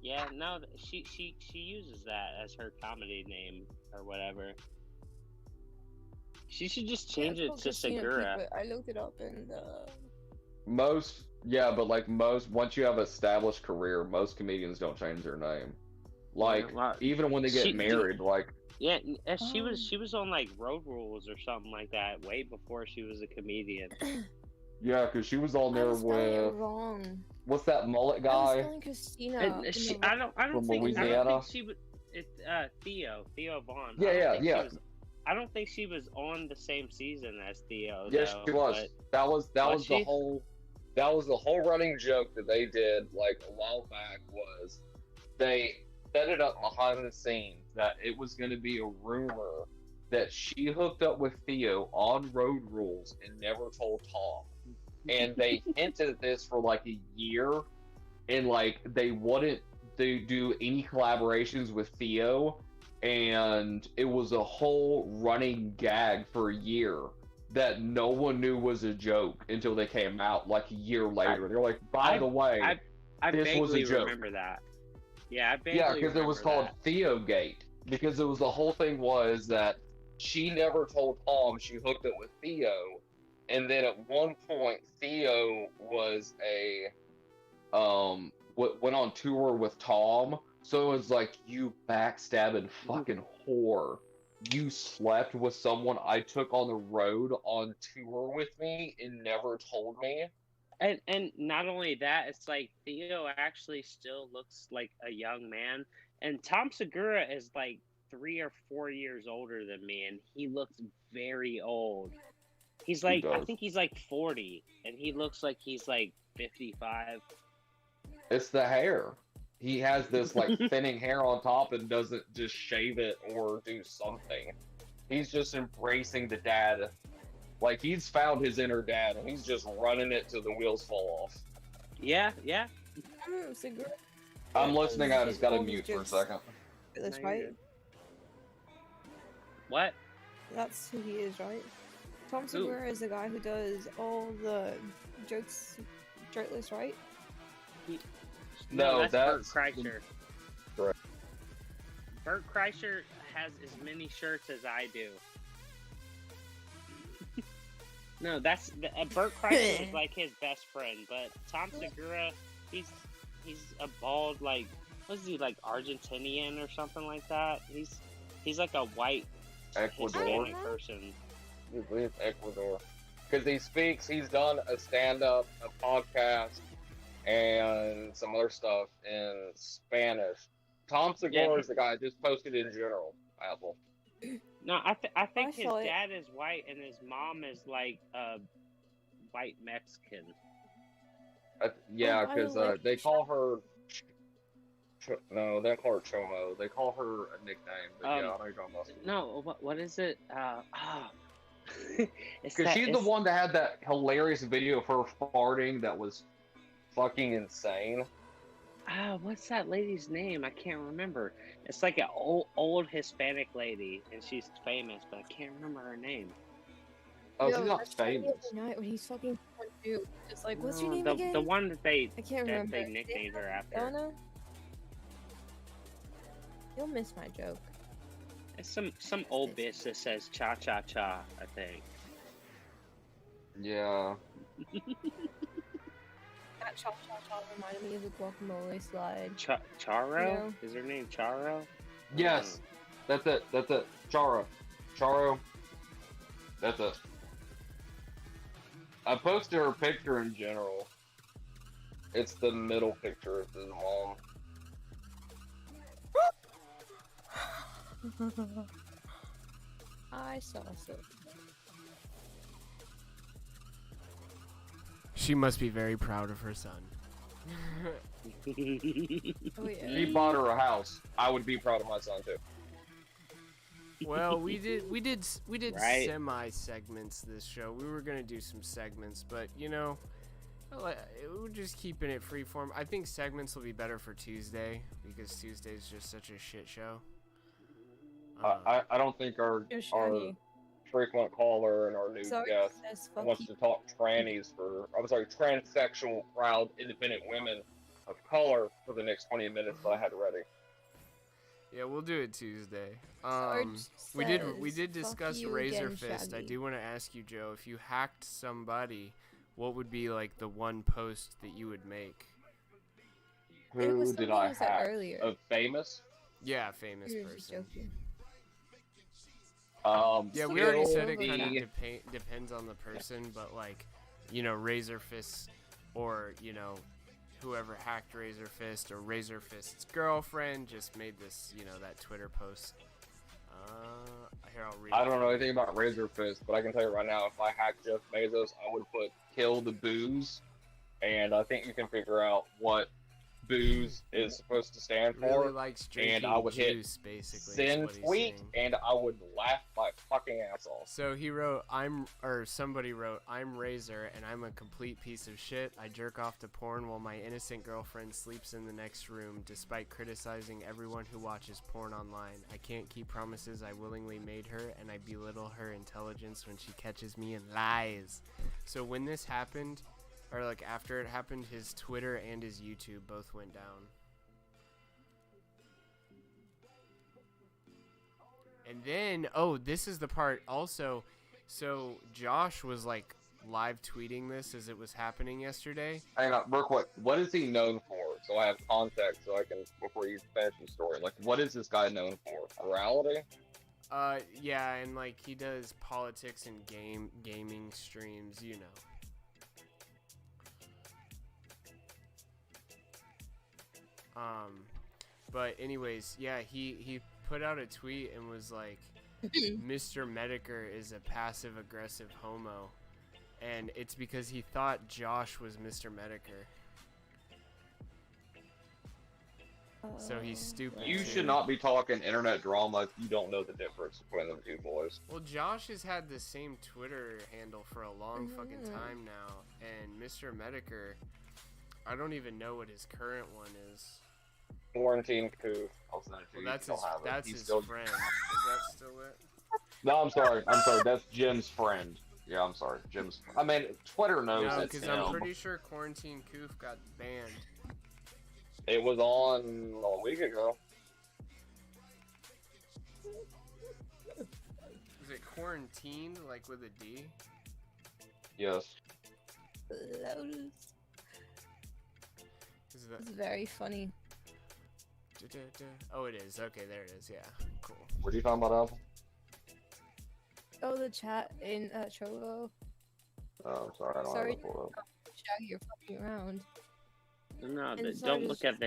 S1: Yeah, no, she uses that as her comedy name or whatever. She should just change it to Segura.
S3: I looked it up and
S5: once you have an established career, most comedians don't change their name. Like, even when they get married,
S1: Yeah, she was on like Road Rules or something like that way before she was a comedian.
S5: Yeah, because she was on there with
S3: wrong.
S5: What's that mullet
S3: I was
S5: guy?
S3: spelling Christina.
S1: I don't think
S5: Louisiana?
S1: she was. Theo Vaughn.
S5: Yeah.
S1: I don't think she was on the same season as Theo.
S5: Yes, she was. That was the whole running joke that they did like a while back. Was they set it up behind the scenes that it was going to be a rumor that she hooked up with Theo on Road Rules and never told Tom. And they hinted at this for like a year, and like they wouldn't do any collaborations with Theo, and it was a whole running gag for a year that no one knew was a joke until they came out like a year later. They're like, by the way, this was a joke.
S1: Remember that. Yeah, I vaguely
S5: Yeah, because it was called
S1: that.
S5: Theogate. Because it was the whole thing was that she never told Tom she hooked up with Theo, and then at one point Theo was went on tour with Tom, so it was like, you backstabbing fucking whore. You slept with someone I took on the road on tour with me and never told me.
S1: And not only that, it's like Theo actually still looks like a young man, and Tom Segura is like 3 or 4 years older than me, and he looks very old. He's like, I think he's like 40, and he looks like he's like 55.
S5: It's the hair. He has this like thinning hair on top and doesn't just shave it or do something. He's just embracing the dad. Like, he's found his inner dad, and he's just running it till the wheels fall off.
S1: Yeah.
S5: I'm listening. I just gotta mute for a second.
S3: That's right.
S1: What?
S3: That's who he is, right? Tom Segura is the guy who does all the jokes shirtless, right?
S1: No, that's Bert Kreischer.
S5: Correct.
S1: Bert Kreischer has as many shirts as I do. No, that's Bert Kreischer is like his best friend, but Tom Segura, he's a bald, like Was he like Argentinian or something like that? He's like a white
S5: Ecuador
S1: Hispanic person.
S5: I believe Ecuador. Because he speaks, he's done a stand-up, a podcast, and some other stuff in Spanish. Tom Segura is the guy I just posted in general, Apple.
S1: No, I think his dad is white and his mom is like white Mexican.
S5: Yeah, because they call her... No, they don't call her Chomo. They call her a nickname. But yeah, I know you're talking about.
S1: No, what is it?
S5: Because she's the one that had that hilarious video of her farting that was fucking insane.
S1: What's that lady's name? I can't remember. It's like an old Hispanic lady, and she's famous, but I can't remember her name.
S5: Oh, she's not famous.
S3: Night when he's fucking dude, just like, what's your name again?
S1: The one that they
S3: remember.
S1: they nicknamed her after.
S3: Donna? You'll miss my joke.
S1: It's some old bitch that says cha cha cha, I think.
S5: Yeah.
S3: That cha cha cha reminded me of the guacamole slide.
S1: Charo?
S3: You know?
S1: Is her name Charo?
S5: Yes. That's it. Charo. That's it. I posted her picture in general. It's the middle picture of his mom.
S3: I saw it.
S2: She must be very proud of her son.
S3: Oh, yeah.
S5: He bought her a house. I would be proud of my son too.
S2: Well, we did
S1: Right.
S2: semi segments this show. We were gonna do some segments, but you know, we're just keeping it freeform. I think segments will be better for Tuesday because Tuesday's just such a shit show.
S5: I don't think our frequent caller and our new guest wants to talk transsexual, proud, independent women of color for the next 20 minutes that I had ready.
S2: Yeah, we'll do it Tuesday. We did discuss
S3: you
S2: Razor
S3: again,
S2: Fist. I
S3: Shaggy.
S2: do want to ask you, Joe, if you hacked somebody, what would be like the one post that you would make?
S5: Who did I hack?
S3: Earlier.
S5: A famous?
S2: Yeah, famous
S3: You were just
S2: person.
S3: joking.
S2: Yeah, we already said it
S3: Still
S2: kind
S3: the-
S2: of depends on the person, but like, you know, Razor Fist or, you know, whoever hacked Razor Fist or Razor Fist's girlfriend just made this, you know, that Twitter post. Here, I'll read
S5: I
S2: it.
S5: don't know anything about Razor Fist, but I can tell you right now, if I hacked Jeff Bezos, I would put kill the booze, and I think you can figure out what booze is supposed to stand for.
S2: Really likes drinking
S5: and I would
S2: juice,
S5: hit
S2: basically. is
S5: send
S2: what he's
S5: tweet,
S2: saying.
S5: and I would laugh my fucking ass off.
S2: So he wrote, somebody wrote, I'm Razor and I'm a complete piece of shit. I jerk off to porn while my innocent girlfriend sleeps in the next room, despite criticizing everyone who watches porn online. I can't keep promises I willingly made her, and I belittle her intelligence when she catches me in lies. So when this happened, or like after it happened, his Twitter and his YouTube both went down. And then, oh, this is the part also. So Josh was like live tweeting this as it was happening yesterday.
S5: Hang on, real quick. What is he known for? So I have context, so I can, before you finish the story. Like, what is this guy known for? Morality?
S2: Yeah, and like he does politics and gaming streams, you know. But anyways, yeah, he put out a tweet and was like, Mr. Medicare is a passive-aggressive homo. And it's because he thought Josh was Mr. Medicare. So he's stupid.
S5: You
S2: too.
S5: should not be talking internet drama if you don't know the difference between the two boys.
S2: Well, Josh has had the same Twitter handle for a long fucking time now. And Mr. Medicare, I don't even know what his current one is.
S5: Quarantine coup. I'll send it to
S2: Well,
S5: you.
S2: that's
S5: You don't have it.
S2: that's
S5: He's
S2: his
S5: still-
S2: friend. Is that still it?
S5: No, I'm sorry. That's Jim's friend. Yeah, I'm sorry. Jim's. I mean, Twitter knows
S2: No,
S5: it's
S2: because
S5: him.
S2: I'm pretty sure Quarantine Coof got banned.
S5: It was on a week ago.
S2: Is it quarantined, like with a D?
S5: Yes.
S3: Lotus.
S2: Is that...
S3: It's very funny.
S2: Oh, it is. Okay, there it is. Yeah, cool.
S5: What are you talking about, Alpha?
S3: Oh, the chat in Trovo.
S5: Oh, I'm sorry, I don't
S3: Sorry,
S5: have it pulled up.
S3: Shaggy, you're fucking around.
S1: No,
S3: And
S1: don't
S3: sorry,
S1: look at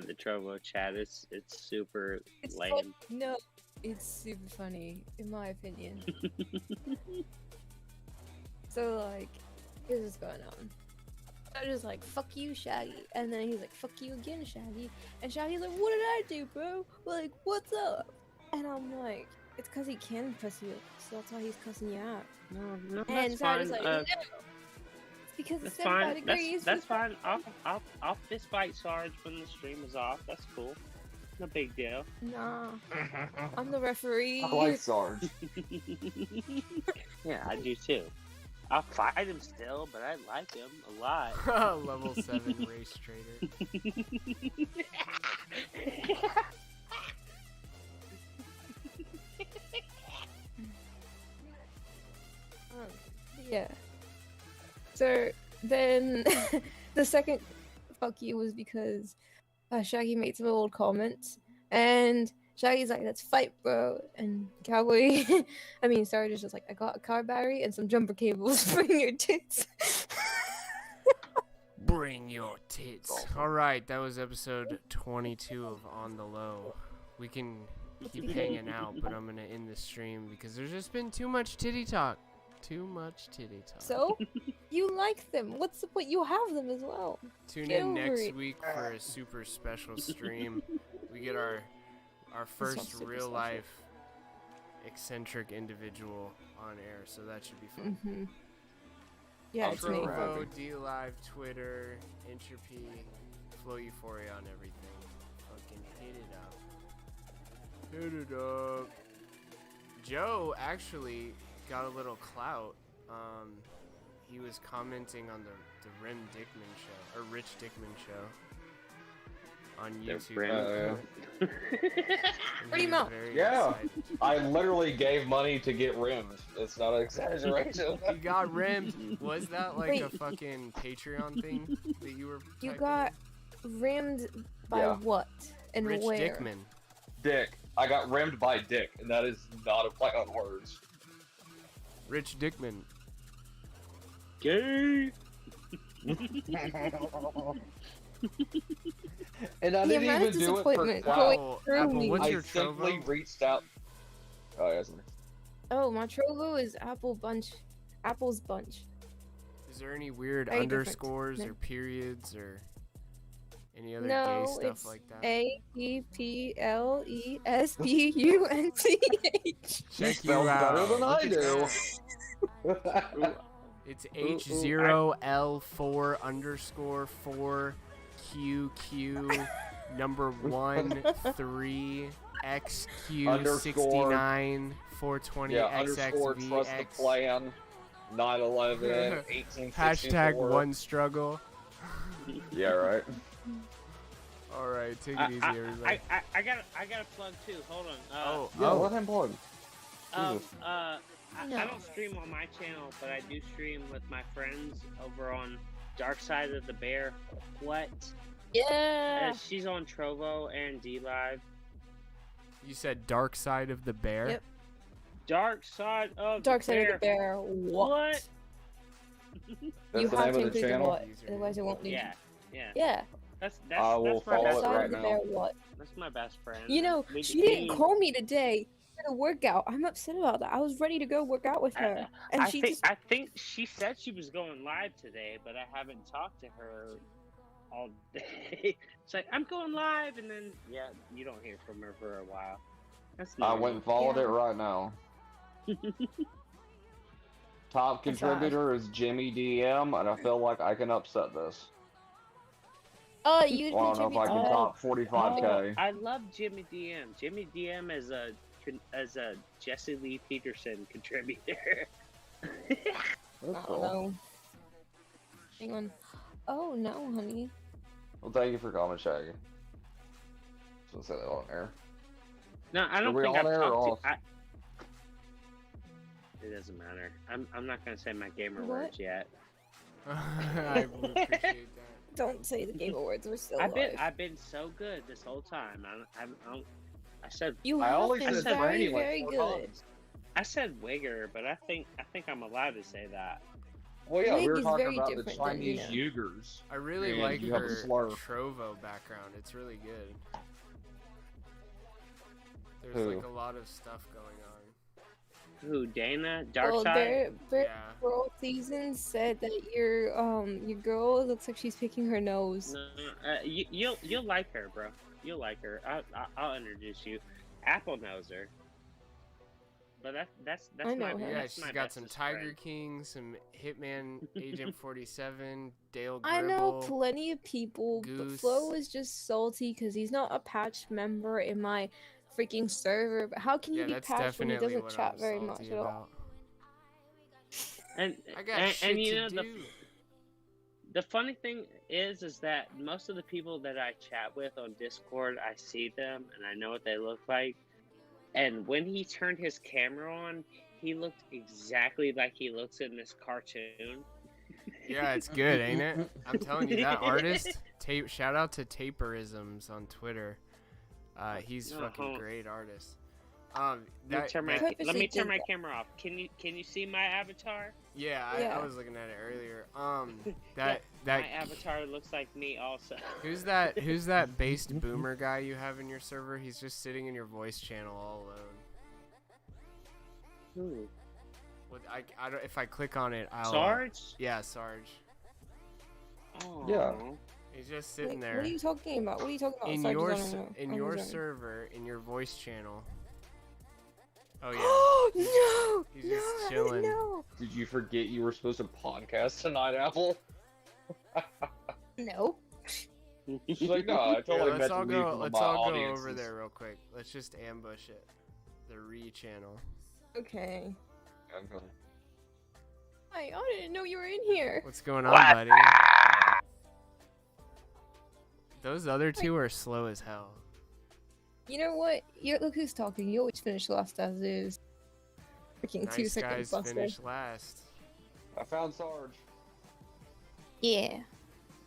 S1: the Trovo chat. It's super
S3: It's
S1: lame.
S3: like, no, it's super funny, in my opinion. So, like, here's what's going on. I was just like, fuck you, Shaggy. And then he's like, fuck you again, Shaggy. And Shaggy's like, what did I do, bro? Like, what's up? And I'm like, it's because he can cuss you, so that's why he's cussing you out.
S1: No,
S3: And
S1: that's
S3: so I was
S1: fine.
S3: like, no. It's because
S1: That's
S3: 75
S1: fine.
S3: degrees.
S1: That's fine. I'll fist fight Sarge when the stream is off. That's cool. No big deal.
S3: Nah. I'm the referee.
S5: I like Sarge.
S1: Yeah, I do too. I'll fight him still, but I like him a lot.
S2: Level 7 race trader.
S3: Yeah. So then the second fuck you was because Shaggy made some old comments, and Shaggy's like, "Let's fight, bro." And Cowboy, Sarge is just like, "I got a car battery and some jumper cables. Bring your tits."
S2: Bring your tits. Alright, that was episode 22 of On the Low. We can keep hanging out, but I'm gonna end the stream because there's just been too much titty talk. Too much titty talk.
S3: So you like them? What's the point? You have them as well.
S2: Tune
S3: Get
S2: in
S3: over
S2: next
S3: it.
S2: week for a super special stream. We get our first
S3: super
S2: real
S3: special.
S2: life eccentric individual on air, so that should be fun.
S3: Mm-hmm. Yeah, it's me.
S2: Trovo, D-Live, Twitter, Entropy, Flow Euphoria on everything. Fucking hit it up. Hit it up. Joe actually got a little clout. He was commenting on the Rim Dickman show, or Rich Dickman show on YouTube.
S3: Pretty much.
S5: Yeah, I literally gave money to get rimmed. It's not an exaggeration.
S2: He got rimmed. Was that like
S3: Wait.
S2: a fucking Patreon thing that you were?
S3: You
S2: typing
S3: got rimmed by
S5: Yeah.
S3: what and
S2: Rich
S3: where?
S2: Dickman.
S5: Dick. I got rimmed by Dick, and that is not a play on words.
S2: Rich Dickman.
S1: Gay.
S5: And I
S3: The
S5: didn't
S3: amount
S5: even
S3: of
S5: do it for
S3: disappointment
S5: clout.
S3: going through
S2: Apple,
S3: me.
S2: what's
S5: I
S2: your
S5: simply
S2: Trovo?
S5: reached out. Oh, yes.
S3: Oh, my Trovo is Apple's bunch.
S2: Is there any weird
S3: Very different.
S2: underscores
S3: No.
S2: or periods or any other
S3: No,
S2: gay stuff
S3: it's
S2: like that?
S3: APPLESBUNCH.
S2: Check
S5: spelled
S2: you out.
S5: better than I
S2: Look at
S5: do.
S2: that. It's H0L4_4QQ number 13XQ69 420
S5: Yeah, underscore trust the
S2: XXVX.
S5: plan. 9/11, 1864.
S2: Hashtag one struggle.
S5: Yeah, right.
S2: All right, take it easy, everybody.
S1: I got a plug too. Hold on.
S5: Yeah, let him plug.
S1: I
S3: No.
S1: don't stream on my channel, but I do stream with my friends over on Dark Side of the Bear. What?
S3: Yeah.
S1: She's on Trovo and D-Live.
S2: You said Dark Side of the Bear?
S3: Yep.
S1: Dark Side of
S3: Dark
S1: the
S3: Side
S1: Bear.
S3: of the Bear. What?
S5: That's
S3: You
S5: the
S3: have
S5: name
S3: to
S5: of the
S3: include the
S5: channel.
S3: what, otherwise it won't leave.
S1: Yeah, yeah.
S3: Yeah.
S1: That's
S5: I will
S1: that's my
S5: follow
S1: best
S5: it
S3: Side
S5: right
S3: of the
S5: now.
S3: Bear. What?
S1: That's my best friend.
S3: You know,
S1: We-
S3: she didn't
S1: we-
S3: call me today for the workout. I'm upset about that. I was ready to go work out with her, and
S1: I
S3: she
S1: think
S3: just
S1: I think she said she was going live today, but I haven't talked to her all day. It's like I'm going live, and then you don't hear from her for a while. That's
S5: I went and followed
S3: Yeah.
S5: it right now. Top
S3: That's
S5: contributor is Jimmy DM, and I feel like I can upset this.
S3: Oh, you
S5: Well, I don't know if I can top 45k.
S1: I love Jimmy DM. Jimmy DM as a Jesse Lee Peterson contributor.
S5: That's
S3: Oh
S5: cool.
S3: no. Hang on. Oh no, honey.
S5: Well, thank you for calling, Shaggy. So say that on air.
S1: No, I don't
S5: Are we
S1: think
S5: on
S1: I've
S5: air or
S1: talked to. It doesn't matter. I'm not gonna say my gamer
S3: What?
S1: words yet.
S2: I would appreciate that.
S3: Don't say the Game Awards were still
S1: I've
S3: alive.
S1: been so good this whole time. I said
S3: You
S5: I
S3: have
S5: only
S3: been
S5: said
S3: very,
S5: Franny like
S3: very
S5: 4
S3: good.
S5: times.
S1: I said Wigger, but I think I'm allowed to say that.
S5: Well, yeah, we
S3: Wig
S5: were
S3: is
S5: talking
S3: very
S5: about the
S3: different than,
S5: Chinese
S3: you know.
S5: Uyghurs.
S2: I really
S5: and
S2: like
S5: you have a
S2: her
S5: slur.
S2: Trovo background. It's really good. There's
S5: Who?
S2: like a lot of stuff going on.
S1: Who, Dana?
S3: Well,
S1: Darkseid?
S3: their
S2: Yeah.
S3: girl season said that your girl looks like she's picking her nose.
S1: No, you'll like her, bro. You'll like her. I'll introduce you. Apple knows her. But that's
S3: I know
S1: my
S3: her.
S2: Yeah,
S1: that's
S2: she's
S1: my
S2: got some
S1: bestest
S2: Tiger
S1: friend.
S2: King, some Hitman Agent 47, Dale Gribble.
S3: I know plenty of people, but
S2: Goose.
S3: Flo is just salty because he's not a patch member in my freaking server. But how can
S2: Yeah,
S3: he be
S2: that's
S3: patched when he
S2: definitely
S3: doesn't
S2: what
S3: chat
S2: I'm
S3: very
S2: salty
S3: much at all?
S2: about.
S1: And
S2: I got shit
S1: and you
S2: to
S1: know
S2: do.
S1: the funny thing is that most of the people that I chat with on Discord, I see them and I know what they look like. And when he turned his camera on, he looked exactly like he looks in this cartoon.
S2: Yeah, it's good, ain't it? I'm telling you, that artist. Shout out to Taperisms on Twitter. He's fucking great artist.
S1: Let me turn my camera off. Can you see my avatar?
S2: Yeah, I was looking at it earlier. That
S1: my avatar looks like me also.
S2: Who's that based boomer guy you have in your server? He's just sitting in your voice channel all alone.
S1: Who?
S2: What I don't, if I click on it, I'll.
S1: Sarge?
S2: Yeah, Sarge.
S1: Oh.
S5: Yeah.
S2: He's just sitting there.
S3: What are you talking about? What are you talking about?
S2: In
S3: Sarge
S2: your
S3: is on
S2: in
S3: his
S2: your
S3: own.
S2: server, in your voice channel. Oh yeah.
S3: No!
S2: He's just
S3: No,
S2: chilling.
S3: no!
S5: Did you forget you were supposed to podcast tonight, Apple?
S3: No.
S5: She's like, no, I
S2: Here,
S5: totally
S2: let's
S5: meant
S2: all
S5: to leave
S2: go.
S5: from
S2: Let's
S5: my
S2: all go
S5: audiences.
S2: over there real quick. Let's just ambush it. The channel.
S3: Okay.
S5: Okay.
S3: I didn't know you were in here.
S2: What's going on, buddy? Those other two are slow as hell.
S3: You know what? Look who's talking. You always finish last as is. Freaking
S2: Nice
S3: 2 seconds
S2: guys
S3: buster.
S2: finish last.
S5: I found Sarge.
S3: Yeah.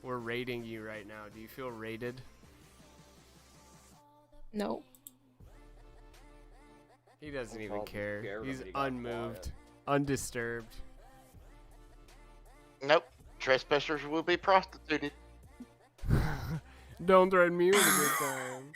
S2: We're rating you right now. Do you feel rated?
S3: No.
S2: He doesn't
S5: I'll
S2: even
S5: probably
S2: care.
S5: scare
S2: He's
S5: him, but he got
S2: unmoved,
S5: quiet.
S2: undisturbed.
S16: Nope. Trespassers will be prostituted.
S2: Don't threaten me with a good time.